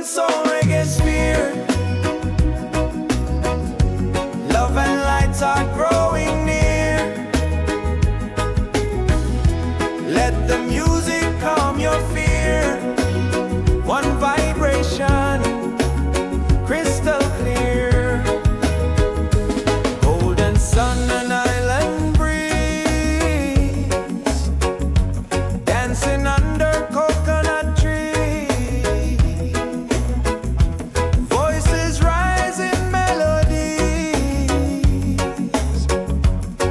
and soul Reggaesphere. Love and lights are growing near. Let the music calm your fear. One vibration, crystal clear. Golden sun and island breeze, dancing under coconut trees. Voices rise in melodies,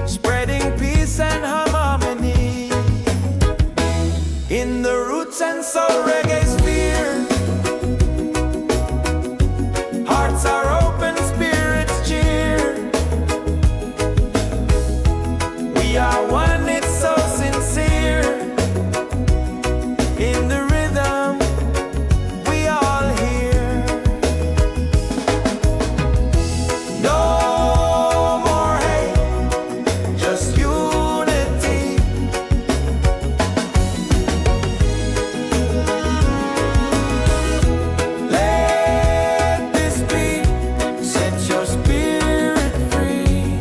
spreading peace and harmony. In the Roots and Soul Reggaesphere, hearts are open, spirits cheer. We are one, it's so sincere. In the rhythm, we all hear. No more hate, just unity. Let this beat set your spirit free.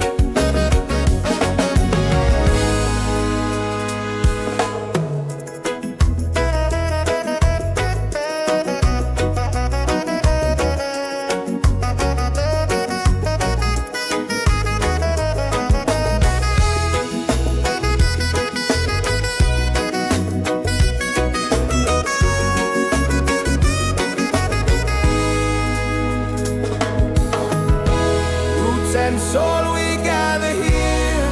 Roots and soul, we gather here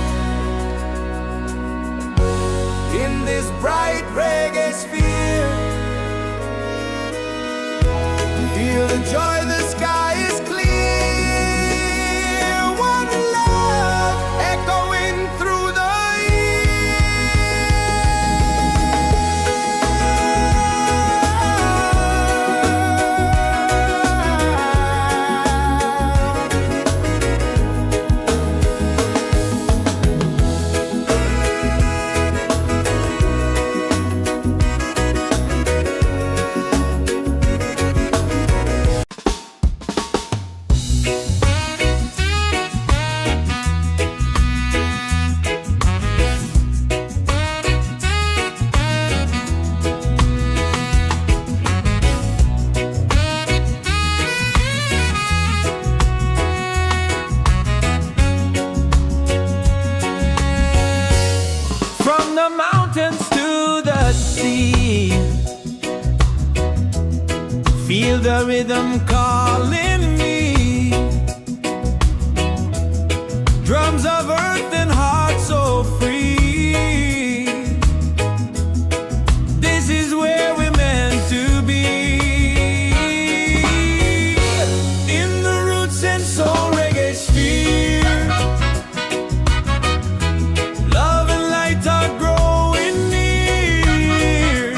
in this bright reggae sphere. Feel the joy, the sky is clear. One love echoing through the from the mountains to the sea. Feel the rhythm calling me. Drums of earth and heart so free. This is where we're meant to be. In the Roots and Soul Reggaesphere, love and light are growing near.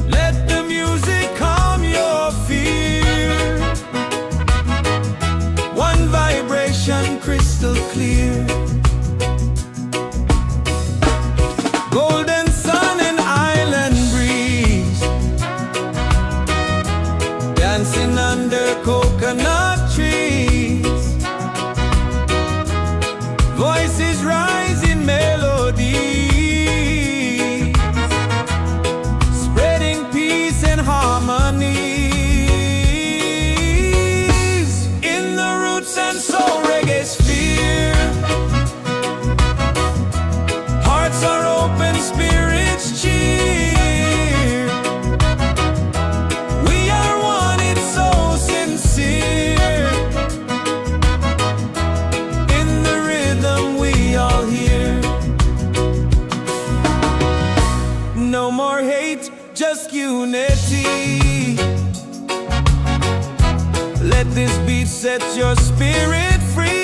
Let the music calm your fear. One vibration, crystal clear. Golden sun and island breeze, dancing under coconut trees. Voices rise in melody, spreading peace and harmony. In the Roots and Soul Reggaesphere, hearts are open, spirits cheer. We are one, it's so sincere. In the rhythm, we all hear. No more hate, just unity. Let this beat set your spirit free.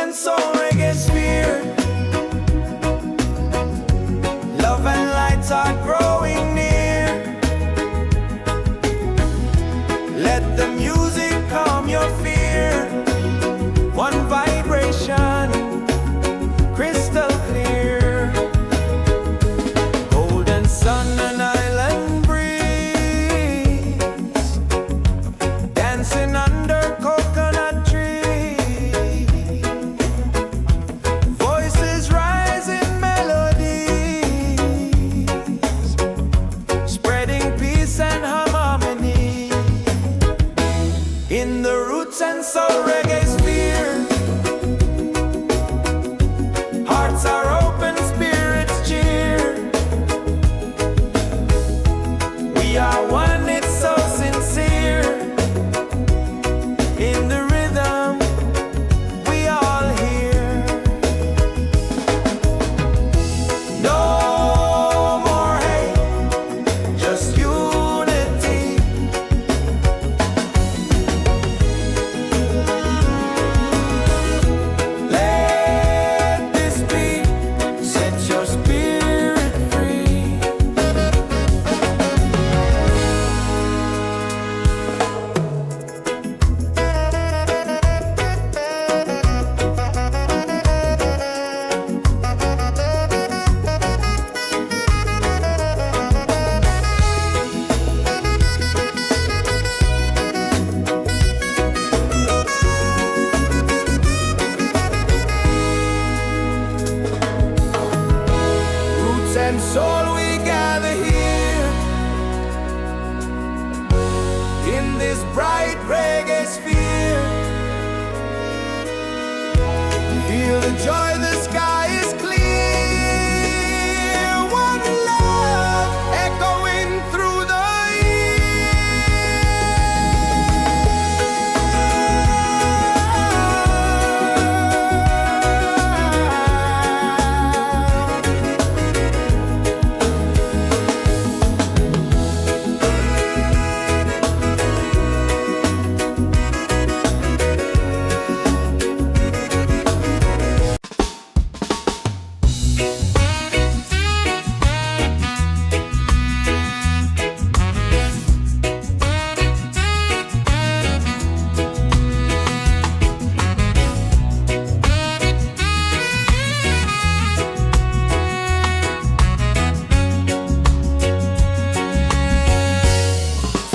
and Soul Reggaesphere. Love and lights are growing near. Let the music calm your fear. One vibration, crystal clear. Golden sun and island breeze, dancing under coconut trees. Voices rise in melodies, spreading peace and harmony. In the Roots and Soul Reggaesphere, hearts are open, spirits cheer. We are one, it's so sincere. In the rhythm, we all hear. No more hate, just unity. Let this be, set your spirit free. Roots and soul, we gather here in this bright reggae sphere. Feel the joy, the sky is clear. One love echoing through the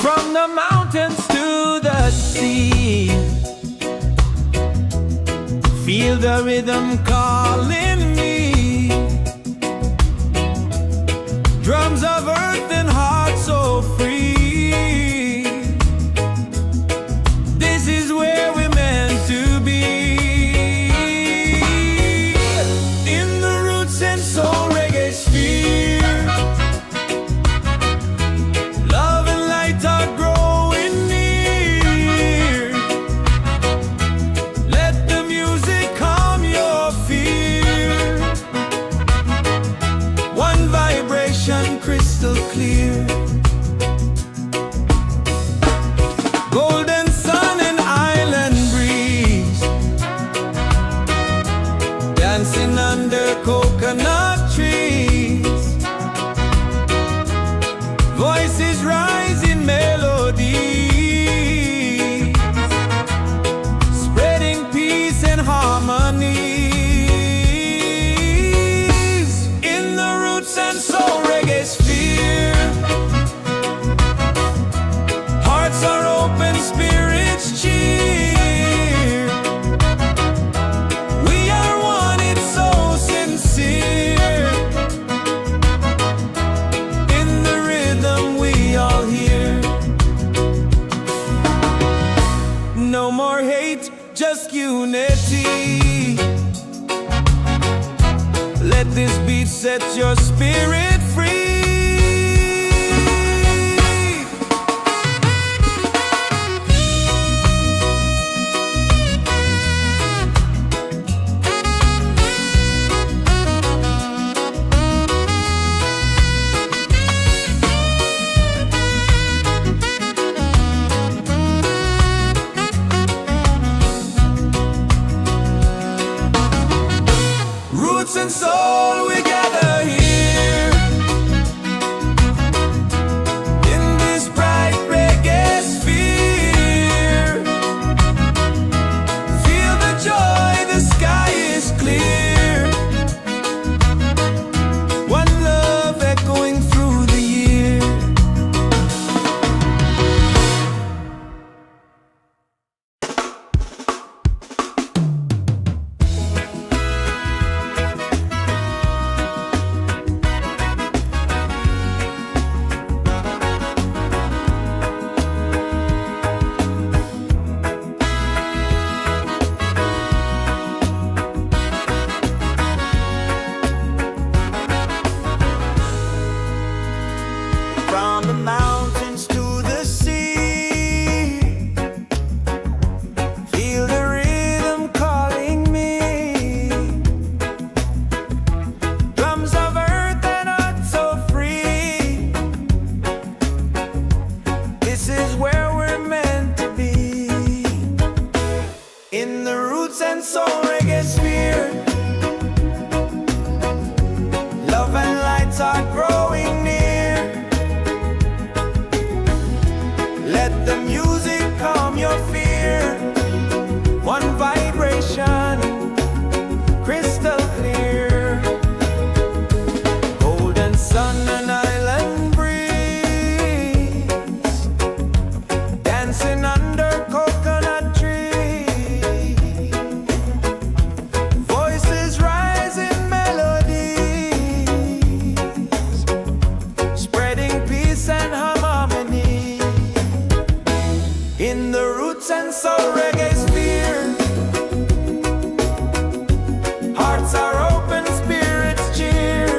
from the mountains to the sea. Feel the rhythm calling me. Drums of earth and heart so free. This is where we're meant to be. In the Roots and Soul Reggaesphere, love and light are growing near. Let the music calm your fear. One vibration, crystal clear. Golden sun and island breeze, dancing under coconut trees. Voices rise in melodies, spreading peace and harmonies. In the Roots and Soul Reggaesphere, hearts are open, spirits cheer. We are one, it's so sincere. In the rhythm, we all hear. No more hate, just unity. Let this beat set your spirit free. and soul, we gather here in this bright reggae sphere. Feel the joy, the sky is clear. One love echoing through the year. From the mountains to the sea, feel the rhythm calling me. Drums of earth and heart so free. This is where we're meant to be. In the Roots and Soul Reggaesphere, love and lights are growing near. Let the music calm your fear. One vibration, crystal clear. Golden sun and island breeze, dancing under coconut trees. Voices rise in melodies, spreading peace and harmony. In the Roots and Soul Reggaesphere, hearts are open, spirits cheer.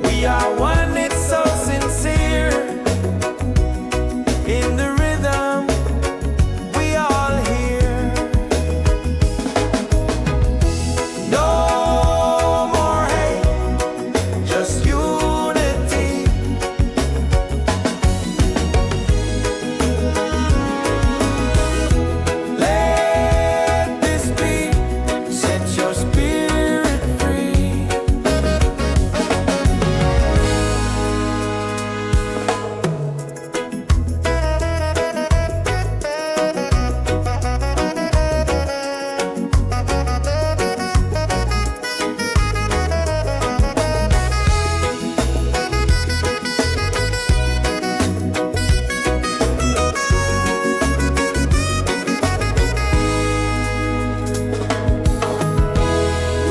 We are one, it's so sincere. In the rhythm, we all hear. No more hate, just unity. Let this beat set your spirit free.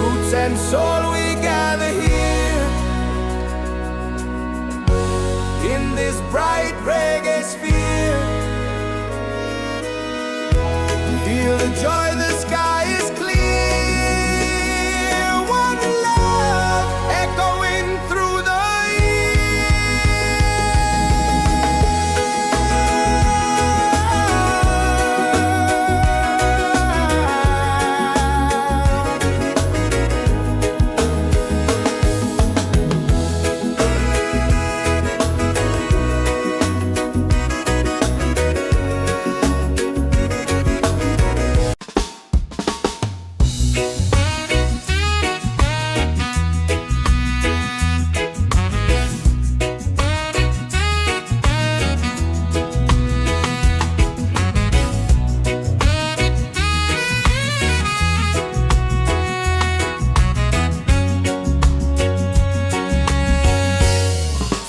Roots and soul, we gather here in this bright reggae sphere. Feel the joy, the sky is clear. One love echoing through the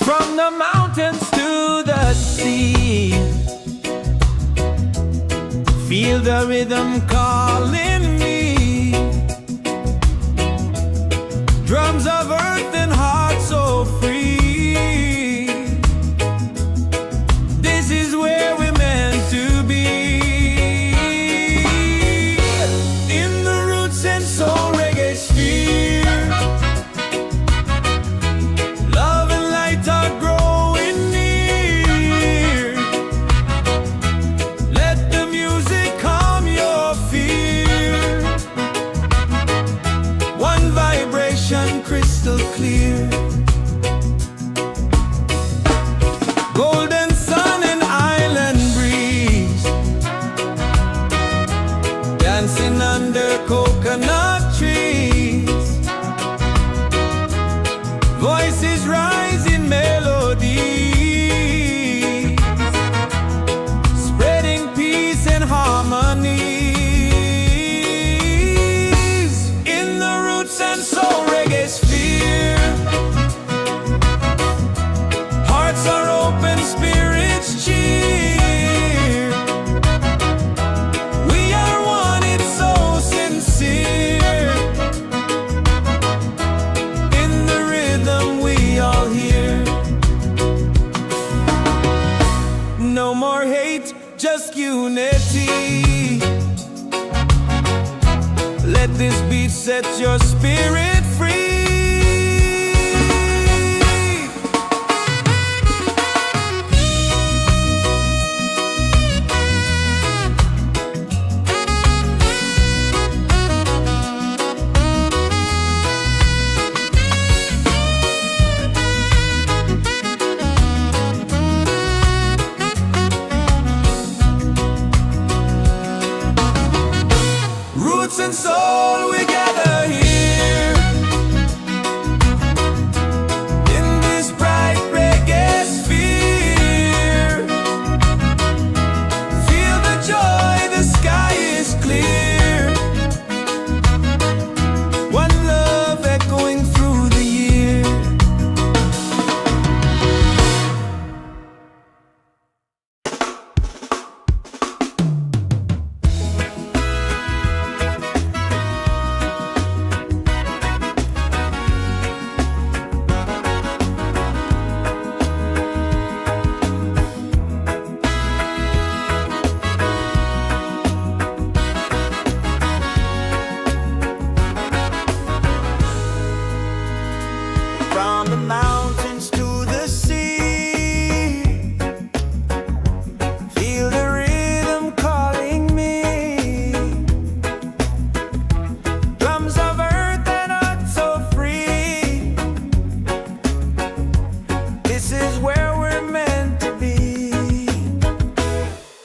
from the mountains to the sea. Feel the rhythm calling me. Drums of earth and heart so free. This is where we're meant to be. In the Roots and Soul Reggaesphere, love and light are growing near. Let the music calm your fear. One vibration, crystal clear. Golden sun and island breeze, dancing under coconut set your spirit free. Roots and soul, we gather here in this bright reggae sphere. Feel the joy, the sky is clear. One love echoing through the year. From the mountains to the sea, feel the rhythm calling me. Drums of earth and heart so free. This is where we're meant to be.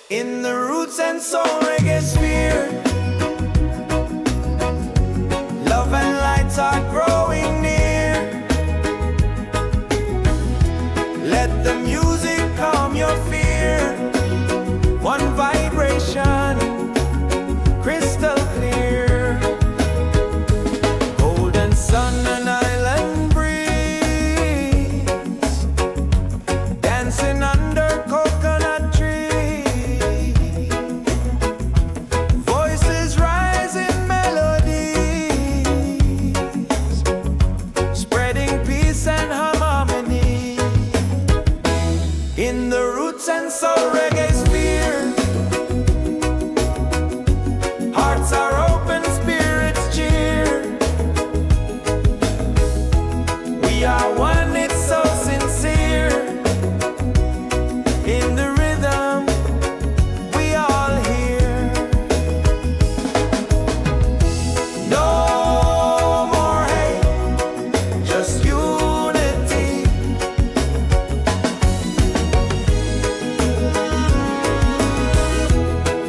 In the Roots and Soul Reggaesphere, love and lights are growing near. Let the music calm your fear. One vibration, crystal clear. Golden sun and island breeze, dancing under coconut tree. Voices rise in melodies, spreading peace and harmony. In the Roots and Soul Reggaesphere, hearts are open, spirits cheer. We are one, it's so sincere. In the rhythm, we all hear. No more hate, just unity.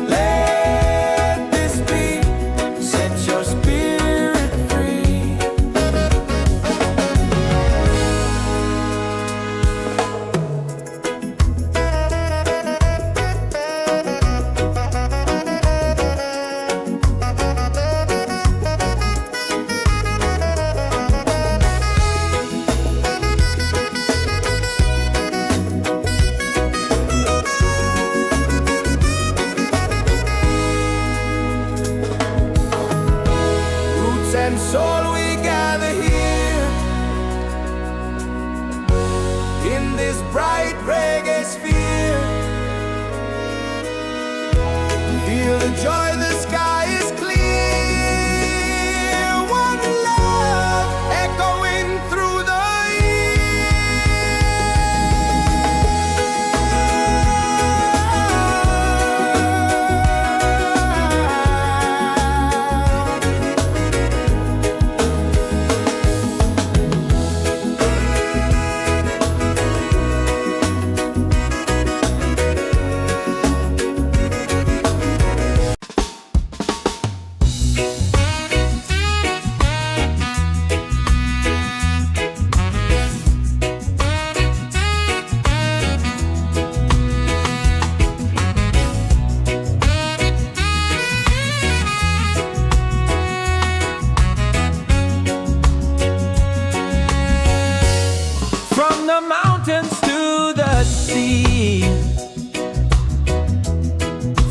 Let this beat set your spirit free. Roots and soul, we gather here in this bright reggae sphere. Feel the joy, the sky is clear. One love echoing through the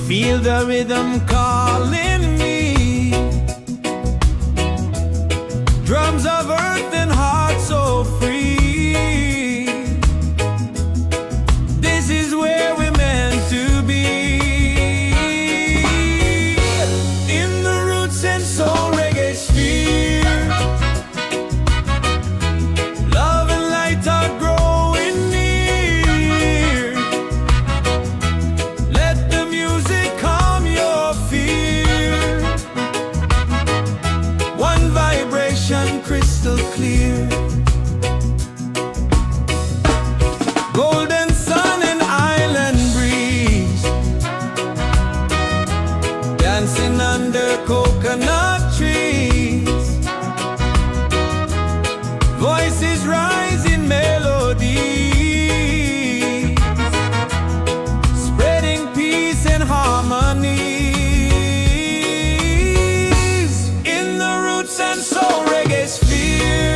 Feel the rhythm calling me. Drums of earth and heart so free. This is where we're meant to be. In the Roots and Soul Reggaesphere. dancing under coconut trees. Voices rise in melody, spreading peace and harmony. In the Roots and Soul Reggaesphere,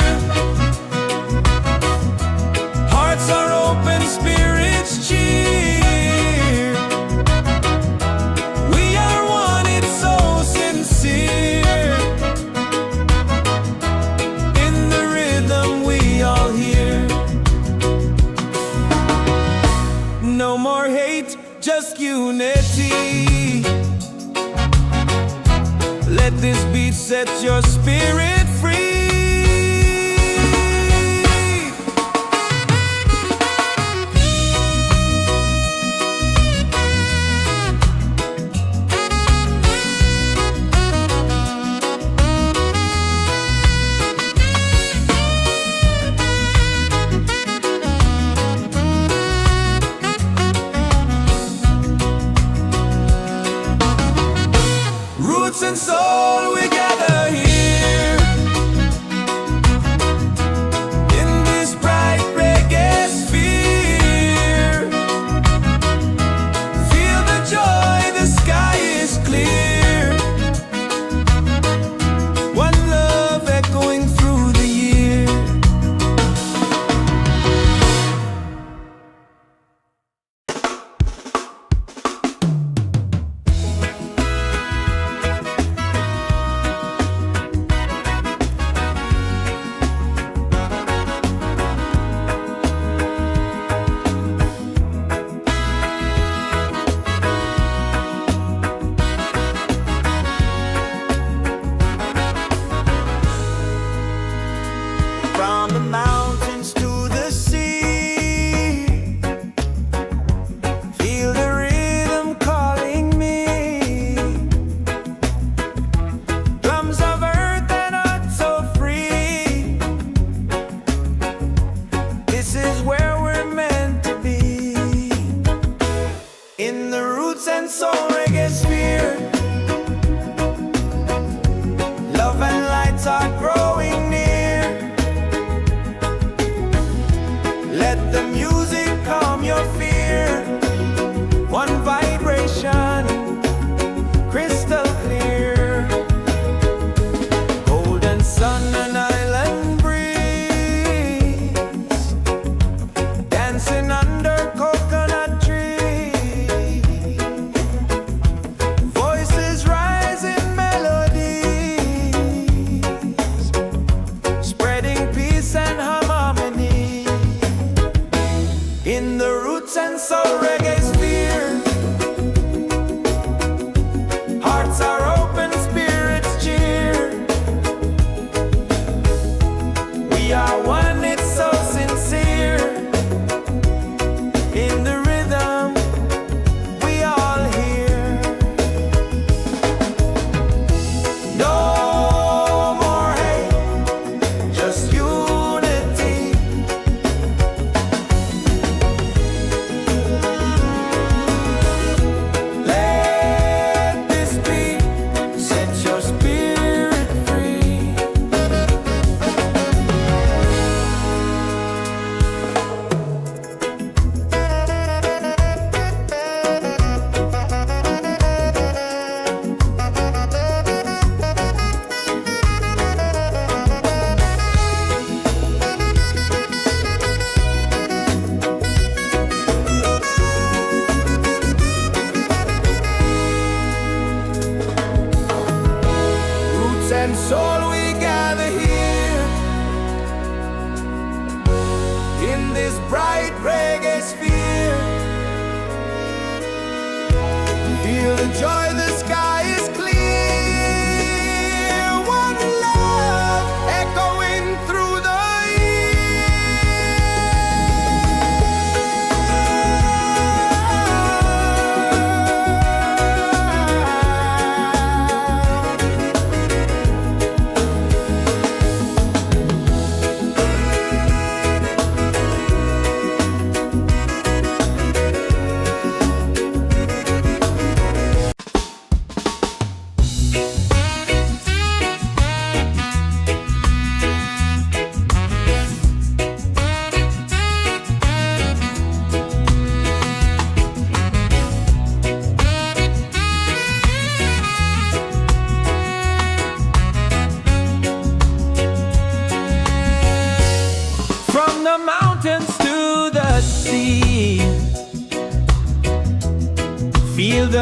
hearts are open, spirits cheer. We are one, it's so sincere. In the rhythm we all hear. No more hate, just unity. Let this beat set your spirit free. Roots and soul, we gather here in this bright reggae sphere. Feel the joy, the sky is clear. One love echoing through the year. From the mountains to the sea, feel the rhythm calling me. Drums of earth and heart so free. This is where we're meant to be. In the Roots and Soul Reggaesphere, love and lights are growing near. Let the music calm your fear. One vibration, crystal clear. Golden sun and island breeze, dancing under coconut trees. Voices rise in melodies, spreading peace and harmony. In the Roots and Soul Reggaesphere, hearts are open, spirits cheer. We are one, it's so sincere. In the rhythm we all hear. No more hate, just unity. Let this beat set your spirit free. Roots and soul, we gather here in this bright reggae sphere. Feel the joy, the sky is clear. One love echoing through the year.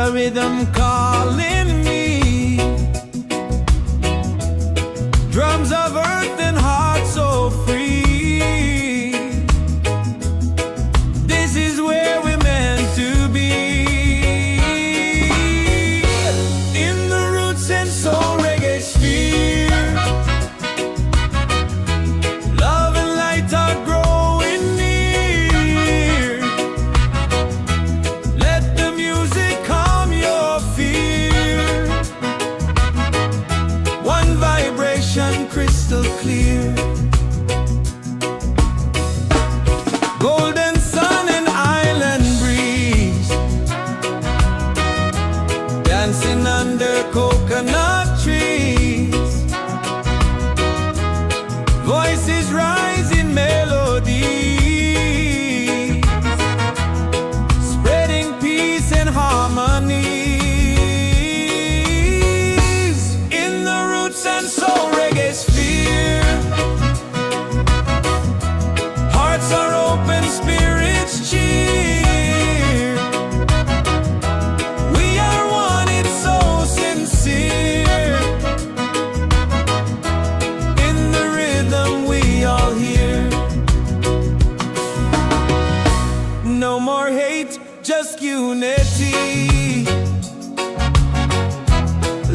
the rhythm calling me. Drums of earth and heart so free. This is where we're meant to be. In the Roots and Soul Reggaesphere, love and light are growing near. Let the music calm your fear. One vibration crystal clear. Golden sun and island breeze, dancing under coconut trees. Voices rise in melody, spreading peace and harmony. In the Roots and Soul Reggaesphere, hearts are open, spirits cheer. We are one, it's so sincere. In the rhythm we all hear. No more hate, just unity.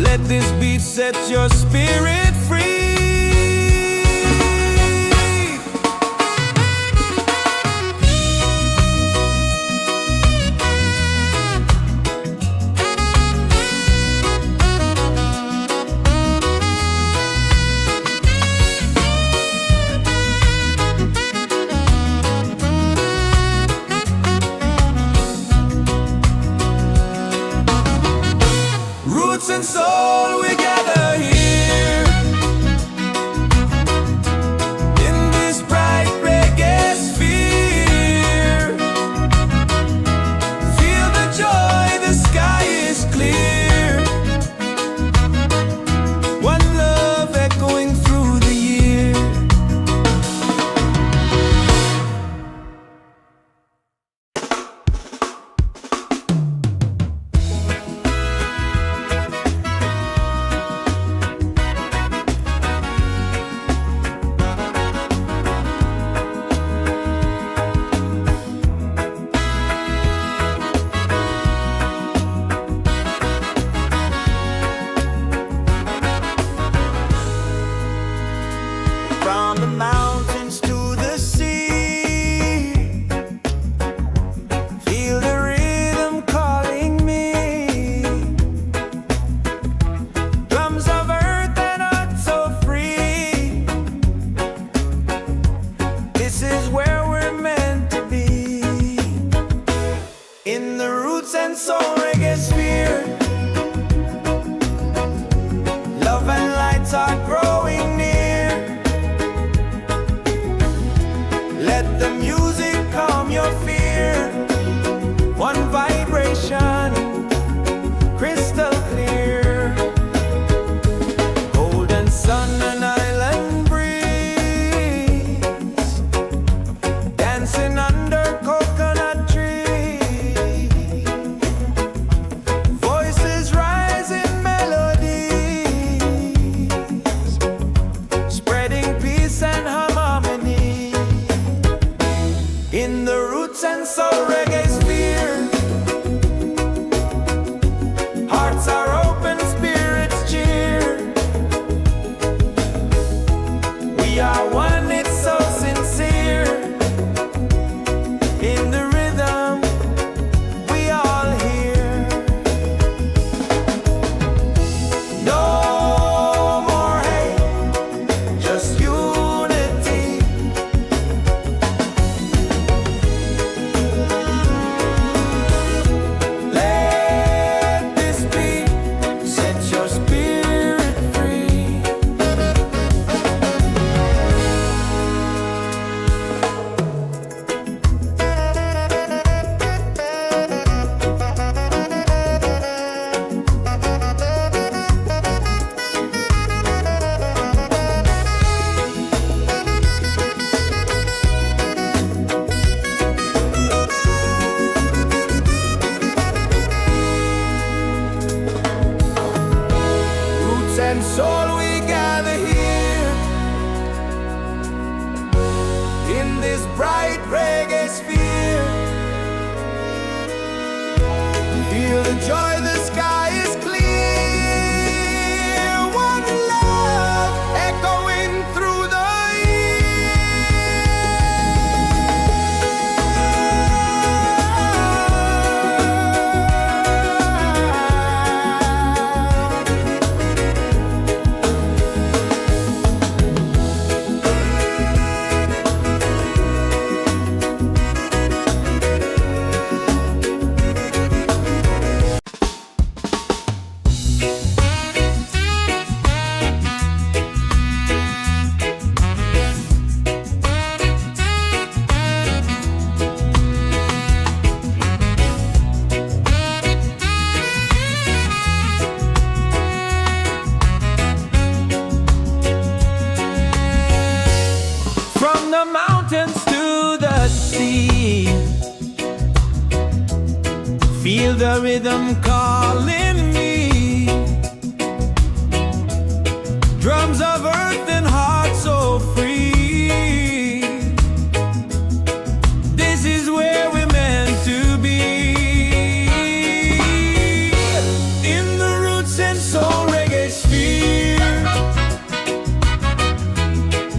Let this beat set your spirit free. Roots and soul, we gather here in this bright reggae sphere. Feel the joy, the sky is clear. One love echoing through the year. and soul we gather here in this bright reggae sphere. Feel the joy, the sky is clear. One love echoing through the mountains to the sea. Feel the rhythm calling me. Drums of earth and heart so free. This is where we're meant to be. In the Roots and Soul Reggaesphere,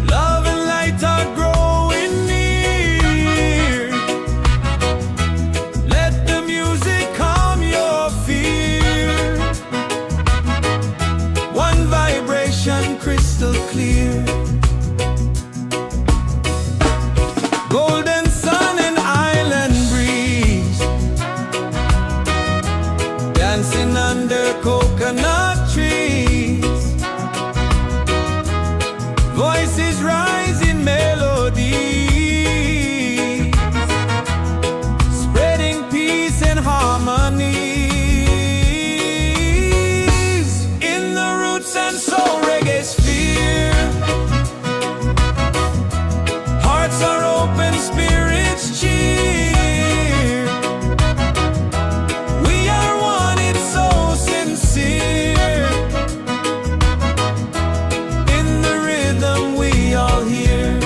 love and light are growing near. Let the music calm your fear. One vibration crystal clear. Golden sun and island breeze, dancing under coconut trees. Voices rise in melody, spreading peace and harmony. In the Roots and Soul Reggaesphere, hearts are open, spirits cheer. We are one, it's so sincere. In the rhythm we all hear.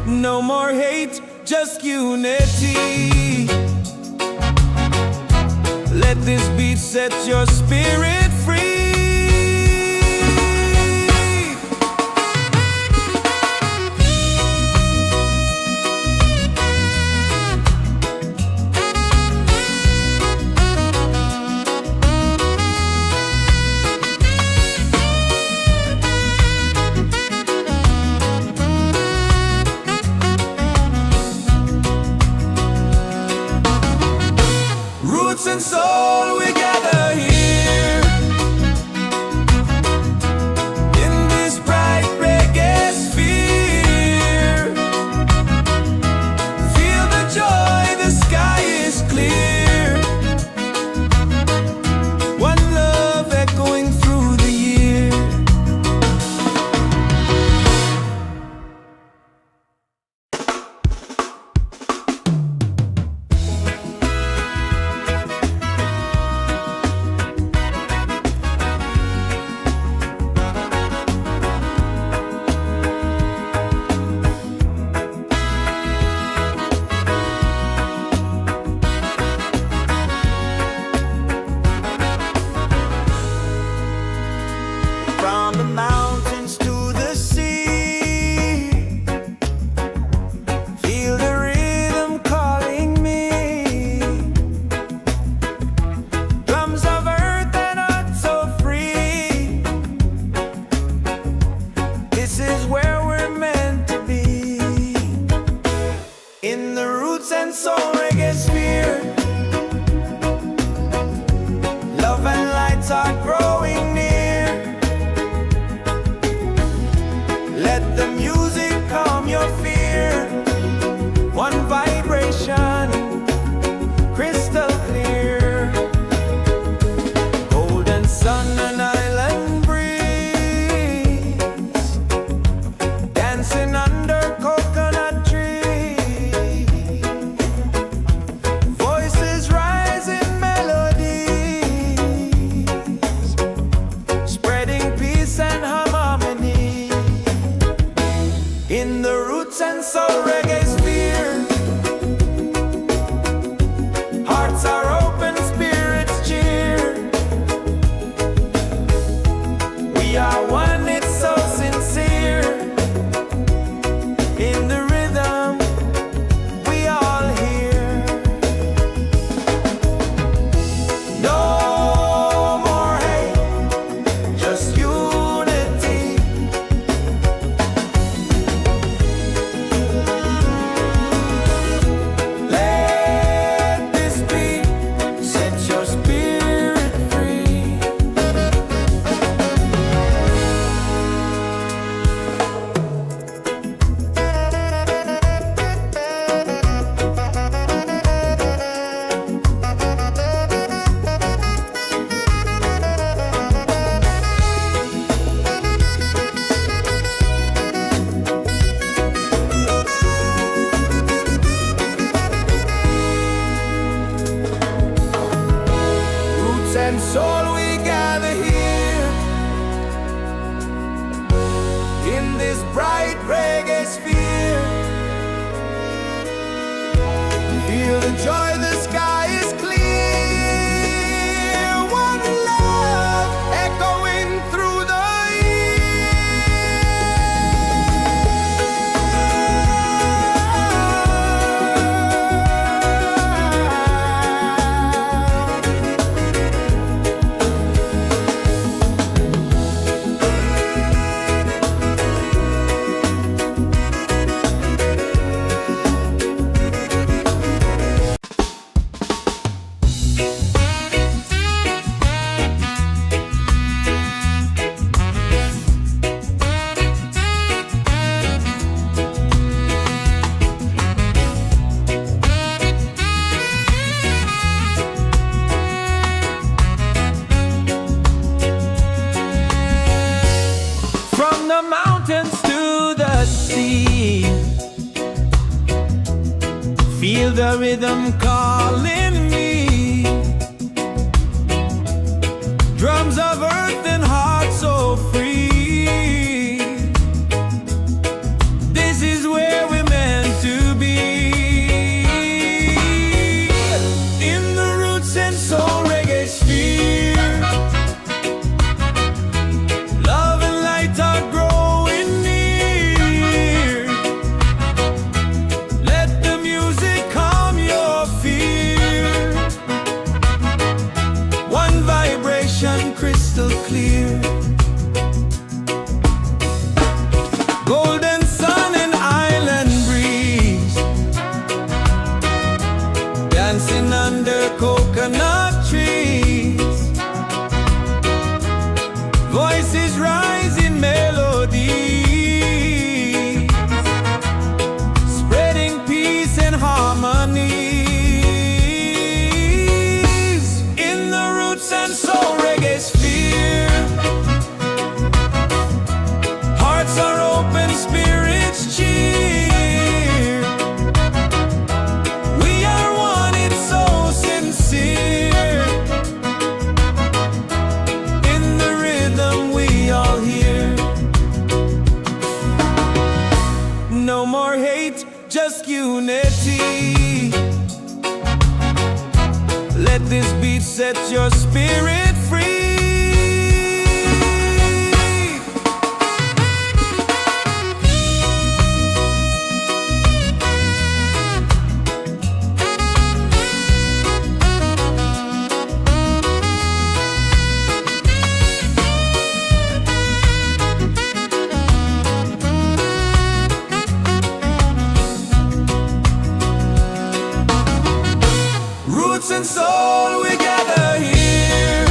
No more hate, just unity. Let this beat set your spirit free. Roots and soul, we gather here in this bright reggae sphere. Feel the joy, the sky is clear. One love echoing through the year. and soul we gather here in this bright reggae sphere. Feel the joy, the sky is clear. One love echoing through the feel the rhythm calling me. Drums of earth and heart so free. This is where we're meant to be. In the Roots and Soul Reggaesphere, love and light are growing near. Let the music calm your fear. One vibration crystal clear. Golden sun and island breeze, dancing under coconut trees. Voices rise in melody, spreading peace and harmonies. In the Roots and Soul Reggaesphere, hearts are open, spirits cheer. We are one, it's so sincere. In the rhythm we all hear. No more hate, just unity. Let this beat set your spirit free. Roots and soul, we gather here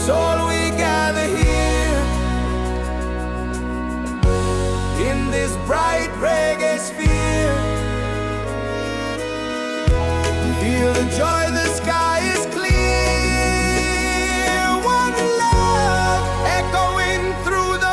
soul, we gather here in this bright reggae sphere. Feel the joy, the sky is clear. One love echoing through the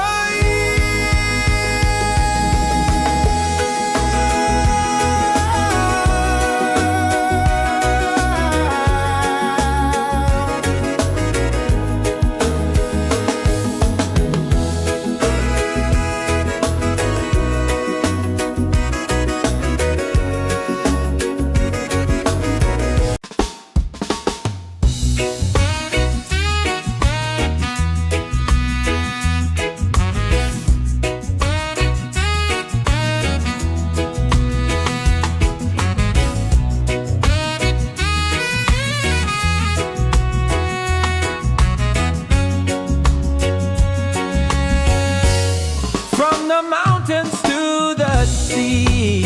mountains to the sea.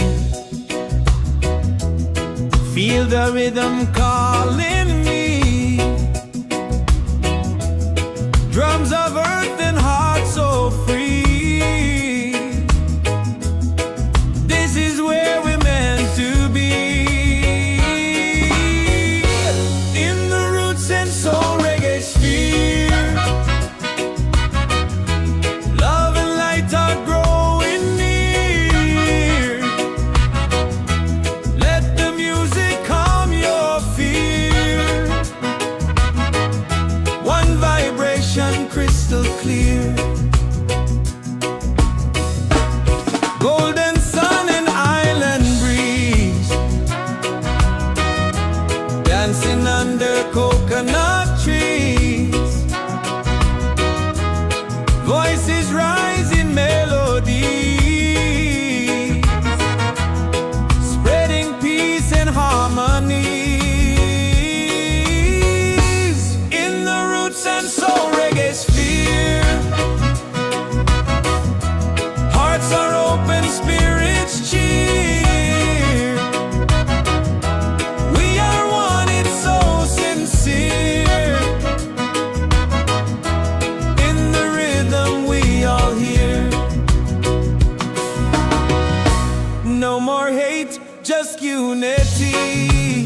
Feel the rhythm calling me. Drums of earth and heart so free. This is where we're meant to be. In the Roots and Soul Reggaesphere, love and light are growing near. Let the music calm your fear. One vibration crystal clear. Golden sun and island breeze, dancing under coconut trees. Voices rise in melody, spreading peace and harmony. In the Roots and Soul Reggaesphere, hearts are open, spirits cheer. We are one, it's so sincere. In the rhythm we all hear. No more hate, just unity.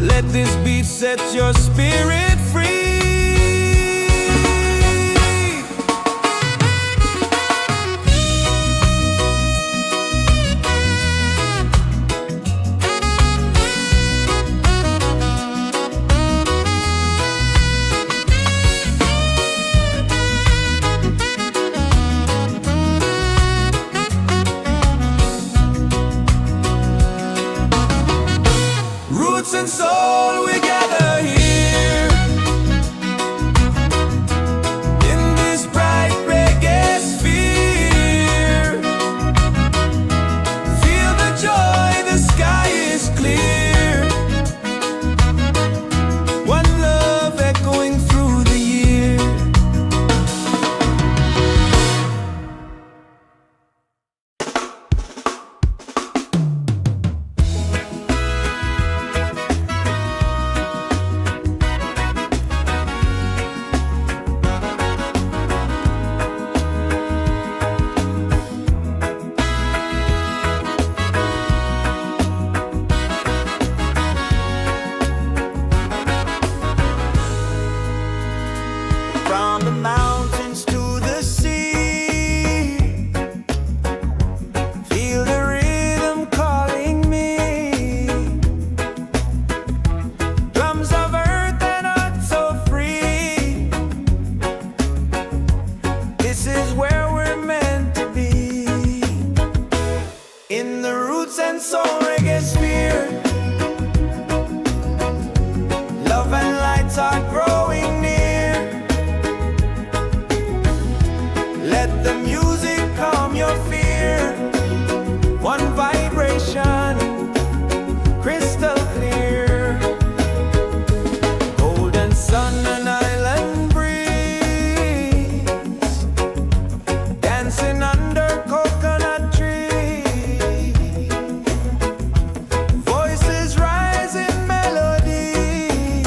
Let this beat set your spirit free. Roots and soul, we gather here in this bright reggae sphere. Feel the joy, the sky is clear. One love echoing through the year. From the mountains to the sea, feel the rhythm calling me. Drums of earth and heart so free. This is where we're meant to be. In the Roots and Soul Reggaesphere, love and lights are growing near. Let the music calm your fear. One vibration crystal clear. Golden sun and island breeze, dancing under coconut trees. Voices rise in melodies,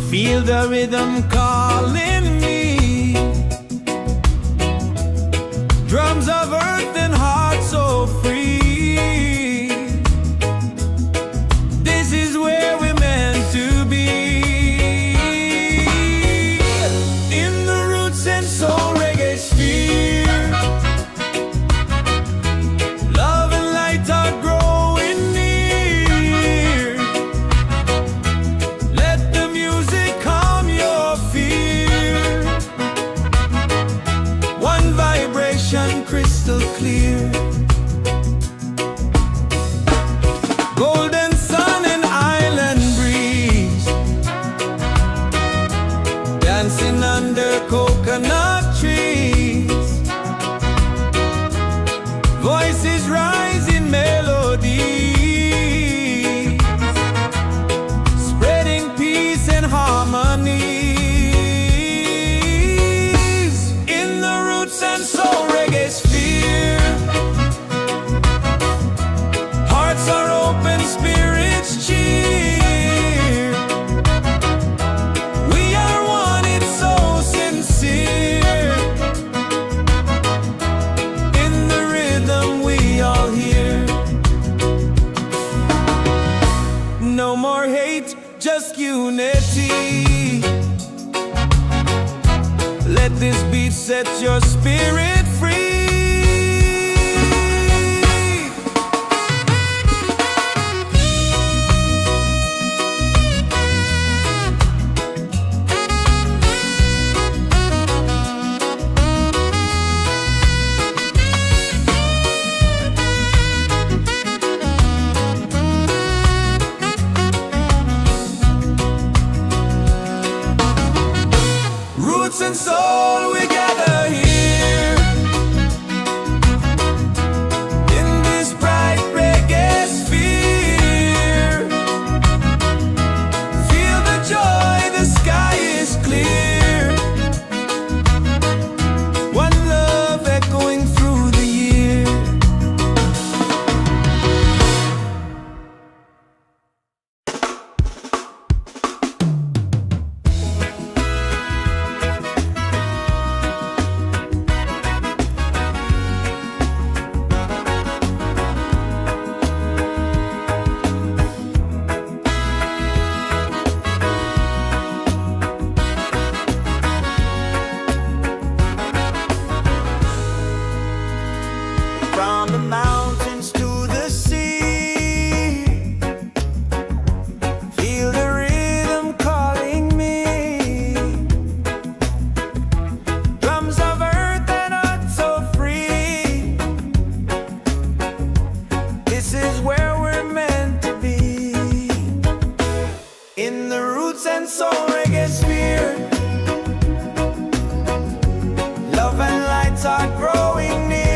Feel the rhythm calling me. Drums of earth and heart so free. This is where we're meant to be. In the Roots and Soul Reggaesphere, love and light are growing near. Let the music calm your fear. One vibration crystal clear. Golden sun and island breeze, dancing under coconut trees. Voices rise in melody, spreading peace and harmony. In the Roots and Soul Reggaesphere, hearts are open, spirits cheer. We are one, it's so sincere. In the rhythm we all hear. No more hate, just unity. Let this beat set your spirit free. Roots and soul, we gather here in this bright reggae sphere. Feel the joy, the sky is clear. One love echoing through the year. From the mountains to the sea, feel the rhythm calling me. Drums of earth and heart so free. This is where we're meant to be. In the Roots and Soul Reggaesphere, love and lights are growing near.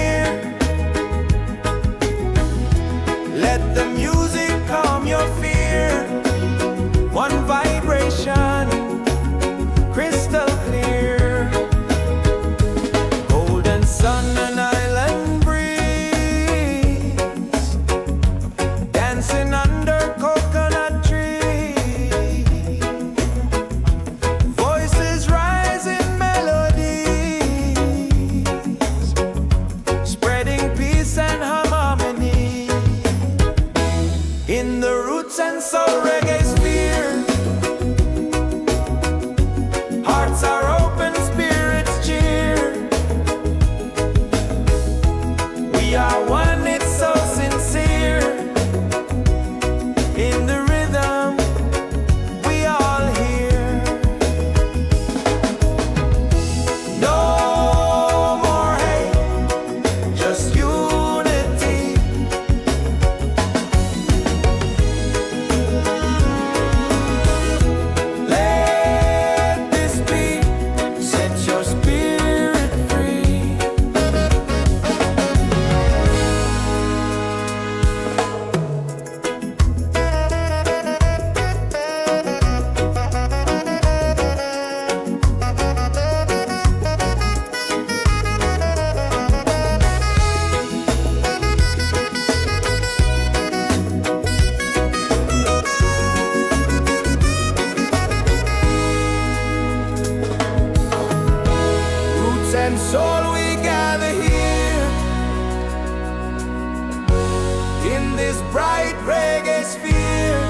this bright reggae sphere.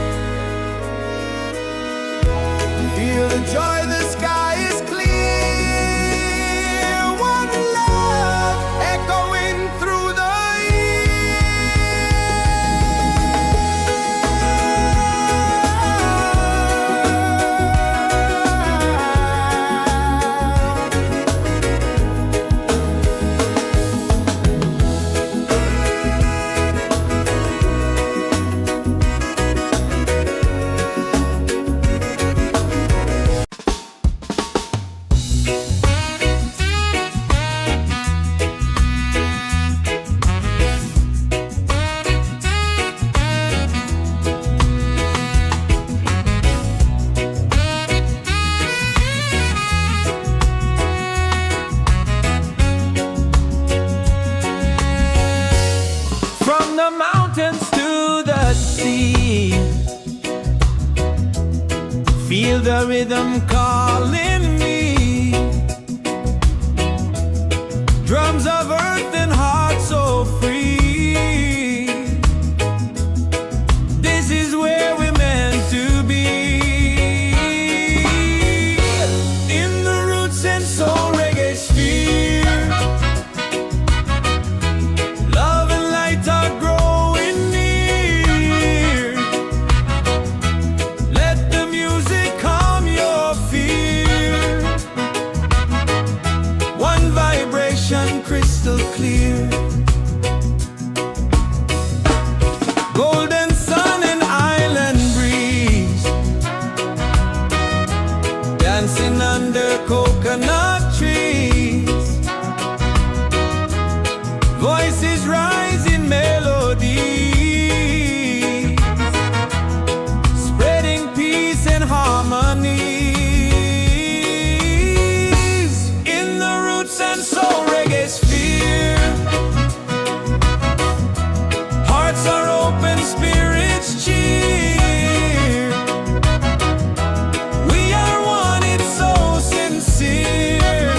Feel the joy, the sky is clear. One love echoing through the the mountains to the sea. Feel the rhythm calling me. Drums of earth and heart so free. This is where we're meant to be. In the Roots and Soul Reggaesphere. Crystal clear, golden sun and island breeze, dancing under coconut trees. Voices rise in melody, spreading peace and harmony. In the Roots and Soul Reggaesphere, hearts are open, spirits cheer. We are one, it's so sincere.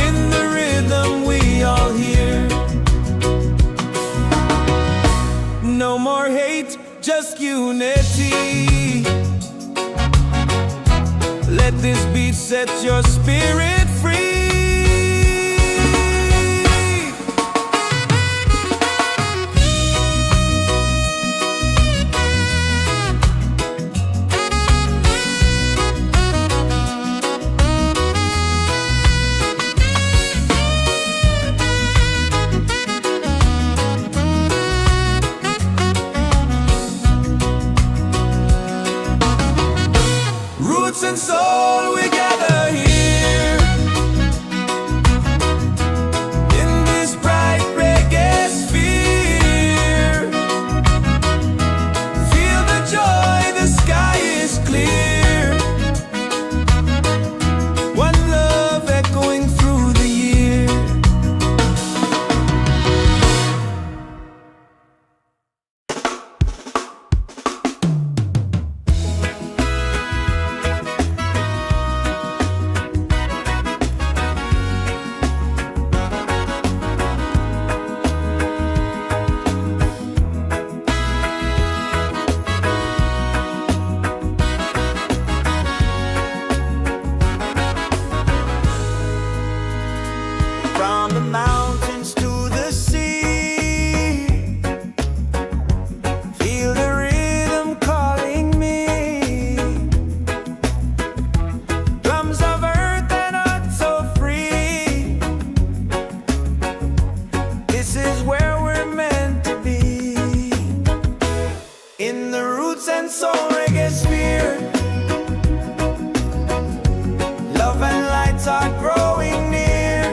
In the rhythm we all hear. No more hate, just unity. Let this beat set your spirit free. Roots and soul, we gather here in this bright reggae sphere. Feel the joy, the sky is clear. One love echoing through the year. From the mountains to the sea, feel the rhythm calling me. Drums of earth and heart so free. This is where we're meant to be. In the Roots and Soul Reggaesphere, love and lights are growing near.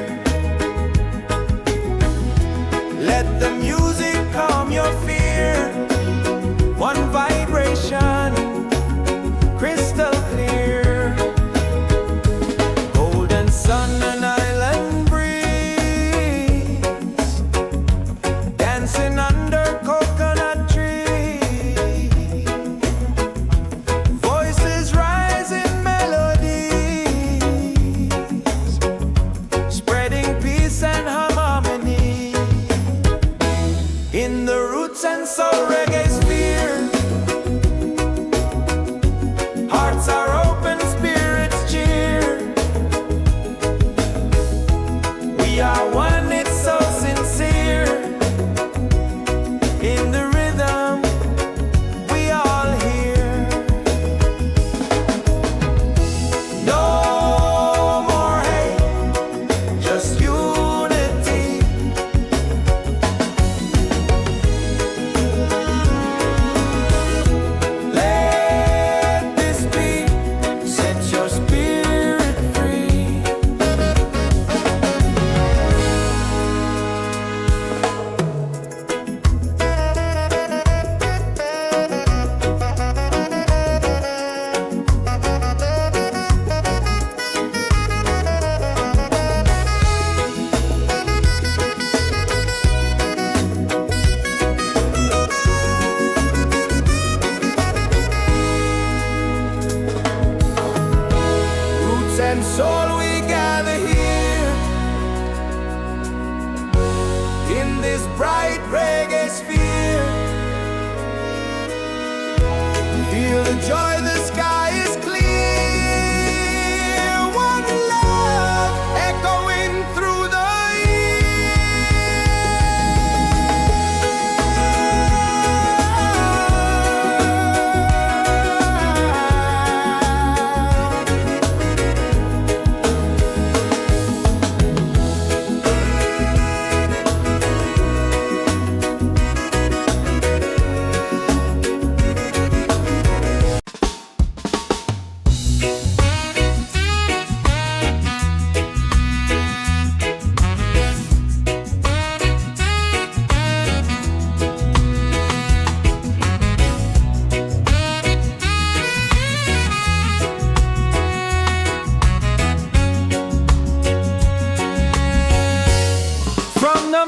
Let the music calm your fear. One vibration, crystal clear. Golden sun and island breeze, dancing under coconut trees. Voices rise in melodies, spreading peace and harmony. this bright reggae sphere. Feel the joy, the sky is clear. One love echoing through the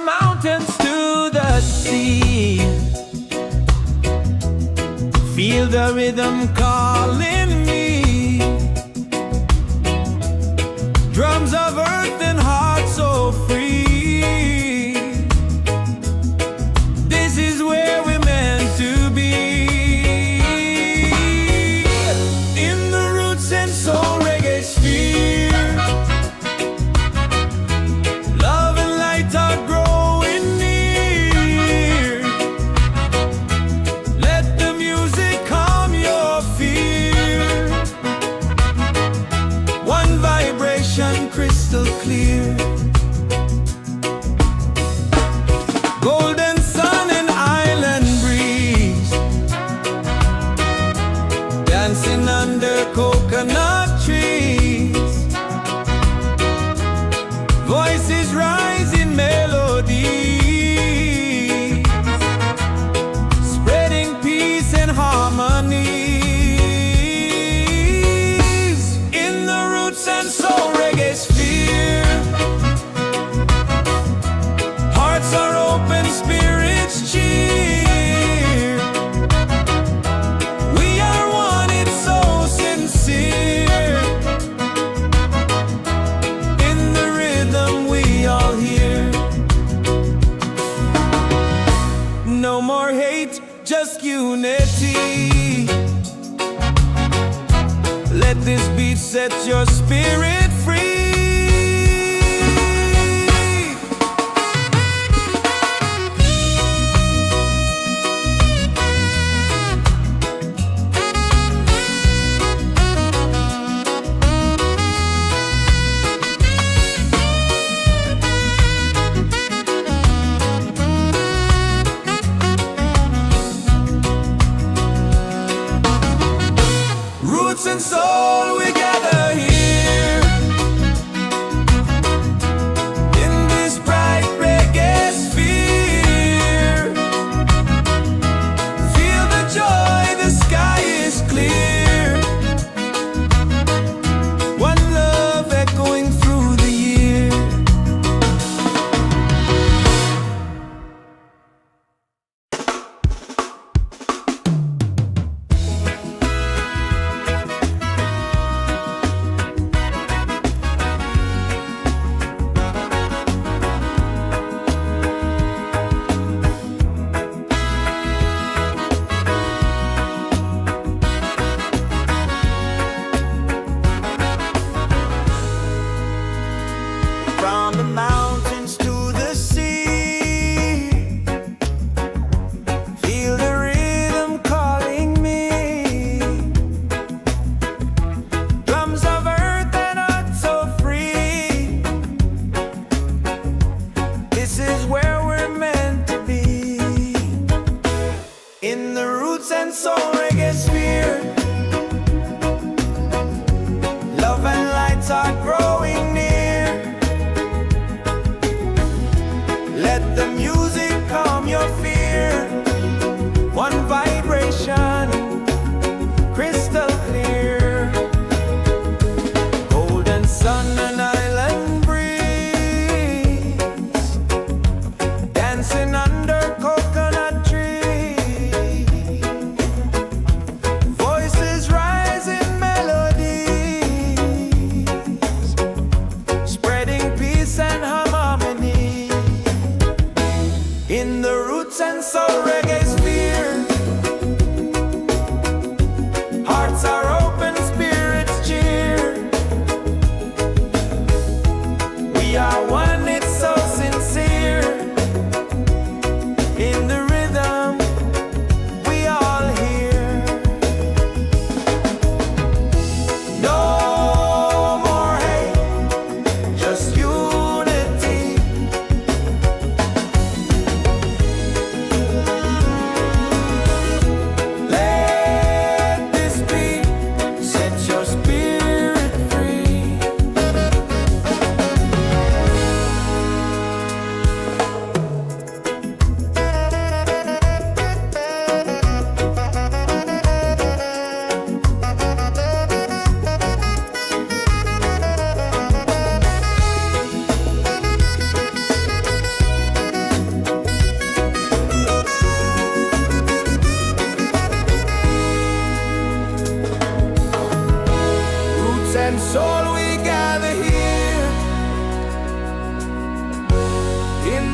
mountains to the sea. Feel the rhythm calling me. Drums of earth and heart so free. This is where we're meant to be. In the Roots and Soul Reggaesphere. Love and light are growing near. Let the music calm your fear. One vibration crystal clear. Golden sun and island breeze. Dancing under coconut trees. Voices rise in melody, spreading peace and harmonies. In the Roots and Soul Reggaesphere. Hearts are open, spirits cheer. We are one, it's so sincere. In the rhythm we all hear. No more hate, just unity. Let this beat set your spirit free. Roots and soul, we gather here. In this bright reggae sphere. Feel the joy, the sky is clear. One love echoing through the year. From the mountains to the sea. Feel the rhythm calling me. Drums of earth and heart so free. This is where we're meant to be. In the Roots and Soul Reggaesphere. Love and lights are growing near. Let the music calm your fear. One vibration, crystal clear. Golden sun and island breeze. Dancing under coconut trees. Voices rise in melodies, spreading peace and harmony.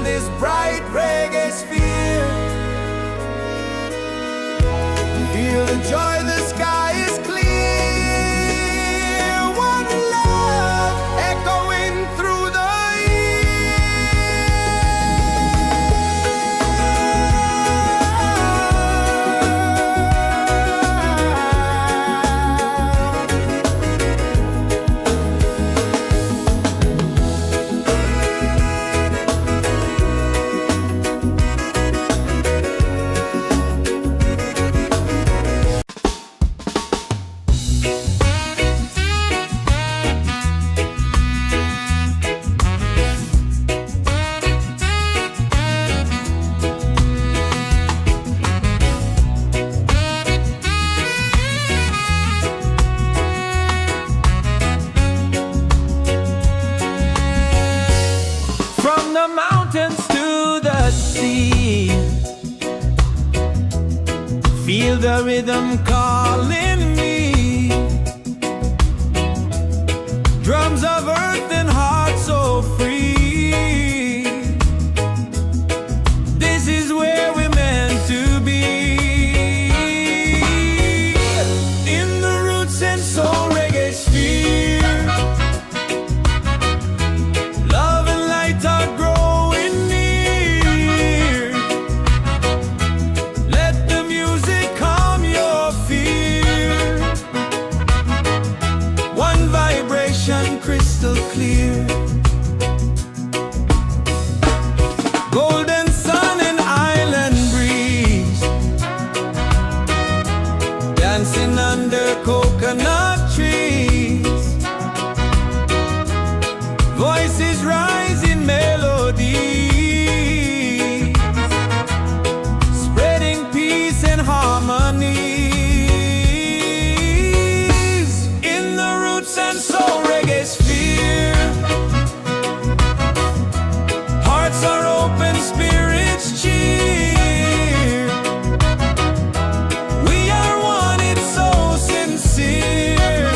this bright reggae sphere. Feel the joy, the sky is clear. One love echoing through the the mountains to the sea. Feel the rhythm calling me. Drums of earth and heart so free. This is where we're meant to be. In the Roots and Soul Reggaesphere. Crystal clear. Golden sun and island breeze, dancing under coconut trees. Voices rise in melody, spreading peace and harmony. In the Roots and Soul Reggaesphere, hearts are open, spirits cheer. We are one, it's so sincere.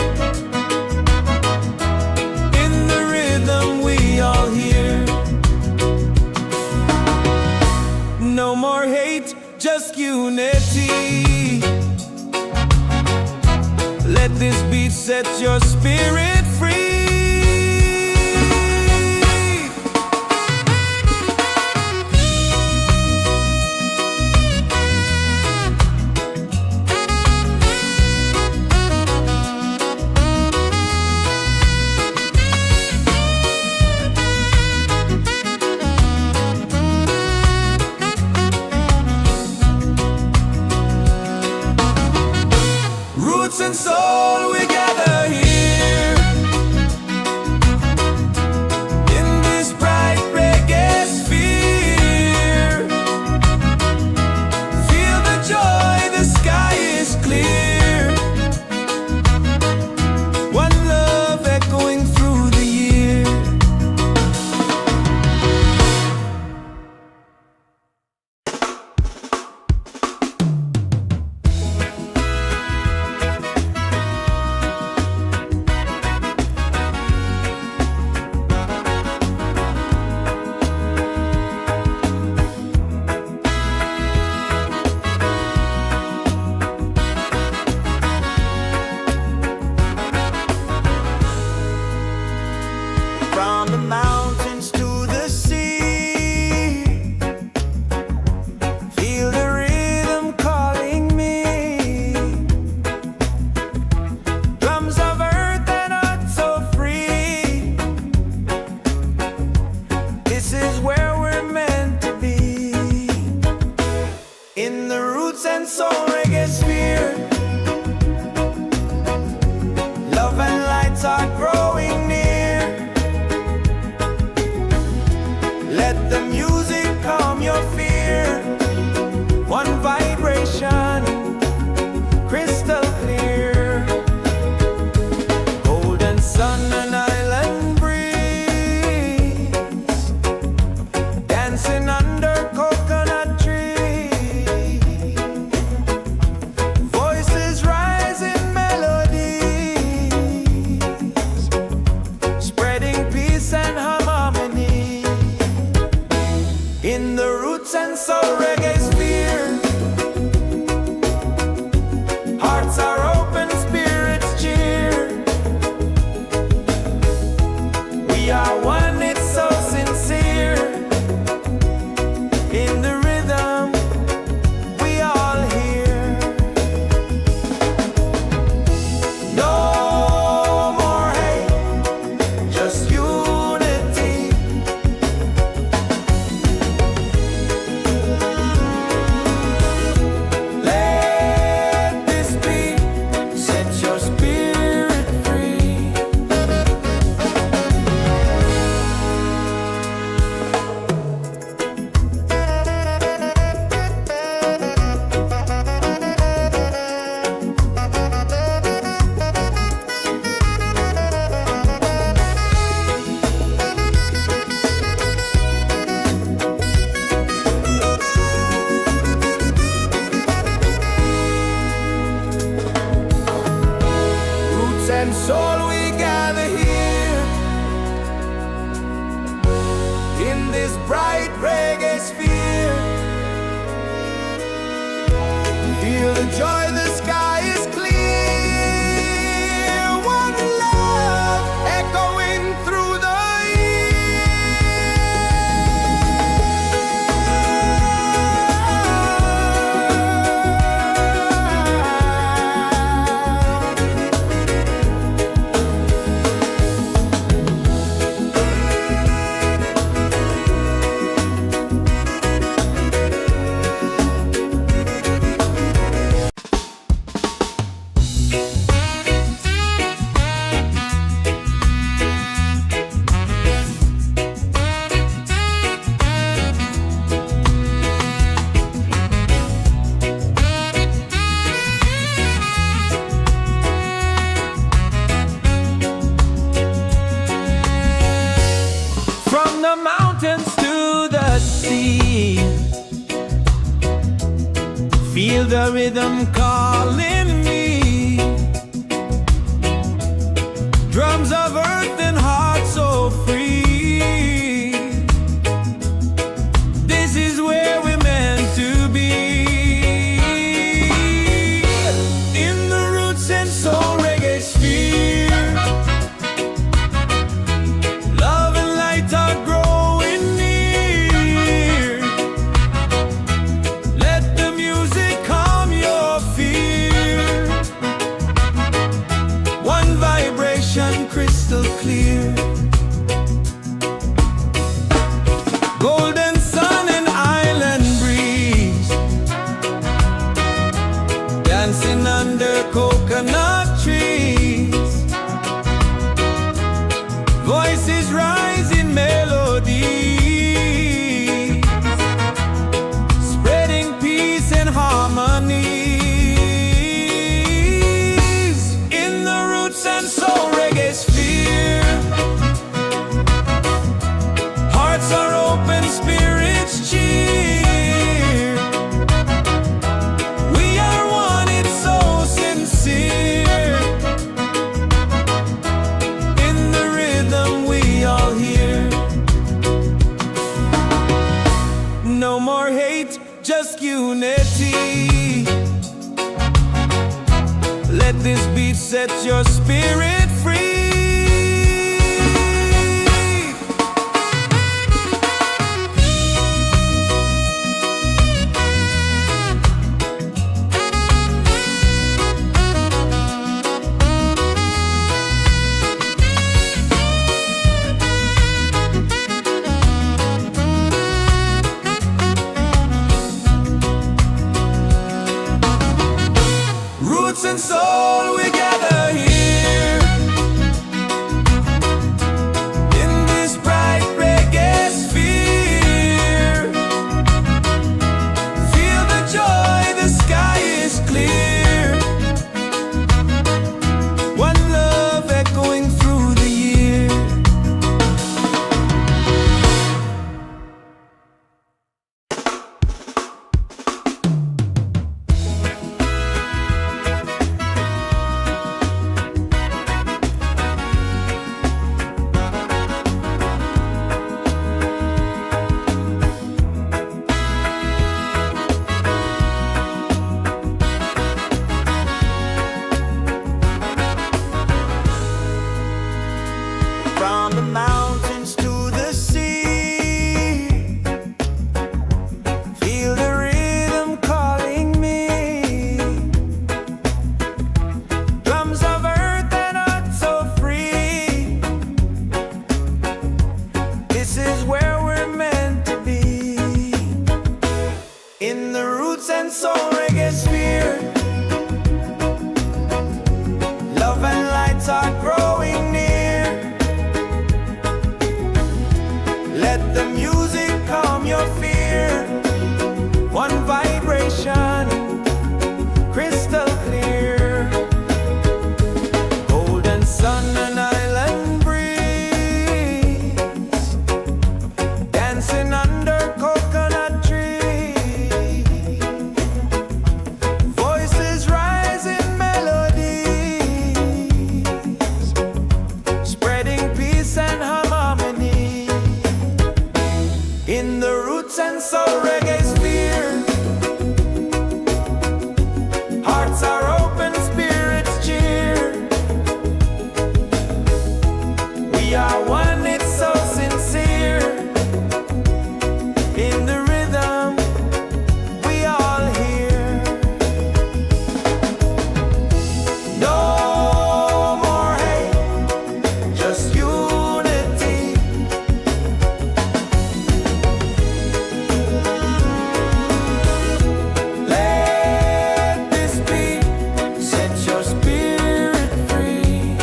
In the rhythm we all hear. No more hate, just unity. Let this beat set your spirit free. Roots and soul, we gather here. In this bright reggae sphere. Feel the joy, the sky is clear. One love echoing through the year. From the mountains to the sea, feel the rhythm calling me. Drums of earth and heart so free. This is where we're meant to be. In the Roots and Soul Reggaesphere, love and lights are growing near. Let the music calm your fear. One vibration, crystal clear. Golden sun and island breeze, dancing under coconut trees. Voices rise in melodies, spreading peace and harmony. in the Roots and Soul Reggaesphere. Hearts are open, spirits cheer. We are one, it's so sincere. In the rhythm, we all hear. No more hate, just unity. Let this be, set your spirit free. Roots and soul, we gather here in this bright reggae sphere. Feel the joy, the sky is clear. One love echoing through the from the mountains to the sea. Feel the rhythm calling me. Drums of earth and heart so free. This is where we're meant to be. In the Roots and Soul Reggaesphere, love and light are growing near. Let the music calm your fear. One vibration crystal clear. Golden sun and island breeze, dancing under coconut trees. Voices rise in melody, spreading peace and harmonies. In the Roots and Soul Reggaesphere, hearts are open, spirits cheer. We are one, it's so sincere. In the rhythm, we all hear. No more hate, just unity. Let this beat set your spirit free. Roots and soul, we gather here Soul Reggaesphere. Love and lights are growing near. Let the music calm your fear. One vibration, crystal clear. Golden sun and island breeze, dancing under coconut trees. Voices rise in melodies, spreading peace and harmony. In the Roots and Soul Reggaesphere, hearts are open, spirits cheer. We are one, it's so sincere. In the rhythm, we all hear. No more hate, just unity. Let this beat set your spirit free.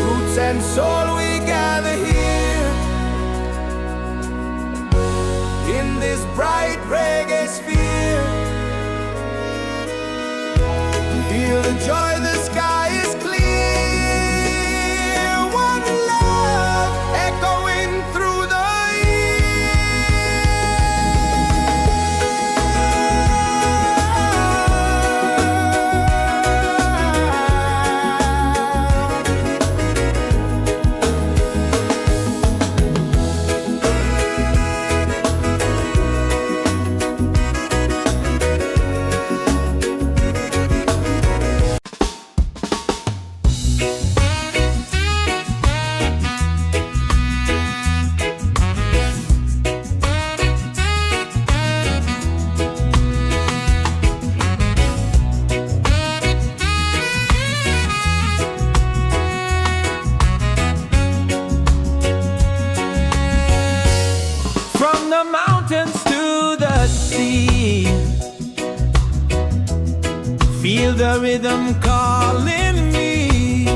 Roots and soul, we gather here in this bright reggae sphere. Feel the joy, the sky is clear. One love echoing through the from the mountains to the sea. Feel the rhythm calling me.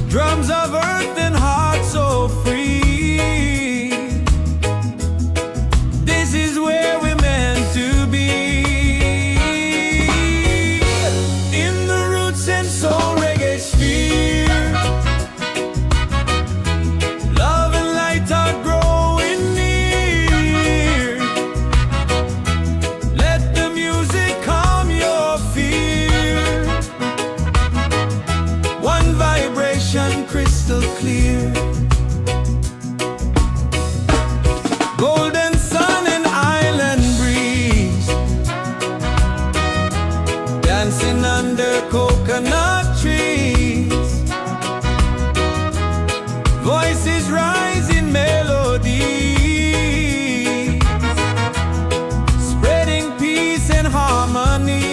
Drums of earth and heart so free. This is where we're meant to be. In the Roots and Soul Reggaesphere, love and light are growing near. Let the music calm your fear. One vibration, crystal clear. Golden sun and island breeze, dancing under coconut trees. Voices rise in melodies, spreading peace and harmonies.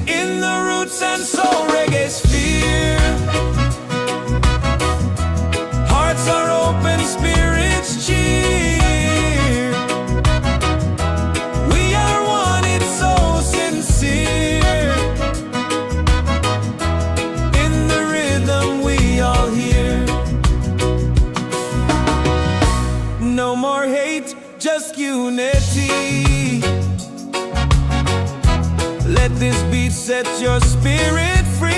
In the Roots and Soul Reggaesphere, hearts are open, spirits cheer. We are one, it's so sincere. In the rhythm, we all hear. No more hate, just unity. Let this beat set your spirit free.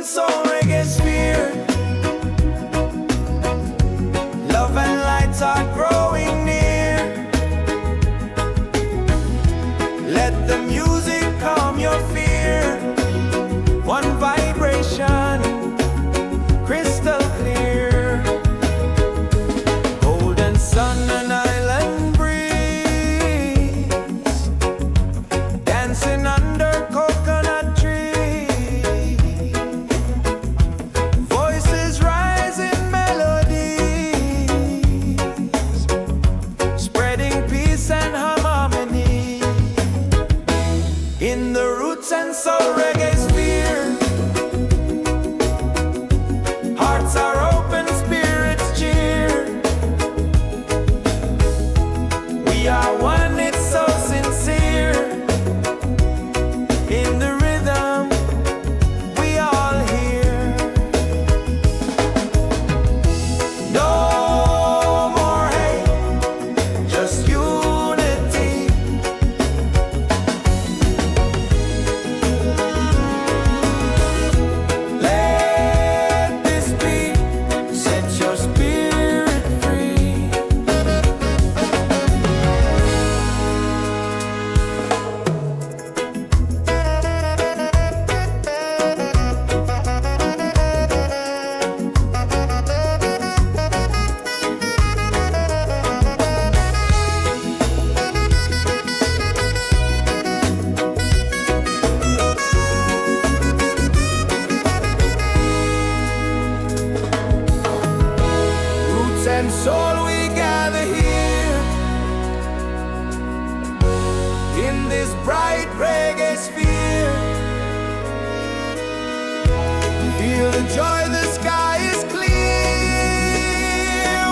Soul Reggaesphere. Love and lights are growing near. Let the music calm your fear. One vibration, crystal clear. Golden sun and island breeze, dancing under coconut trees. Voices rise in melodies, spreading peace and harmony. In the Roots and Soul Reggaesphere, hearts are open, spirits cheer. We are one, it's so sincere. In the rhythm, we all hear. No more hate, just unity. Let this beat set your spirit free. Roots and soul, we gather here in this bright reggae sphere. Feel the joy, the sky is clear.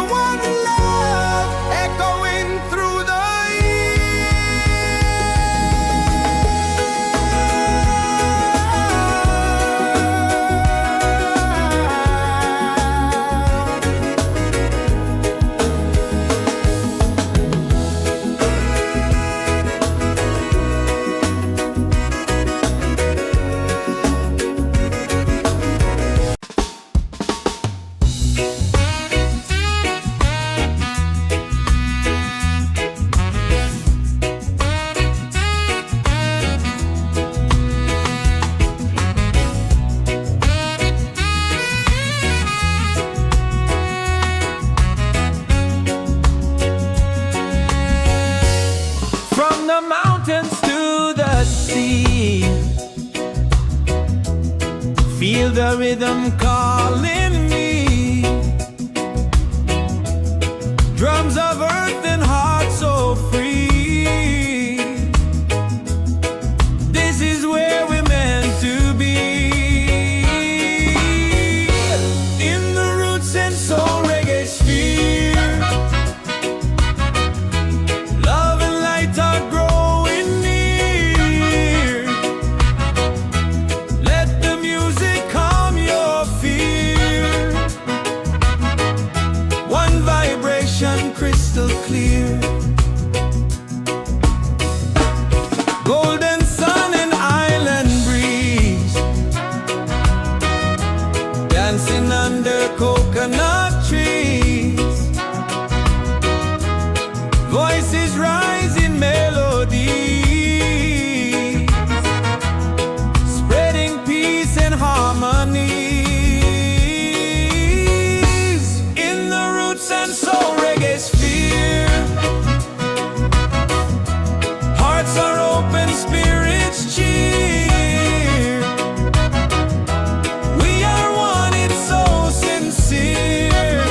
One love echoing through the from the mountains to the sea. Feel the rhythm calling me. Drums of earth and heart so free. This is where we're meant to be. In the Roots and Soul Reggaesphere, love and light are growing near. Let the music calm your fear. One vibration, crystal clear. Golden sun and island breeze, dancing under coconut trees. Voices rise in melody, spreading peace and harmony. In the Roots and Soul Reggaesphere, hearts are open, spirits cheer. We are one, it's so sincere.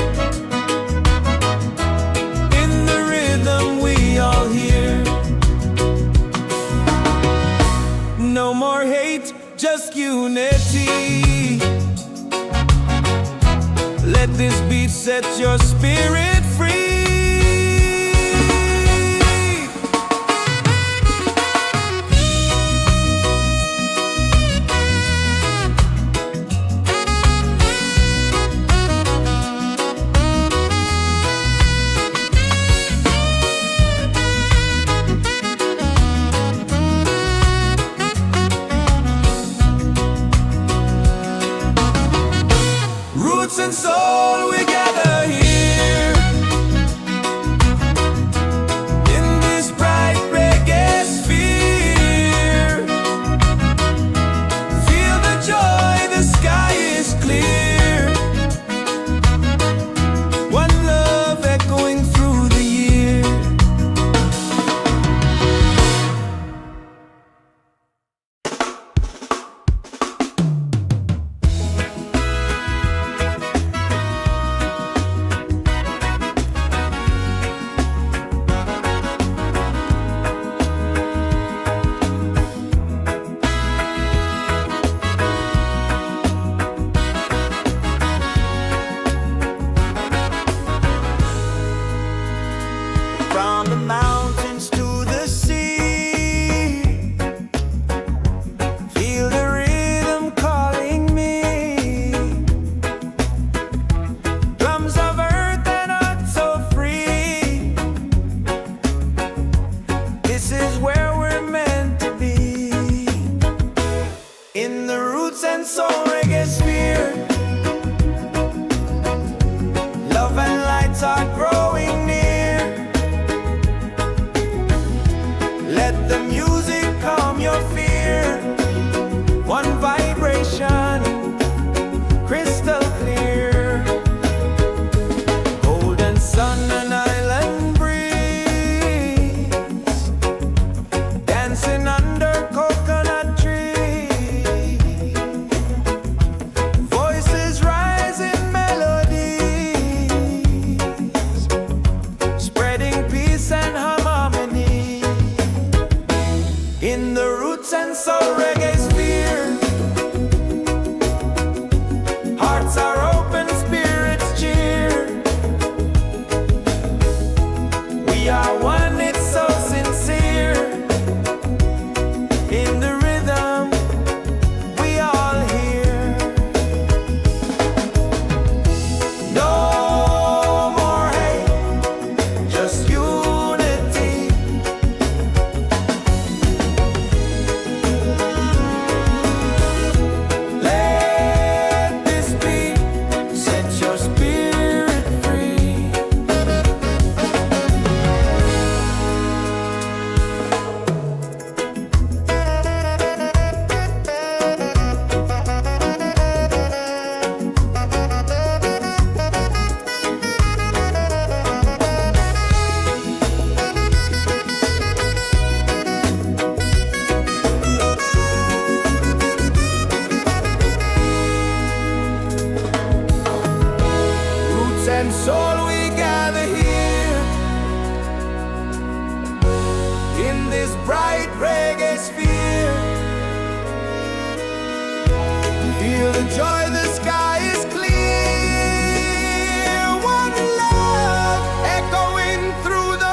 In the rhythm, we all hear. No more hate, just unity. Let this beat set your spirit free. In the roots and soul Reggaesphere, love and lights are growing near. Let the music calm your fear. One vibration, crystal clear. Golden sun and island breeze, dancing under coconut trees. Voices rise in melodies, spreading peace and harmony. In the roots and soul Reggaesphere, hearts are open, spirits cheer. We are one, it's so sincere. In the rhythm, we all hear. No more hate, just unity. Let this be, set your spirit free. Roots and soul, we gather here in this bright reggae sphere. Feel the joy, the sky is clear. One love echoing through the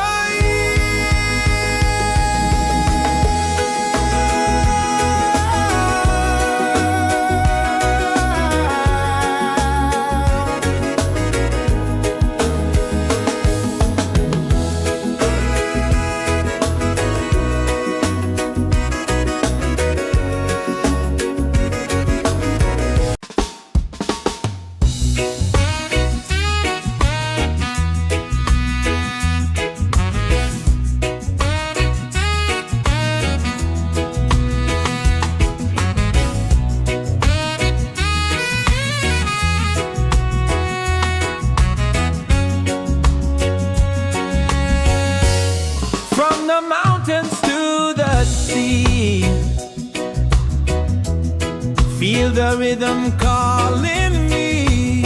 from the mountains to the sea. Feel the rhythm calling me.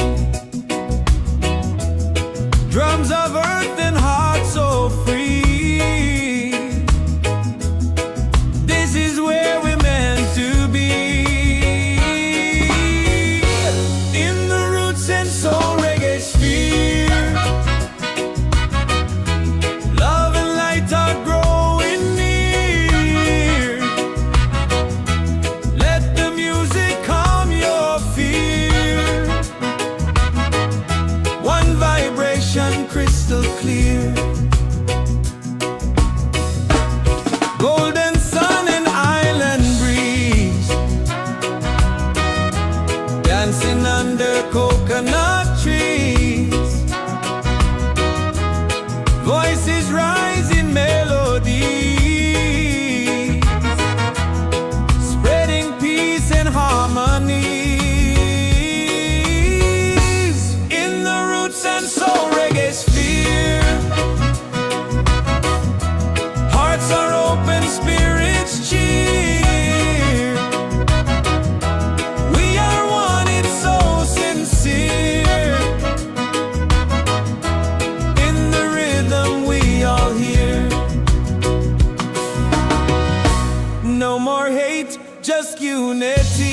Drums of earth and heart so free. This is where we're meant to be. In the roots and soul Reggaesphere, love and light are growing near. Let the music calm your fear. One vibration, crystal clear. Golden sun and island breeze, dancing under coconut trees. Voices rise in melody, spreading peace and harmony. In the roots and soul Reggaesphere, hearts are open, spirits cheer. We are one, it's so sincere. In the rhythm, we all hear. No more hate, just unity.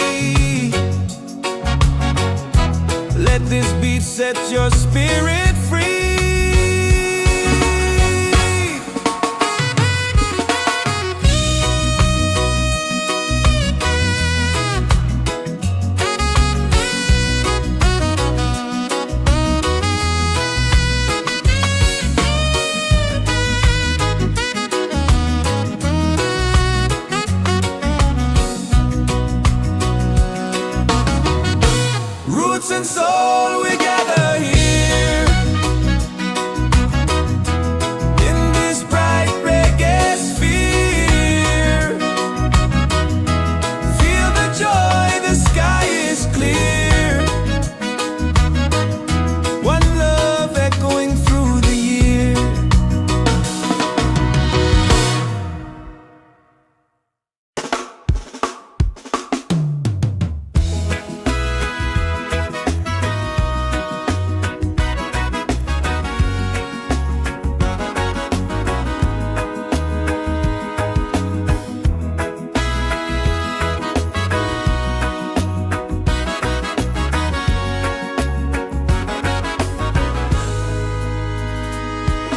Let this beat set your spirit free. and soul, we gather here in this bright reggae sphere. Feel the joy, the sky is clear. One love echoing through the year.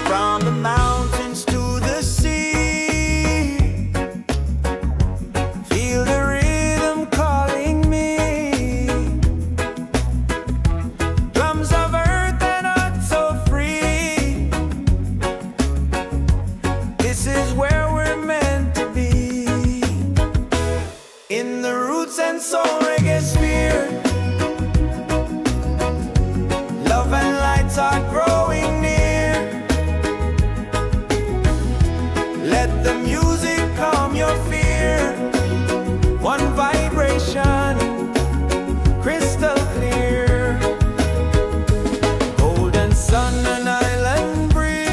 From the mountains to the sea, feel the rhythm calling me. Drums of earth and heart so free. This is where we're meant to be. In the Roots and Soul Reggaesphere, love and lights are growing near. Let the music calm your fear. One vibration, crystal clear. Golden sun and island breeze,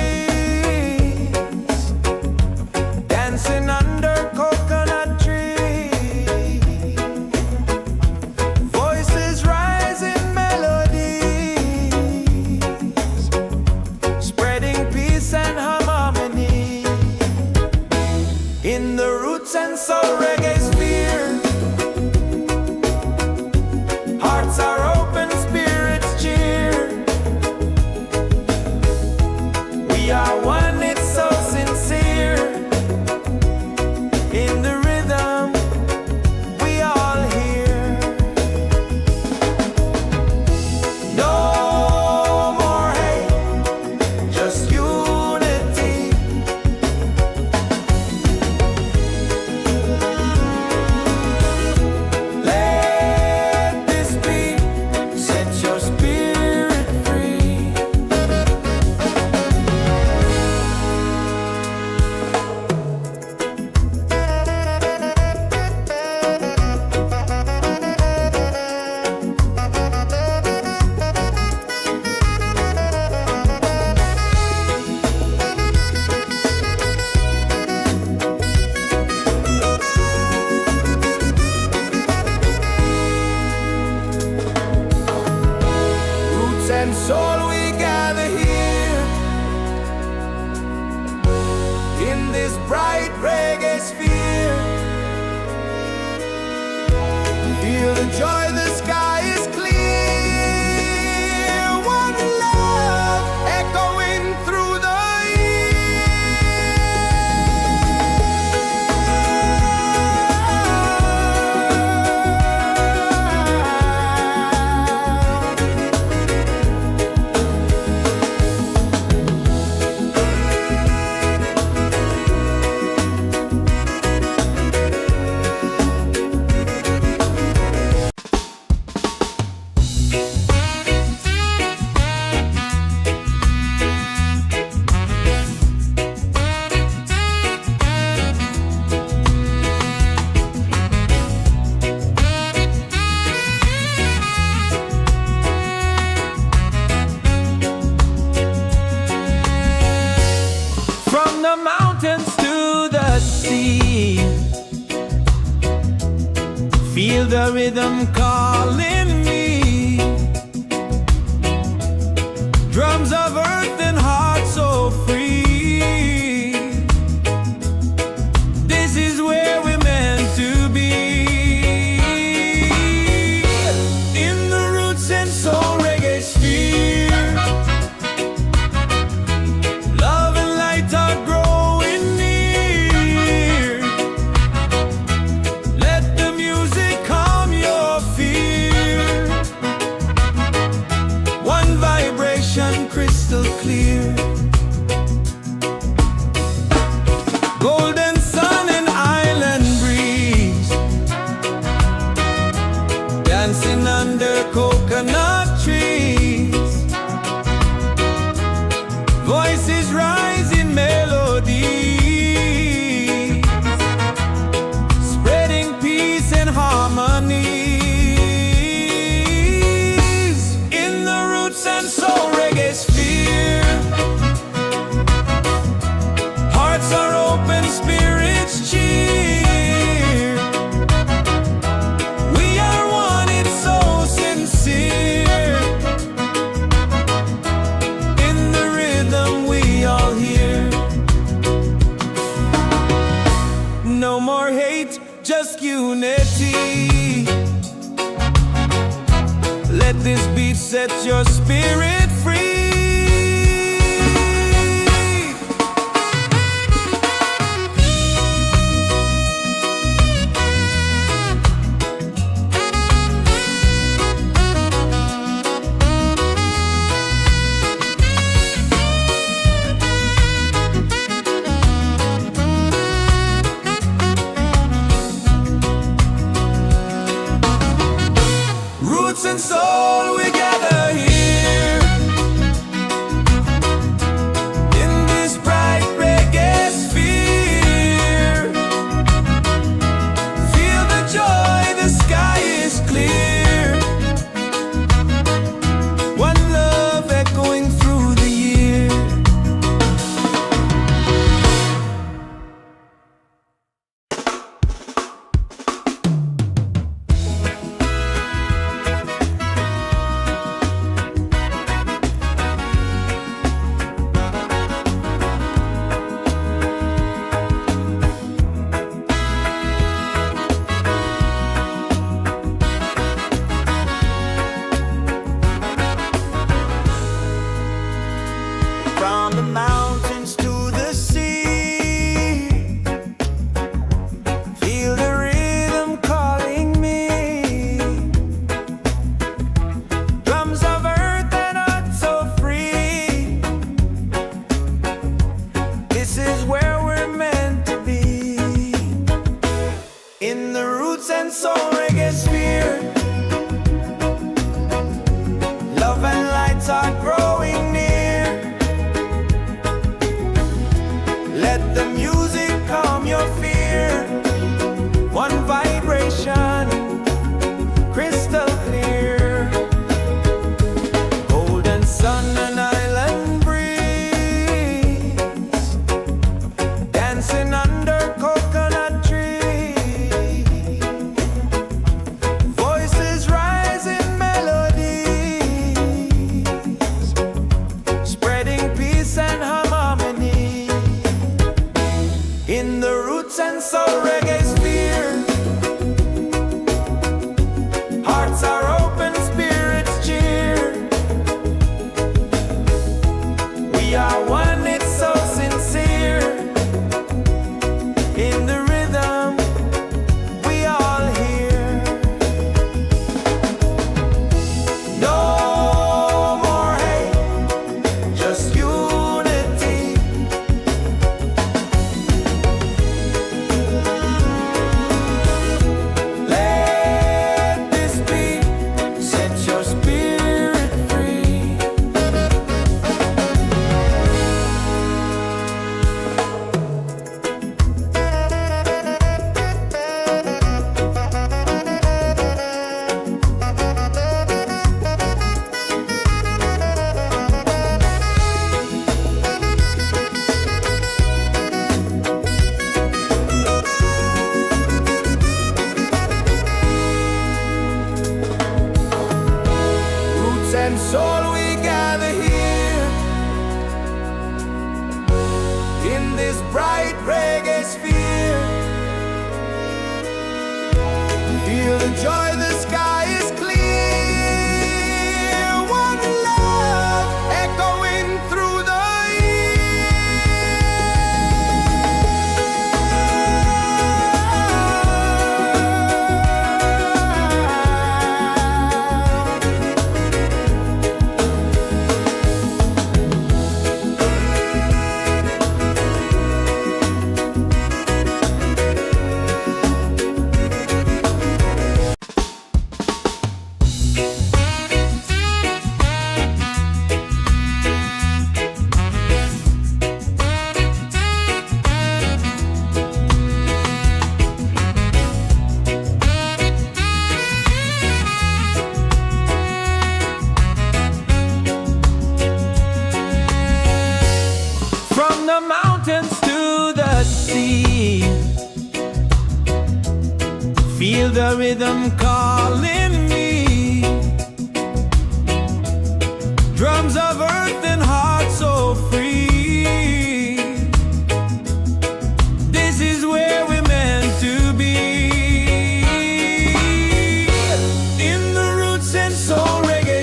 dancing under coconut trees. Voices rise in melodies, spreading peace and harmony. In the Roots and Soul Reggaesphere, hearts are open, spirits cheer. We are one, it's so sincere. In the rhythm, we all hear. No more hate, just unity. Let this be, set your spirit free. Roots and soul, we gather here in this bright reggae sphere. Feel the joy, the sky is clear. One love echoing through the from the mountains to the sea. Feel the rhythm calling me. Drums of earth and heart so free. This is where we're meant to be. In the Roots and Soul Reggaesphere, love and light are growing near. Let the music calm your fear. One vibration, crystal clear. Golden sun and island breeze, dancing under coconut this beat set your spirit free. Roots and soul, we gather here in this bright reggae sphere. Feel the joy, the sky is clear. One love echoing through the year. From the mountains to the sea, feel the rhythm calling me. Drums of earth and heart so free. This is where we're meant to be. In the Roots and Soul Reggaesphere, love and lights are growing near. Let the music calm your fear. One vibration, crystal clear. Golden sun and island breeze, dancing under coconut trees. Voices rise in melodies, spreading peace and harmony. In the Roots and Soul Reggaesphere, hearts are open, spirits cheer. We are one, it's so sincere. In the rhythm, we all hear. No more hate, just unity. Let this beat set your spirit free. Roots and soul, we gather here in this bright reggae sphere. Feel the joy, the sky is clear. One love echoing through the Feel the rhythm calling me. Drums of earth and heart so free. This is where we're meant to be. In the Roots and Soul Reggae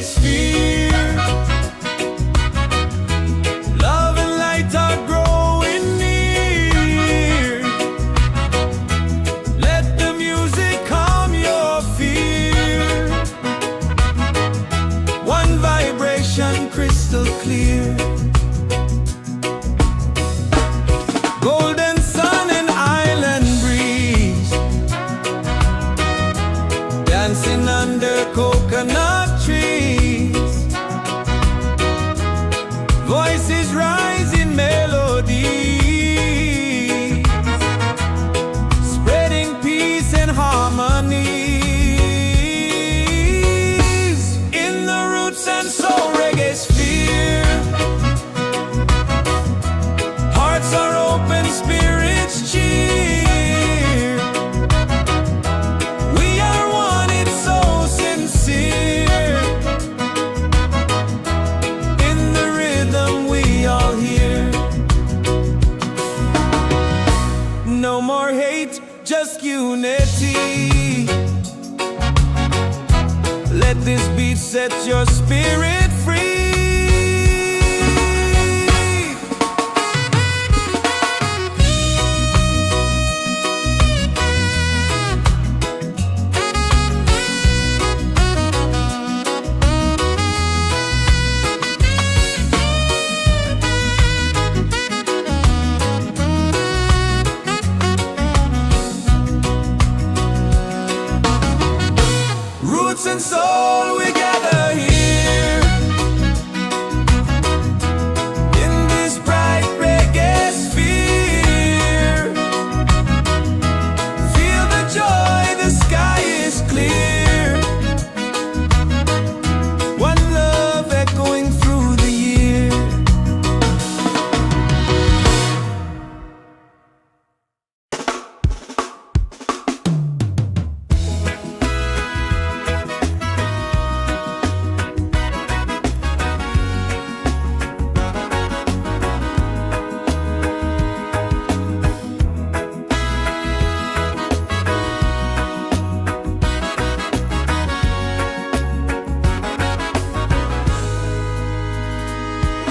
under coconut trees. Voices rise in melody, spreading peace and harmony. In the Roots and Soul Reggaesphere, hearts are open, spirits cheer. We are one, it's so sincere. In the rhythm we all hear. No more hate, just unity. Let this beat set your spirit free. Roots and soul, we gather here in this bright reggae sphere. Feel the joy, the sky is clear. One love echoing through the year.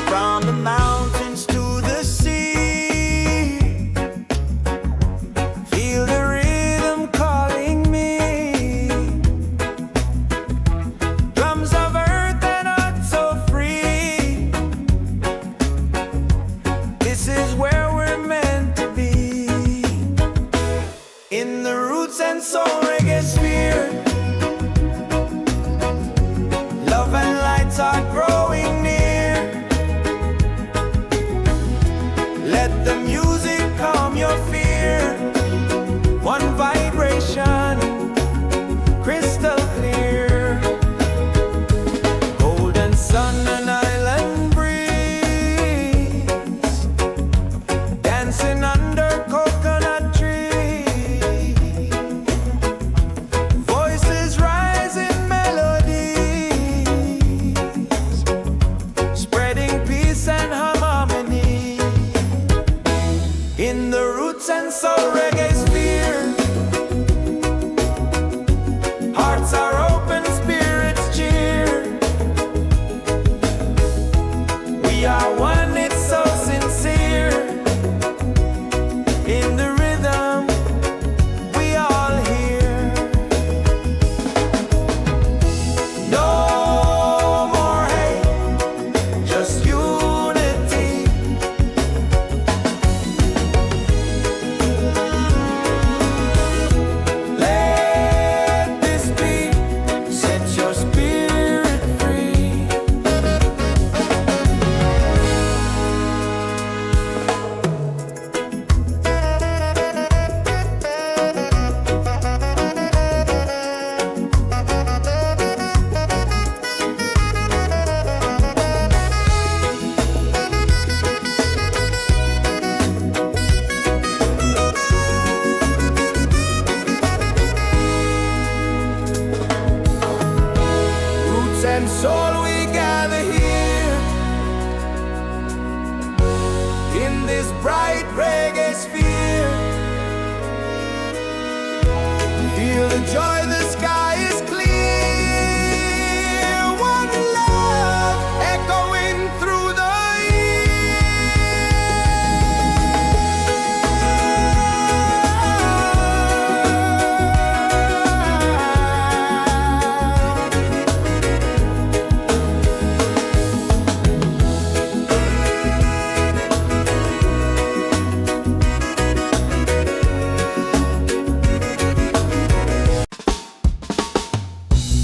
From the mountains to the sea, feel the rhythm calling me. Drums of earth and heart so free. This is where we're meant to be. In the Roots and Soul Reggaesphere, love and lights are growing near. Let the music calm your fear. One vibration, crystal clear. Golden sun and island breeze, dancing under coconut trees. Voices rise in melodies, spreading peace and harmony. In the Roots and Soul Reggaesphere, hearts are open, spirits cheer. We are one, it's so sincere. In the rhythm we all hear. No more hate, just unity. Let this beat set your spirit free. Roots and soul, we gather here in this bright reggae sphere. Feel the joy, the sky is clear. One love echoing through the year.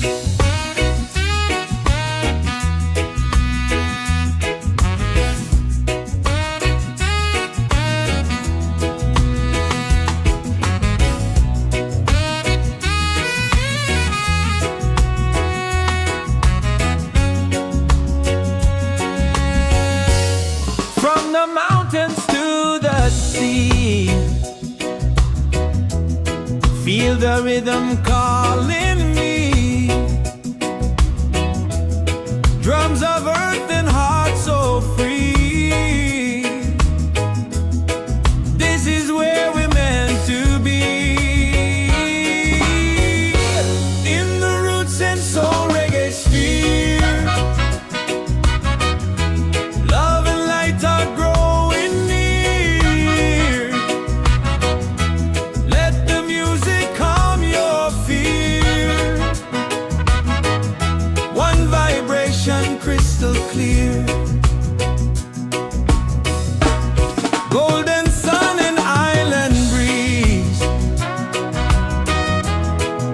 From the mountains to the sea, feel the rhythm calling me. Drums of earth and heart so free. This is where we're meant to be. In the Roots and Soul Reggaesphere, love and light are growing near. Let the music calm your fear. One vibration crystal clear. Golden sun and island breeze,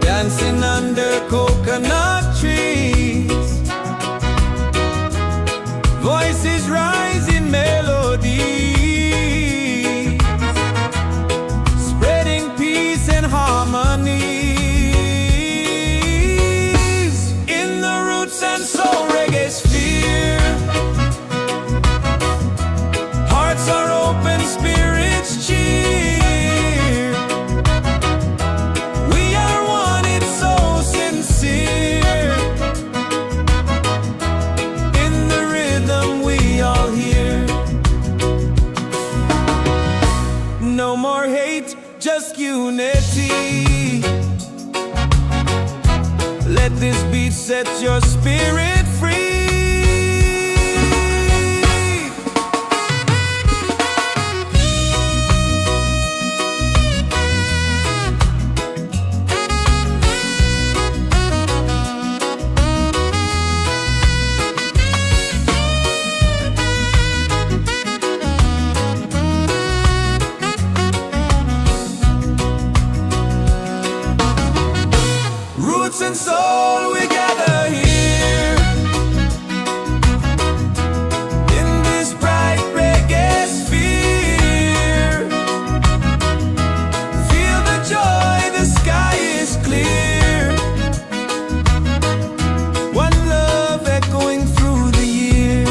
dancing under coconut trees. Voices rise in melody, spreading peace and harmony. In the Roots and Soul Reggaesphere, hearts are open, spirits cheer. We are one, it's so sincere. In the rhythm we all hear. No more hate, just unity. Let this beat set your spirit free. Roots and soul, we gather here in this bright reggae sphere. Feel the joy, the sky is clear. One love echoing through the year.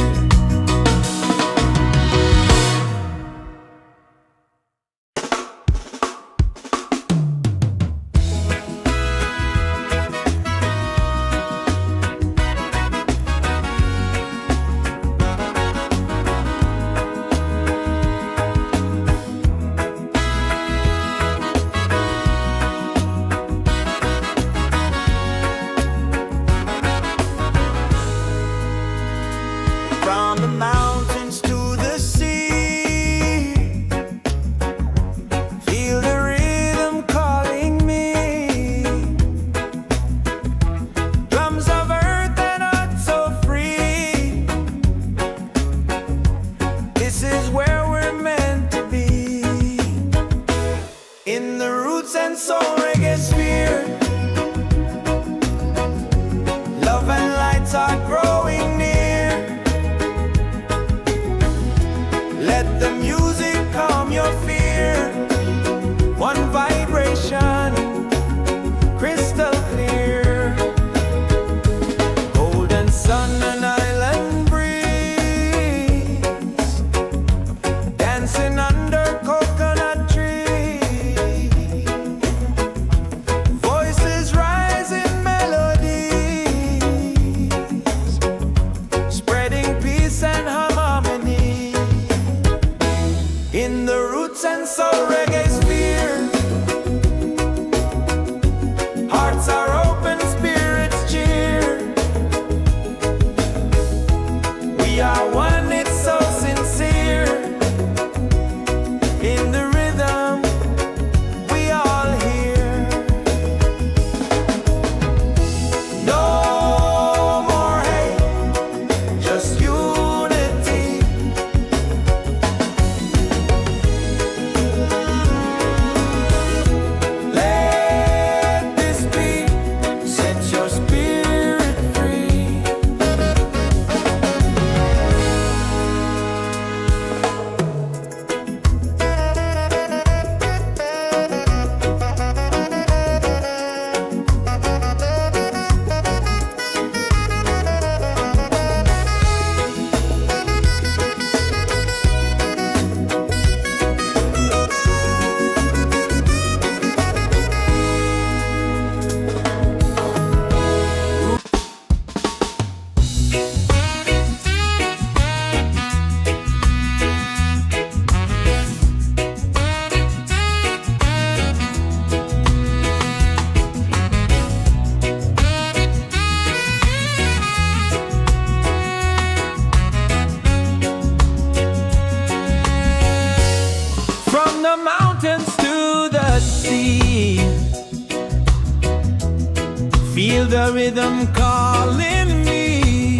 the rhythm calling me.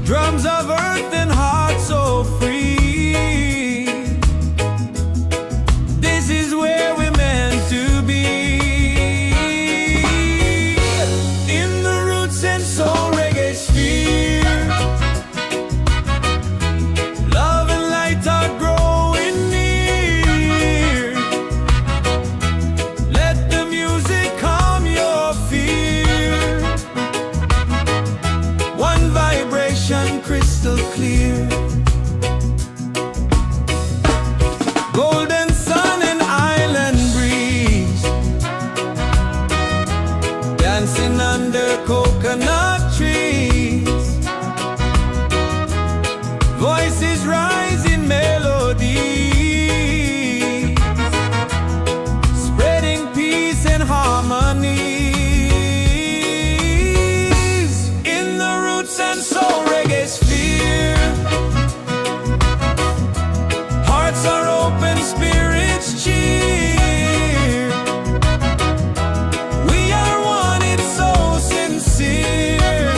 Drums of earth and heart so free. This is where we're meant to be. In the Roots and Soul Reggaesphere, love and light are growing near. Let the music calm your fear. One vibration crystal clear. Golden sun and island breeze, dancing under coconut trees. Voices rise in melody, spreading peace and harmony. In the Roots and Soul Reggaesphere, hearts are open, spirits cheer. We are one, it's so sincere.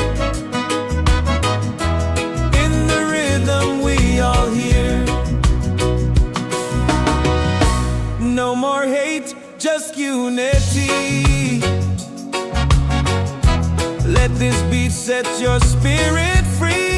In the rhythm we all hear. No more hate, just unity. Let this beat set your spirit free.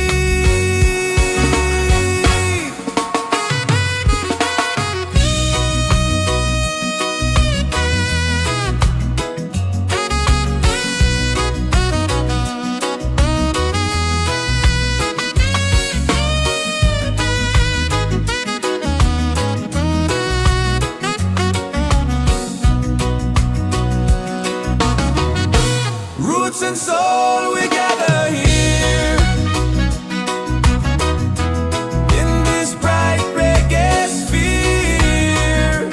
Roots and soul, we gather here in this bright reggae sphere.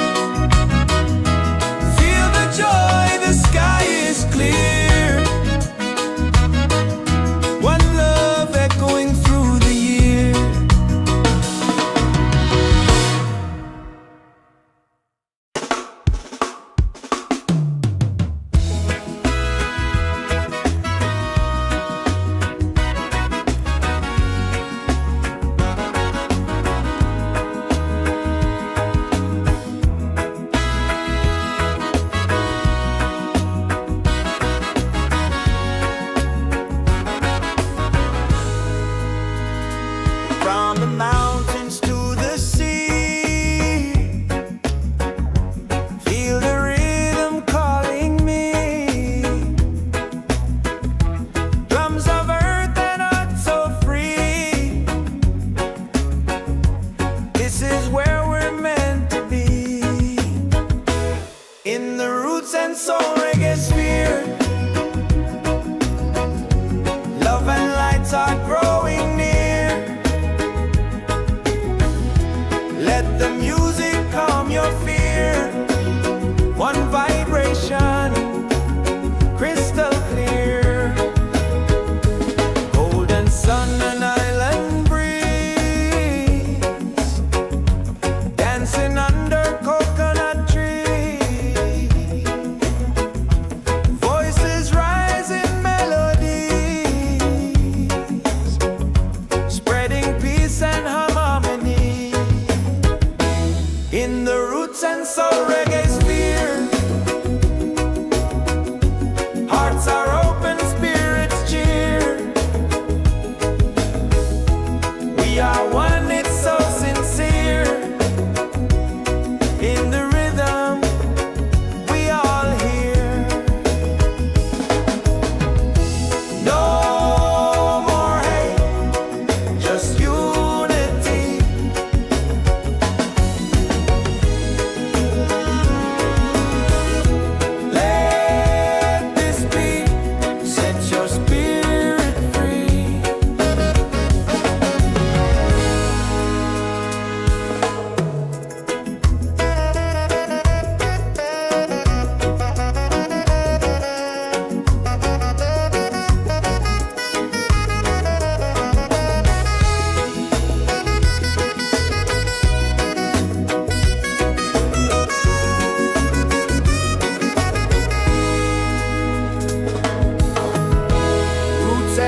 Feel the joy, the sky is clear. One love echoing through the year.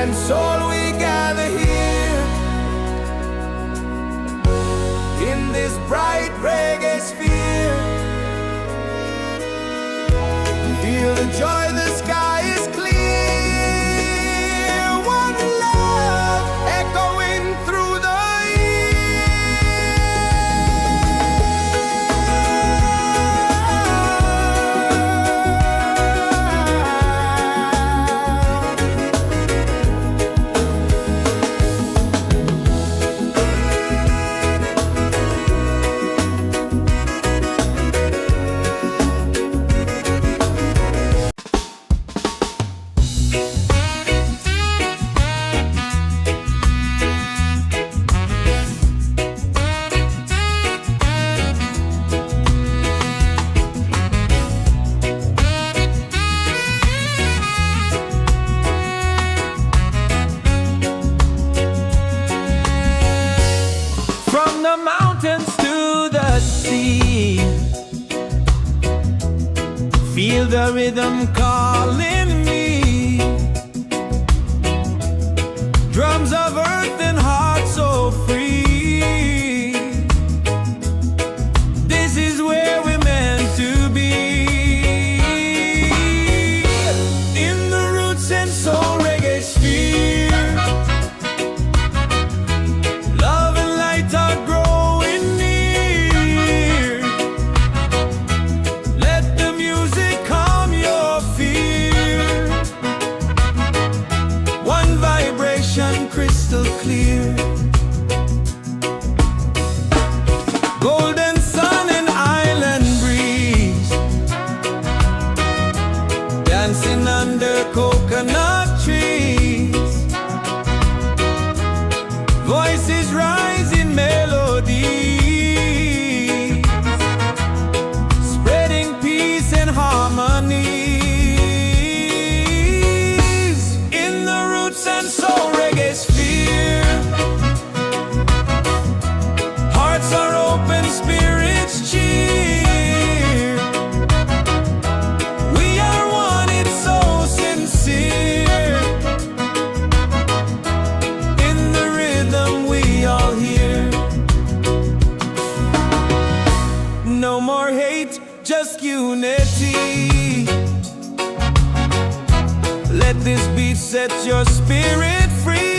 and soul we gather here in this bright reggae sphere. Feel the joy, the sky is clear. One love echoing through the the mountains to the sea. Feel the rhythm calling me. Drums of earth and heart so free. This is where we're meant to be. In the Roots and Soul Reggaesphere, love and light are growing near. Let the music calm your fear. One vibration crystal clear. Golden sun and island breeze, dancing under coconut trees. Voices rise in melody, spreading peace and harmonies. In the Roots and Soul Reggaesphere, hearts are open, spirits cheer. We are one, it's so sincere. In the rhythm we all hear. No more hate, just unity. Let this beat set your spirit free.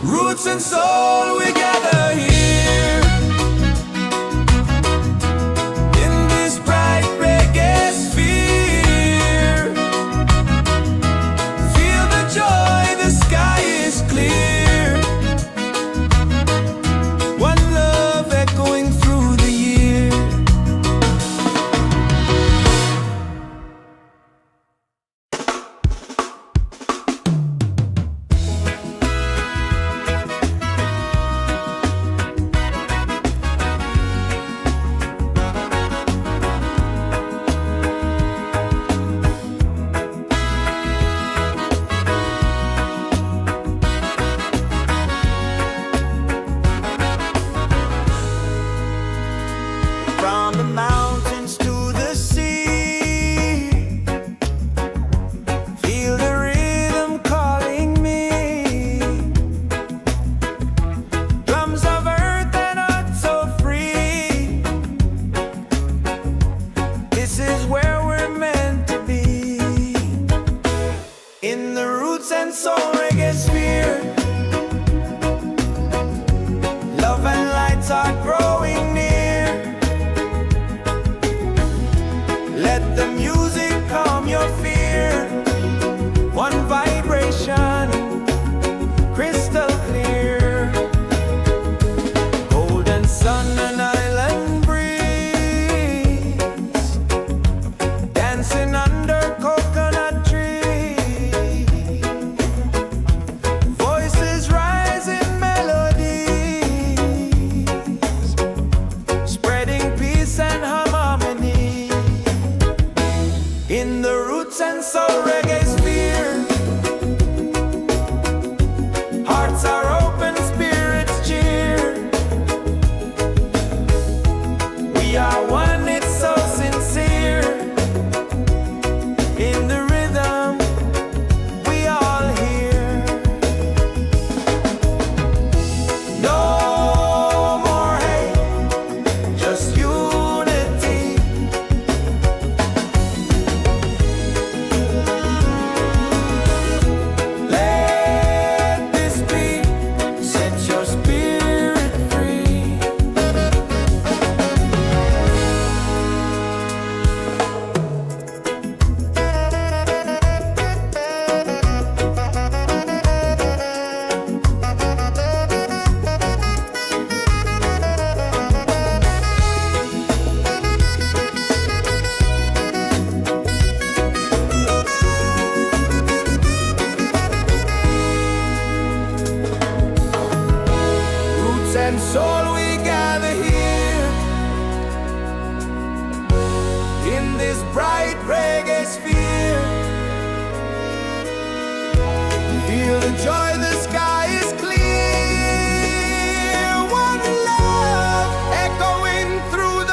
Roots and soul, we gather here in this bright reggae sphere. Feel the joy, the sky is clear. One love echoing through the year. and soul we gather here in this bright reggae sphere. Feel the joy, the sky is clear. One love echoing through the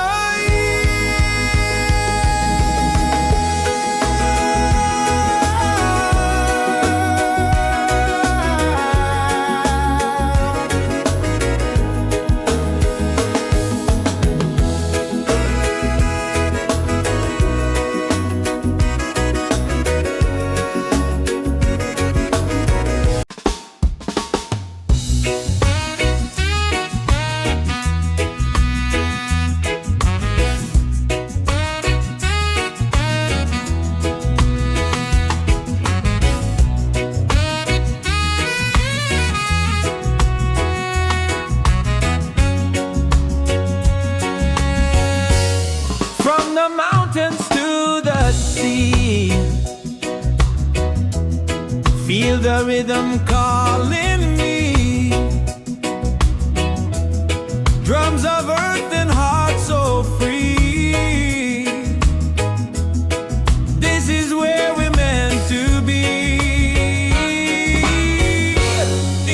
the mountains to the sea. Feel the rhythm calling me. Drums of earth and heart so free. This is where we're meant to be.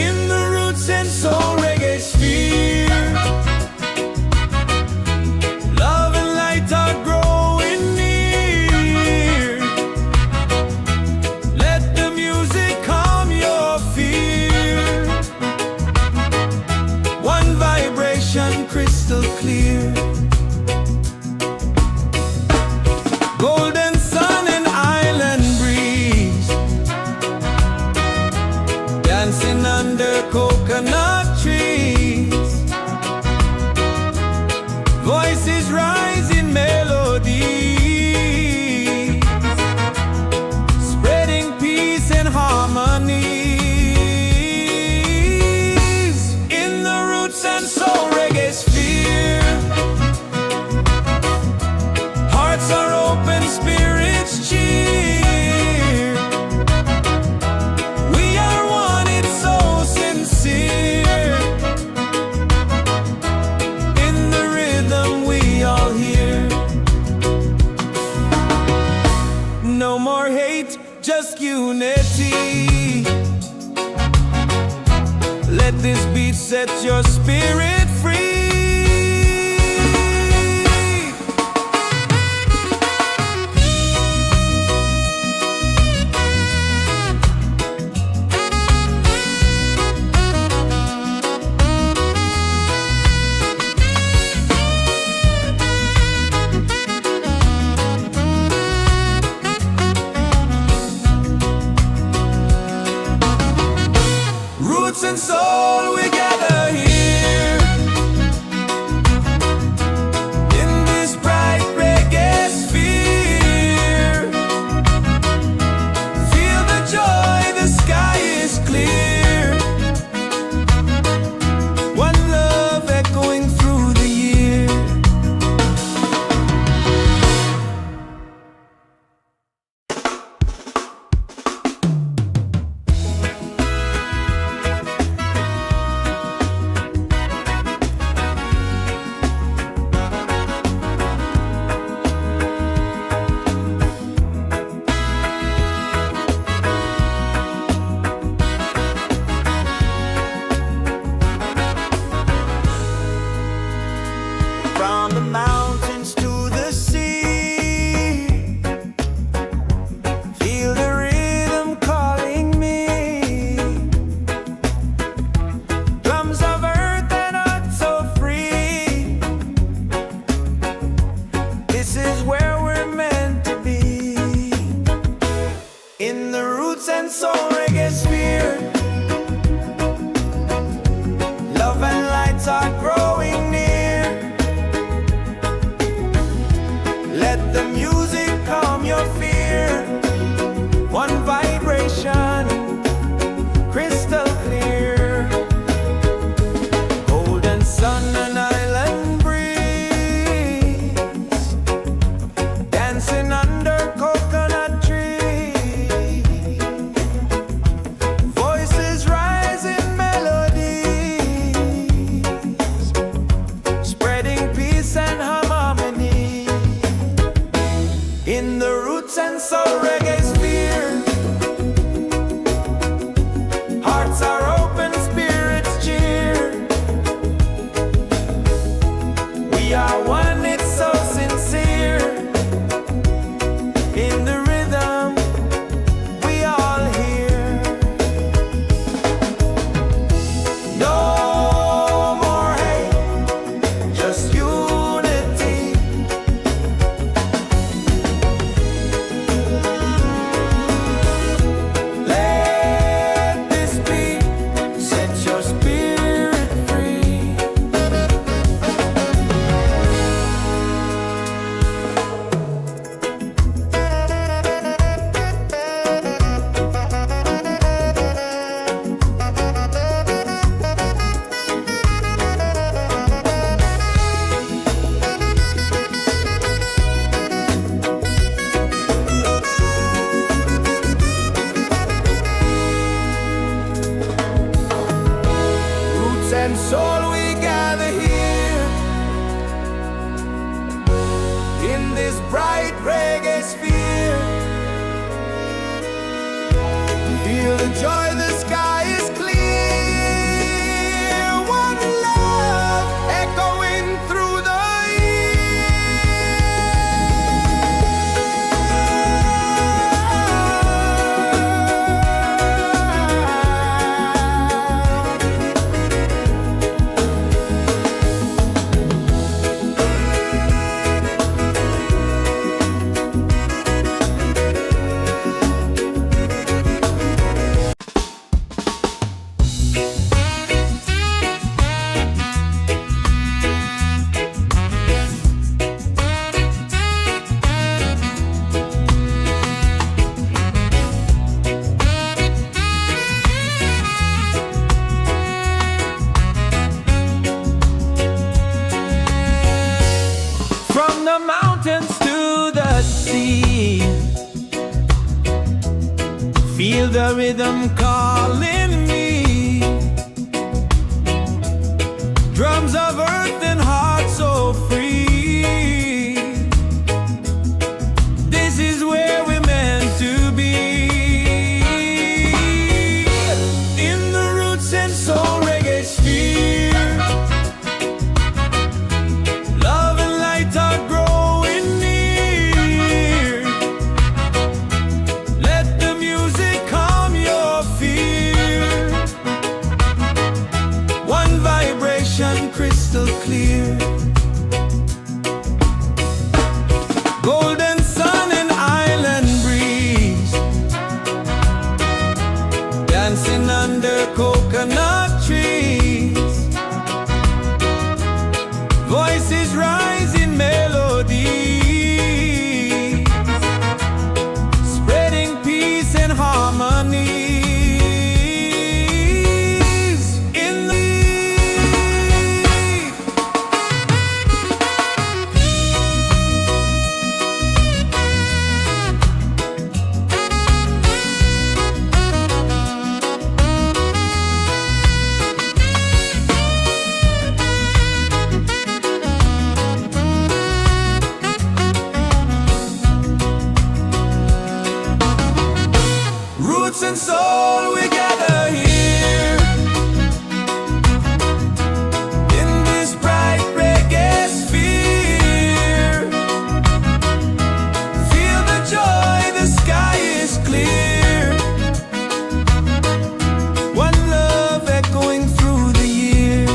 In the Roots and Soul Reggaesphere, love and light are growing near. Let the music calm your fear. One vibration crystal clear. Golden sun and island breeze, dancing under coconut trees. Voices rise in melody, spreading peace and harmony. In the Roots and Soul Reggaesphere, hearts are open, spirits cheer. We are one, it's so sincere. In the rhythm we all hear. No more hate, just unity. Let this beat set your spirit free. Roots and soul, we gather here in this bright reggae sphere. Feel the joy, the sky is clear. One love echoing through the year. and soul we gather here in this bright reggae sphere. Feel the joy, the sky is clear. One love echoing through the mountains to the sea. Feel the rhythm calling me. Drums of earth and heart so free. This is where we're meant to be. In the Roots and Soul Reggaesphere, love and light are growing near. Let the music calm your fear. One vibration crystal clear. Golden sun and island breeze, dancing under coconut trees. Voices rise in melody, spreading peace and harmony. In the Roots and soul we gather here in this bright reggae sphere. Feel the joy, the sky is clear. One love echoing through the year.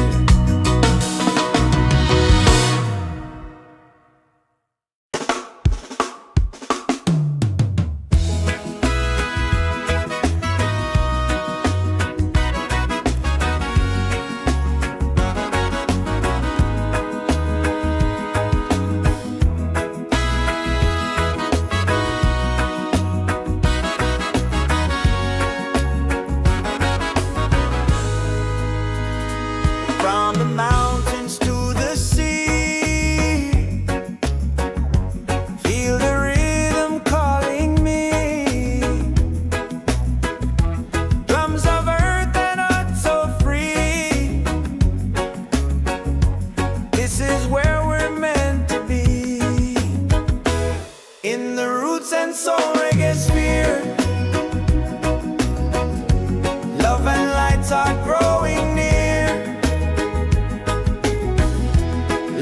From the mountains to the sea, feel the rhythm calling me. Drums of earth and heart so free. This is where we're meant to be. In the Roots and Soul Reggaesphere, love and lights are growing near.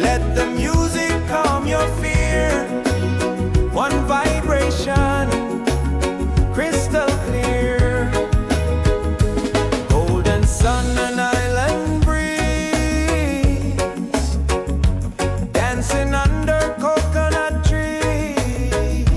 Let the music calm your fear. One vibration, crystal clear. Golden sun and island breeze, dancing under coconut trees.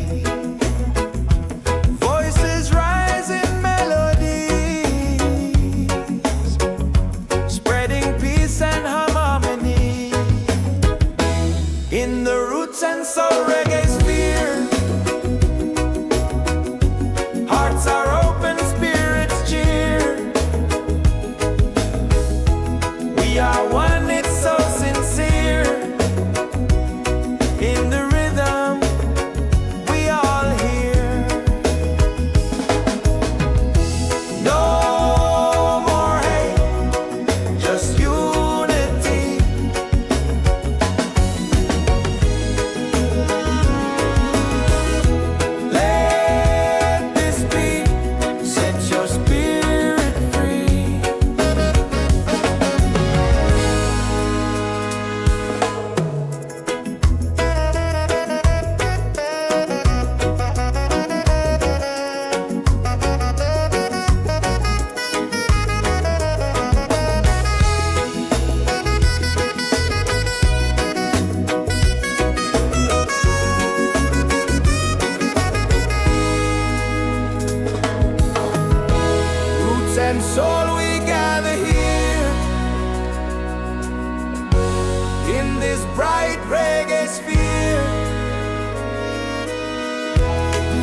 this bright reggae sphere.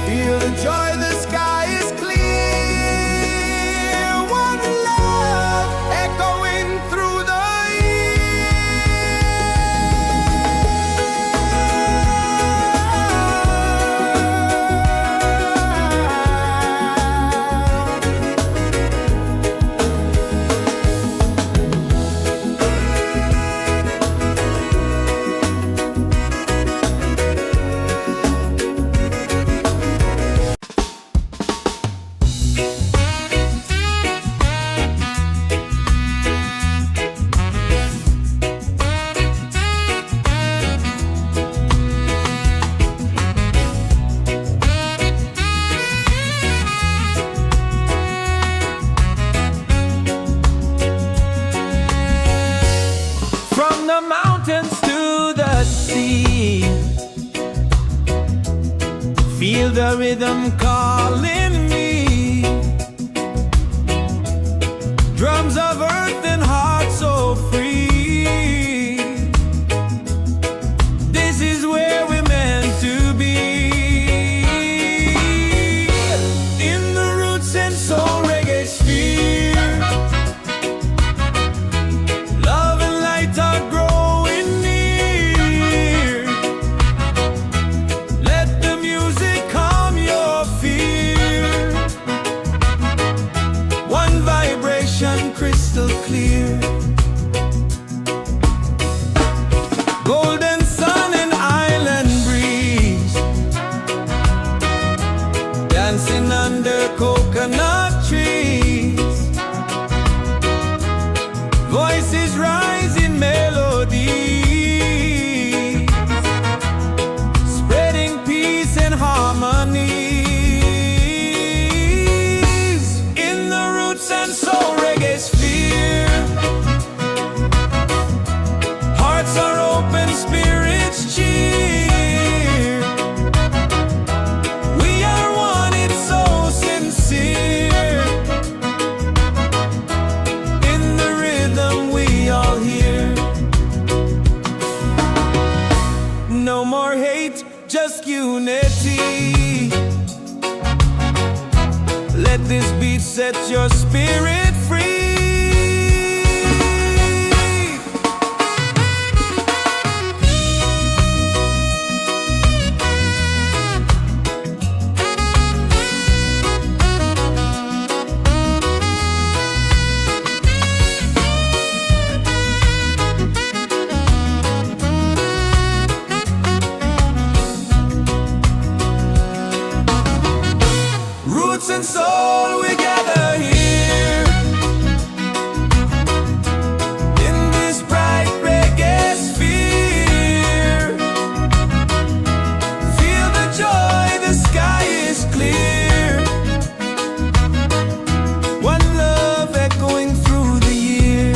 Feel the joy, the sky is clear. One love echoing through the mountains to the sea. Feel the rhythm calling me. Drums of earth and heart so free. This is where we're meant to be. In the Roots and Soul Reggaesphere. Love and light are growing near. Let the music calm your fear. One vibration crystal clear. Golden sun and island breeze. Dancing under coconut trees. Voices rise in melody, spreading peace and harmony. In the Roots and Soul Reggaesphere. Hearts are open, spirits cheer. We are one, it's so sincere. In the rhythm we all hear. No more hate, just unity. Let this beat set your spirit free. Roots and soul, we gather here. In this bright reggae sphere. Feel the joy, the sky is clear. One love echoing through the year.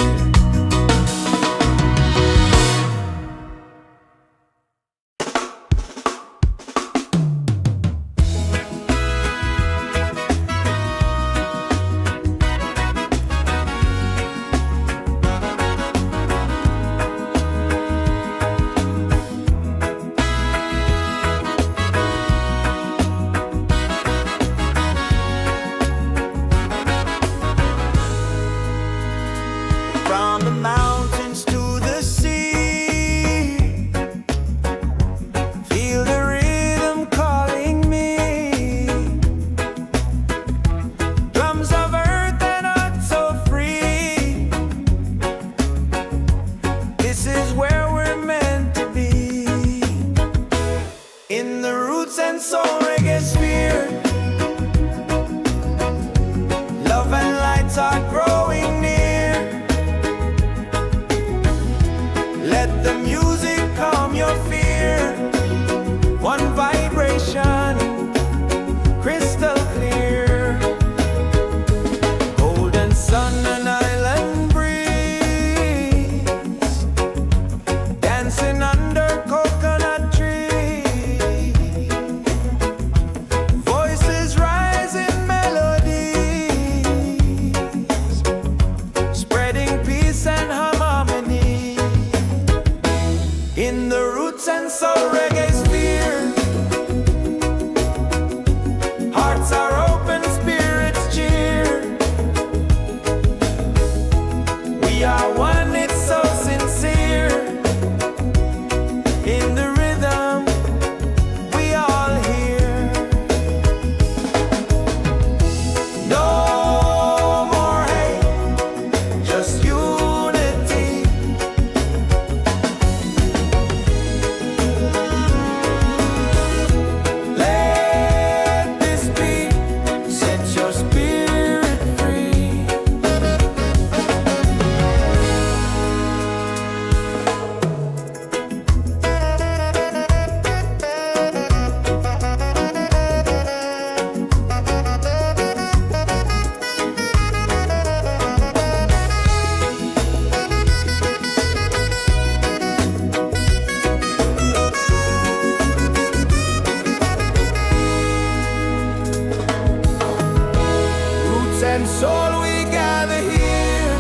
From the mountains to the sea. Feel the rhythm calling me. Drums of earth and heart so free. This is where we're meant to be. In the Roots and Soul Reggaesphere. Love and lights are growing near. Let the music calm your fear. One vibration, crystal clear. Golden sun and island breeze. Dancing under coconut trees. Voices rise in melodies, spreading peace and harmony. are one, it's so sincere. In the rhythm we all hear. No more hate, just unity. Let this beat set your spirit free. Roots and soul, we gather here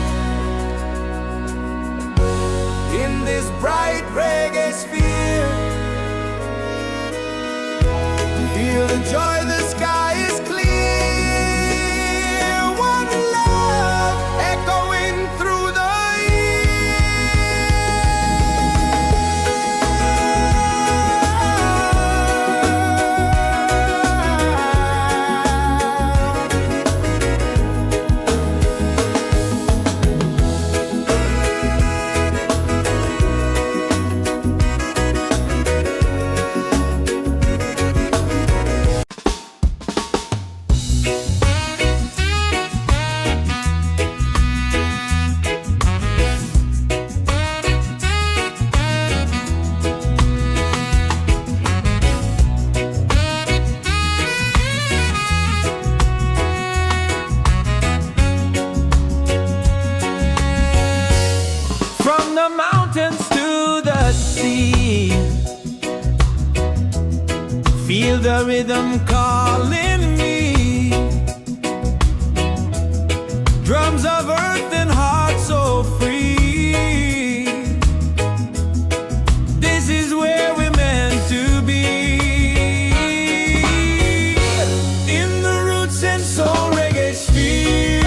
in this bright reggae sphere. Feel the joy, the sky is clear. One love echoing through the from the mountains to the sea. Feel the rhythm calling me. Drums of earth and heart so free. This is where we're meant to be. In the Roots and Soul Reggaesphere.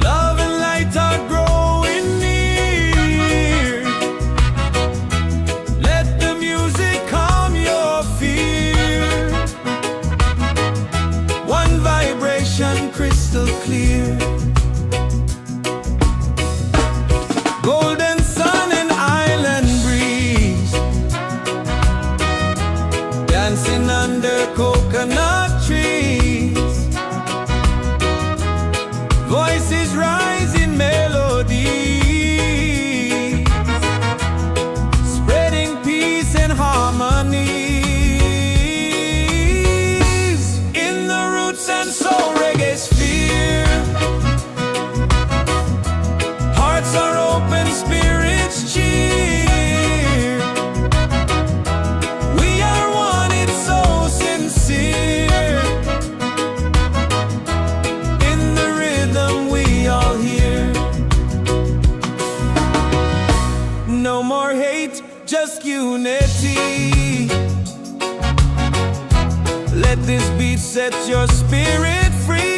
Love and light are growing near. Let the music calm your fear. One vibration crystal clear. Golden sun and island breeze. Dancing under coconut trees. Voices rise in melody, spreading peace and harmony. In the Roots and Soul Reggaesphere. Hearts are open, spirits cheer. We are one, it's so sincere. In the rhythm we all hear. No more hate, just unity. Let this beat set your spirit free.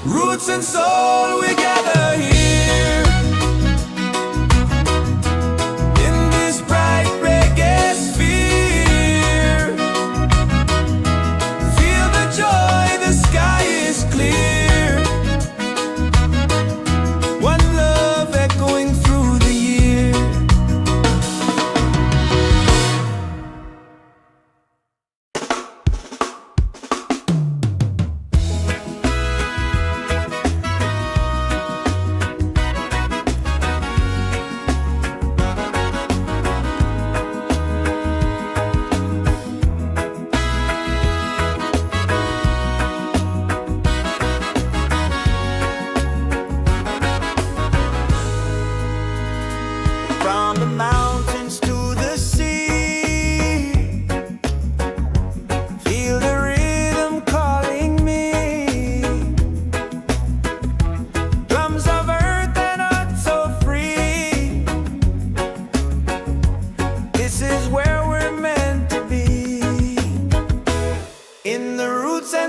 Roots and soul, we gather here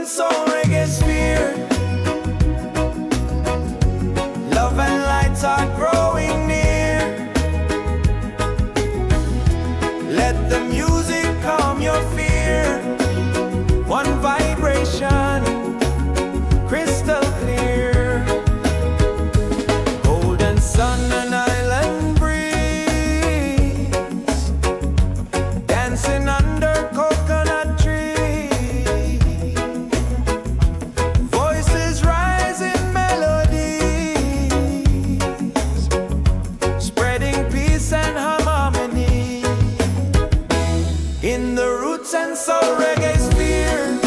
and soul Reggaesphere. Love and lights are growing near. Let the music calm your fear. One vibration, crystal clear. Golden sun and island breeze, dancing under coconut trees. Voices rise in melodies, spreading peace and harmony. In the Roots and Soul Reggaesphere,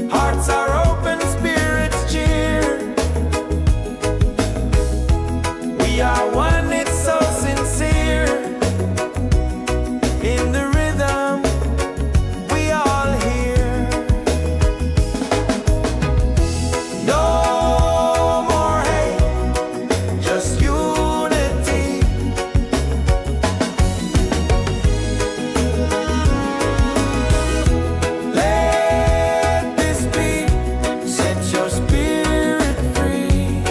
hearts are open, spirits cheer. We are one, it's so sincere. In the rhythm, we all hear. No more hate, just unity. Let this beat set your spirit free.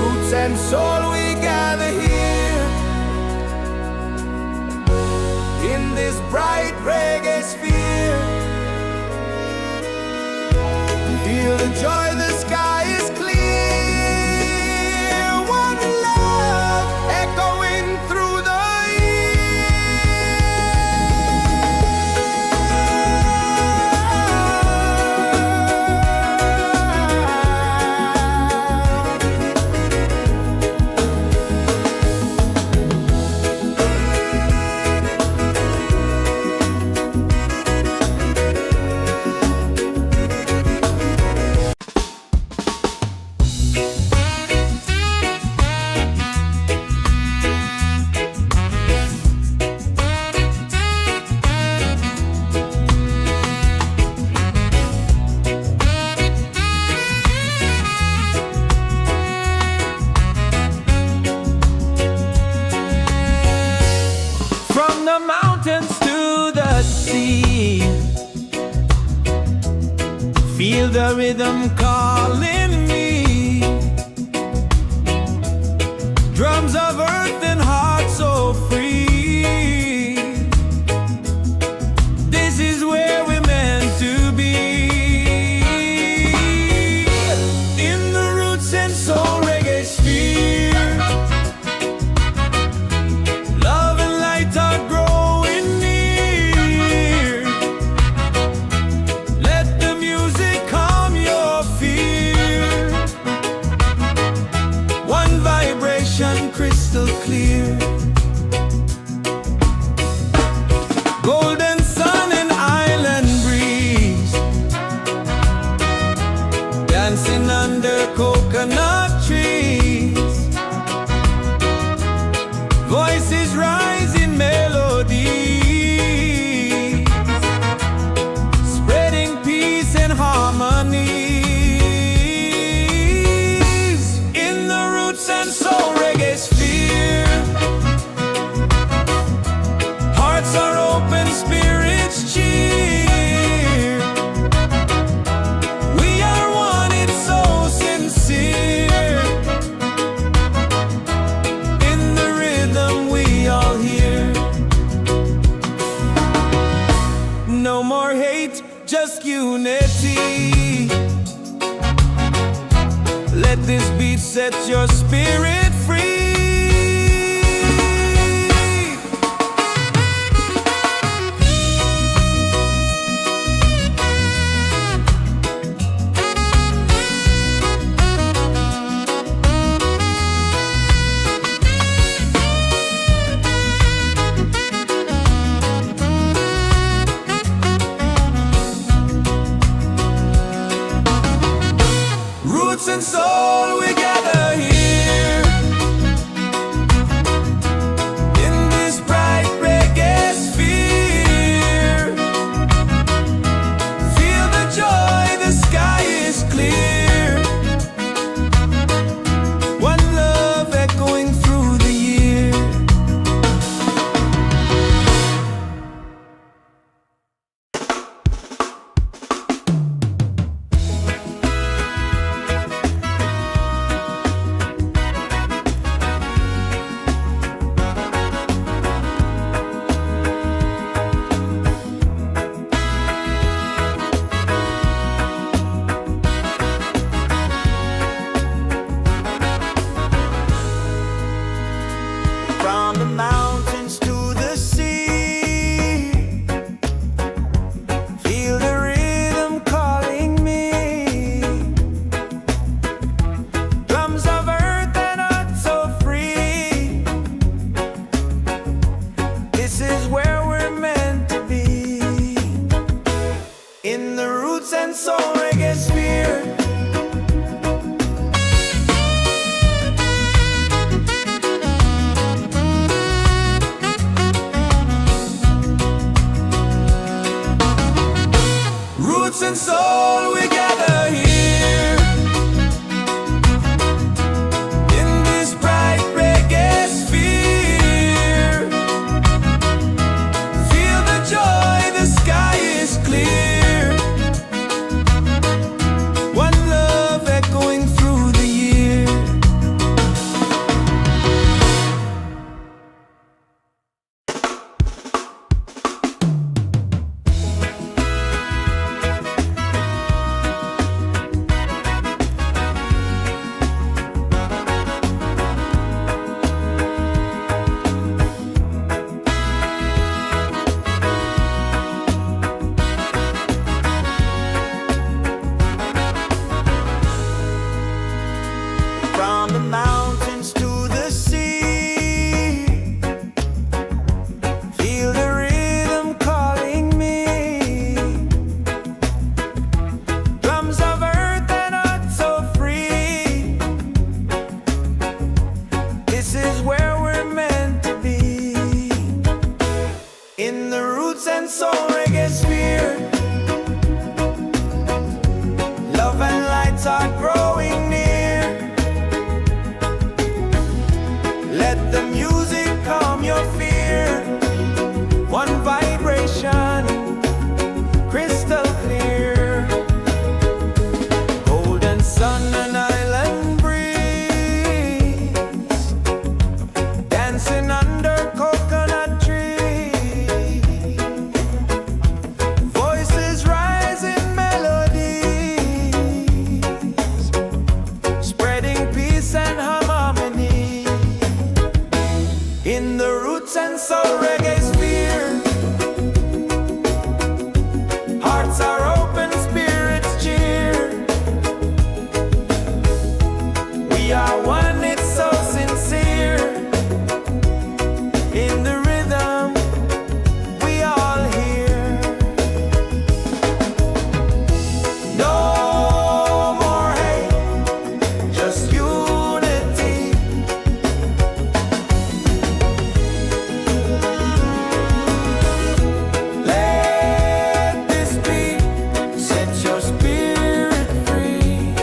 Roots and soul, we gather here in this bright reggae sphere. Feel the joy, the sky is clear. One love echoing through the from the mountains to the sea. Feel the rhythm calling me. Drums of earth and heart so free. This is where we're meant to be. In the Roots and Soul Reggaesphere, love and light are growing near. Let the music calm your fear. One vibration, crystal clear. Golden sun and island breeze, dancing under coconut trees. Voices rise in melodies, spreading peace and harmonies. In the Roots and Soul Reggaesphere, hearts are open, spirits cheer. We are one, it's so sincere. In the rhythm, we all hear. No more hate, just unity. Let this beat set your spirit free. Soul Reggaesphere. Roots and soul, we gather here in this bright reggae sphere. Feel the joy, the sky is clear. One love echoing through the year. From the mountains to the sea, feel the rhythm calling me. Drums of earth and heart so free. This is where we're meant to be. In the Roots and Soul Reggaesphere, love and lights are growing near. Let the music calm your fear. One vibration, crystal clear. Golden sun and island breeze, dancing under coconut trees. Voices rise in melodies, spreading peace and harmony. In the Roots and Soul Reggaesphere, hearts are open, spirits cheer. We are one, it's so sincere. In the rhythm, we all hear. No more hate, just unity. Let this beat set your spirit free.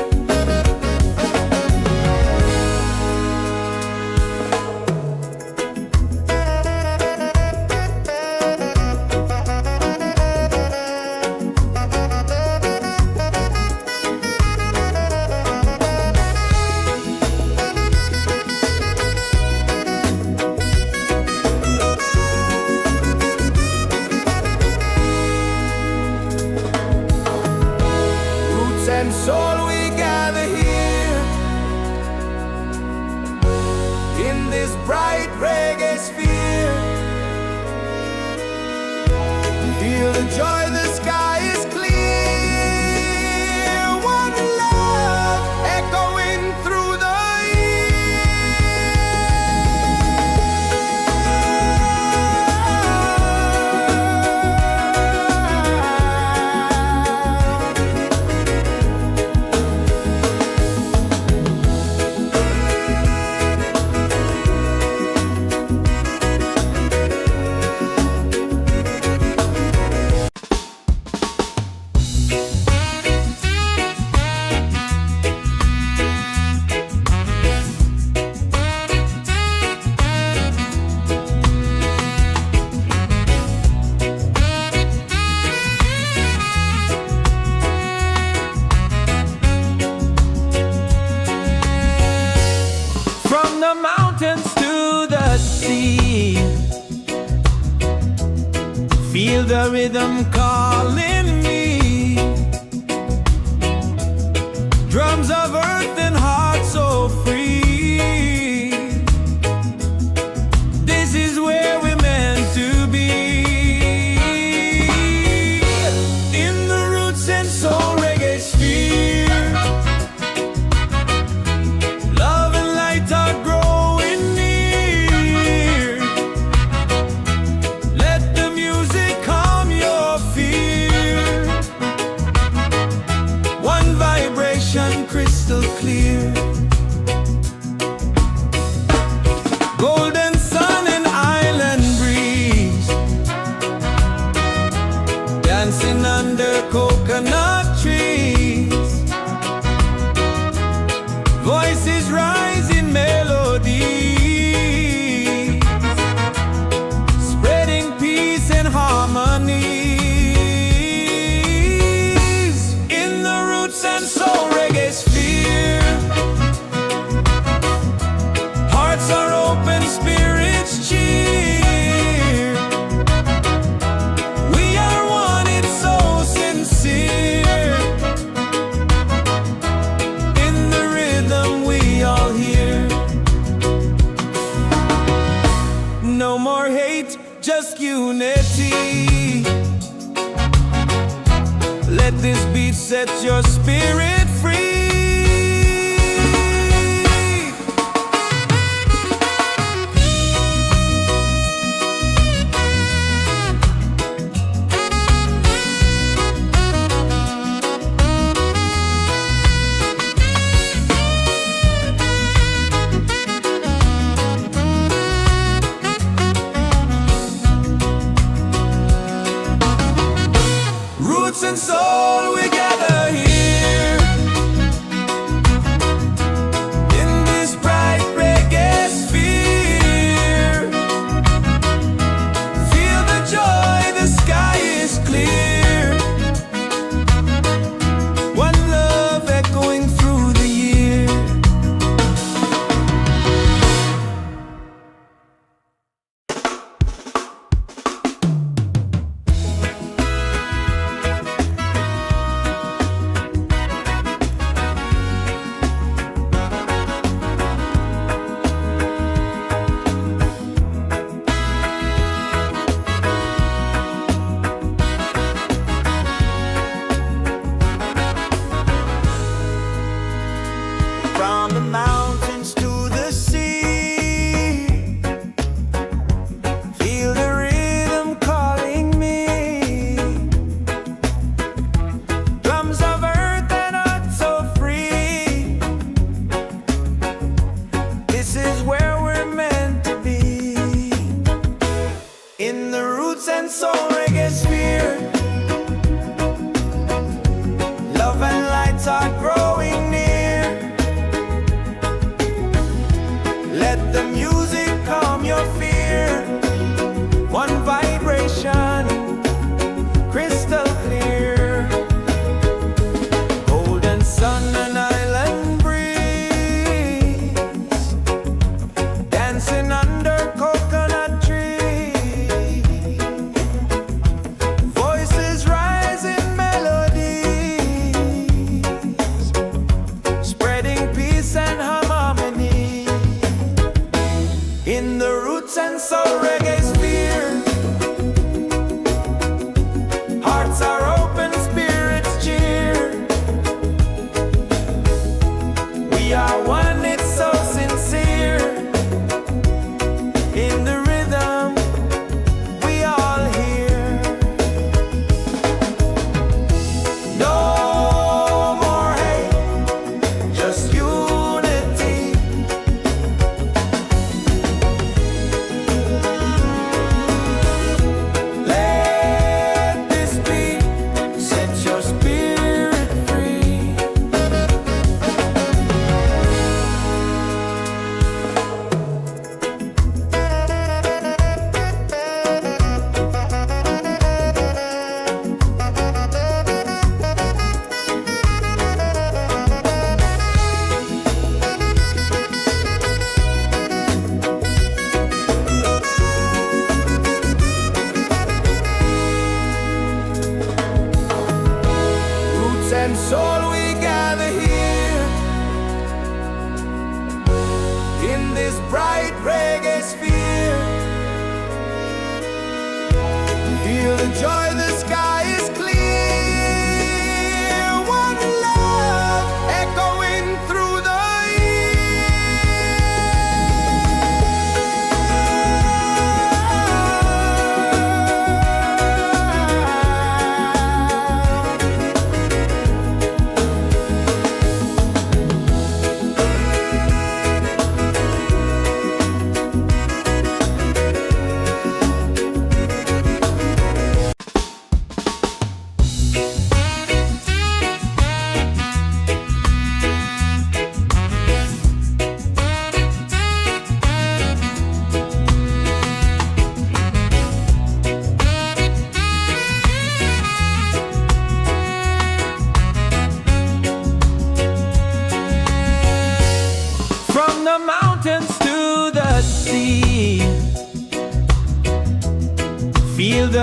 Roots and soul, we gather here in this bright reggae sphere. Feel the joy, the sky is clear. One love echoing through the from the mountains to the sea. Feel the rhythm calling me. Drums of earth and heart so free. This is where we're meant to be. In the Roots and Soul Reggaesphere, love and light are growing near. Let the music calm your fear. dancing under coconut trees. Voices rise in melody, spreading peace and harmony. In the Roots and Soul Reggaesphere, hearts are open, spirits cheer. We are one, it's so sincere. In the rhythm we all hear. No more hate, just unity. Let this beat set your spirit free. Roots and soul, we gather here in this bright reggae sphere. Feel the joy, the sky is clear. One love echoing through the year. From the mountains to the sea, feel the rhythm calling me. Drums of earth and heart so free. This is where we're meant to be. In the Roots and Soul Reggaesphere, love and lights are growing near. Let the music calm your fear. One vibration, crystal clear. Golden sun and island breeze, dancing under coconut trees. Voices rise in melodies, spreading peace and harmony. In the Roots and Soul Reggaesphere, hearts are open, spirits cheer. We are one, it's so sincere. In the rhythm we all hear. No more hate, just unity. Let this beat set your spirit free. Roots and soul, we gather here in this bright reggae sphere. Feel the joy, the sky is clear. One love echoing through the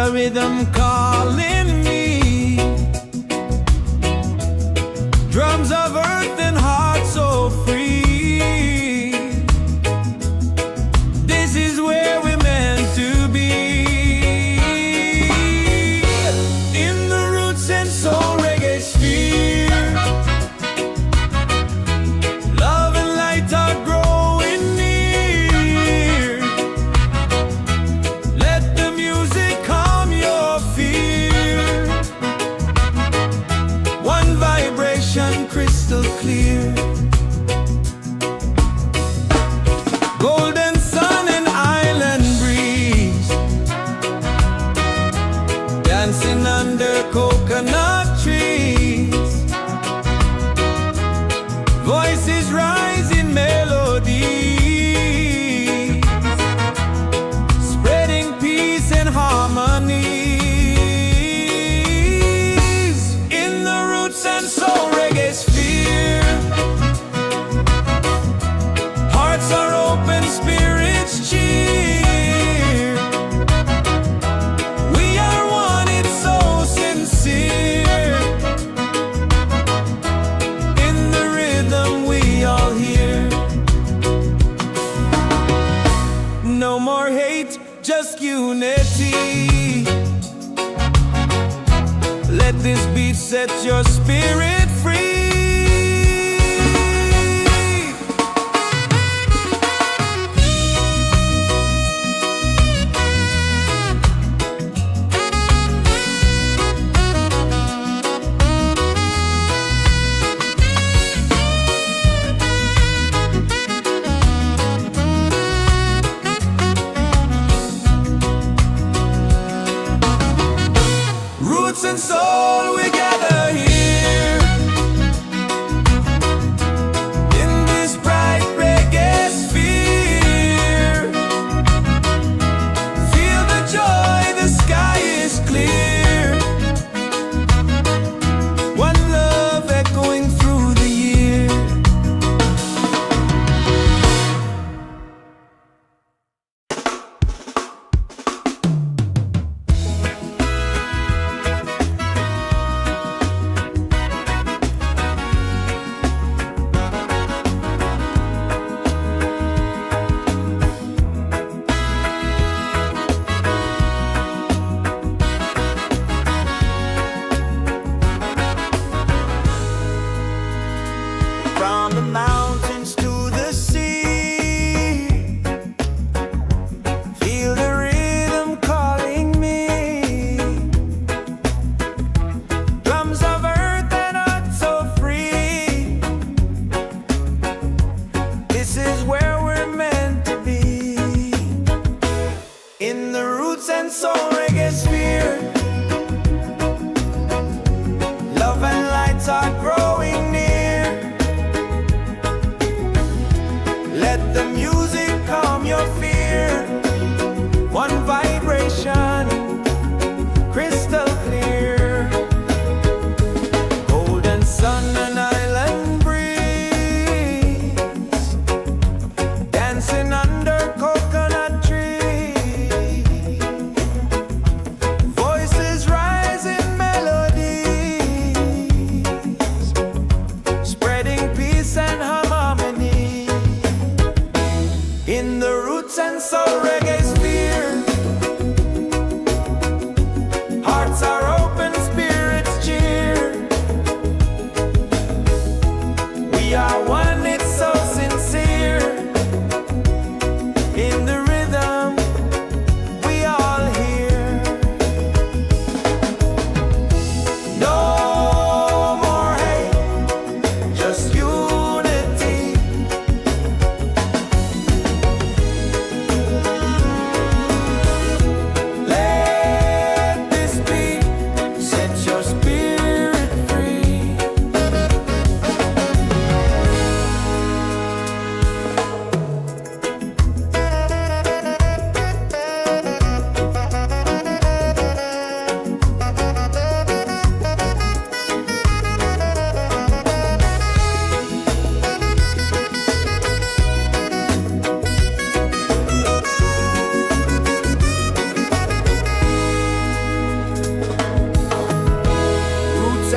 a rhythm calling me. Drums of earth and heart so free. This is where we're meant to be. In the Roots and Soul Reggaesphere, love and light are growing near. Let the music calm your fear. One vibration crystal clear. Golden sun and island breeze, dancing under coconut trees. Voices rise in melody, spreading peace and harmonies. In the Roots and Soul Reggaesphere, hearts are open, spirits cheer. We are one, it's so sincere. In the rhythm we all hear. No more hate, just unity. Let this beat set your spirit free. Roots and soul, we gather here in this bright reggae sphere. Feel the joy, the sky is clear. One love echoing through the year.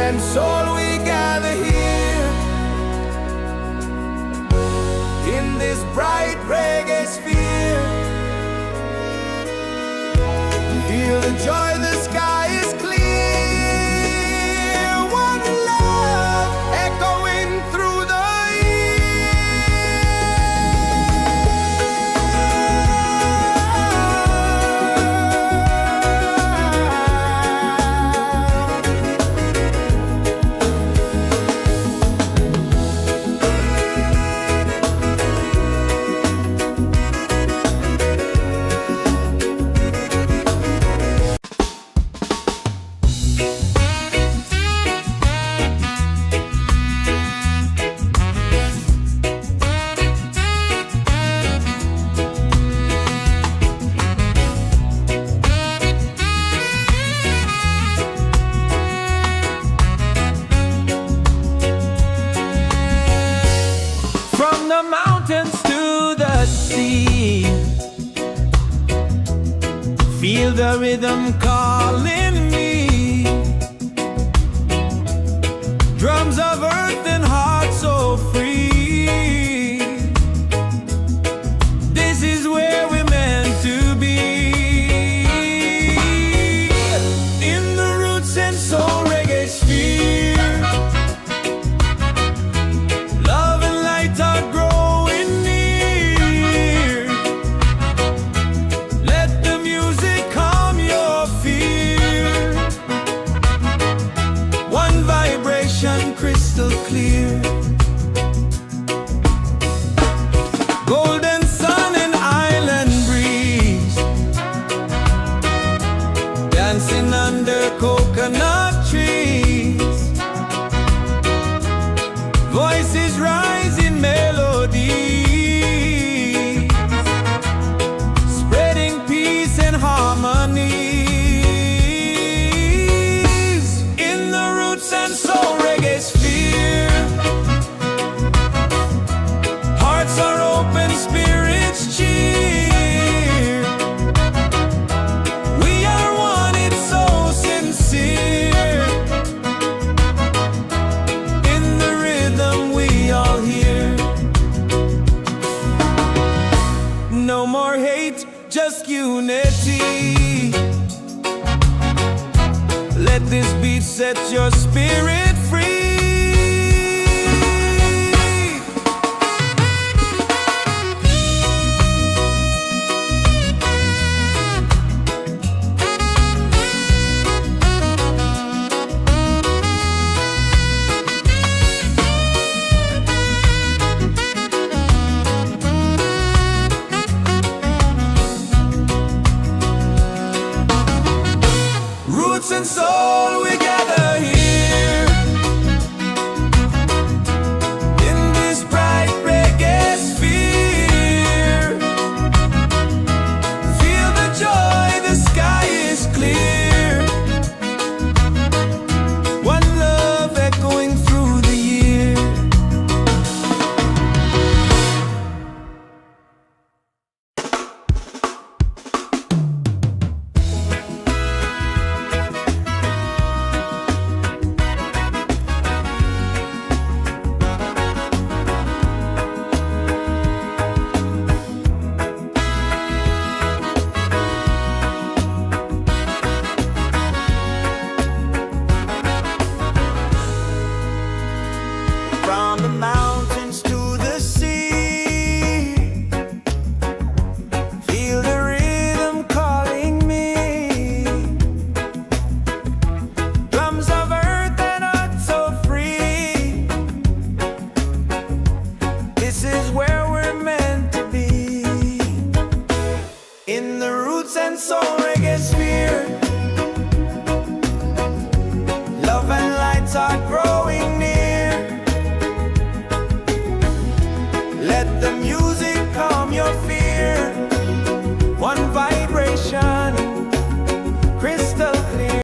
and soul we gather here in this bright reggae sphere. Feel the joy, the sky is clear. One love echoing through the the mountains to the sea. Feel the rhythm calling me. Drums of earth and heart so free. This is where we're meant to be. In the Roots and Soul Reggaesphere. Crystal clear, golden sun and island breeze, dancing under coconut trees. Voices rise in melody, spreading peace and harmony. In the Roots and Soul Reggaesphere, hearts are open, spirits cheer. We are one, it's so sincere. In the rhythm we all hear. No more hate, just unity. Let this beat set your spirit free. Roots and soul, we gather here in this bright reggae sphere. Feel the joy, the sky is clear. One love echoing through the year. From the mountains to the sea, feel the rhythm calling me. Drums of earth and heart so free. This is where we're meant to be. In the Roots and Soul Reggaesphere, love and lights are growing near. Let the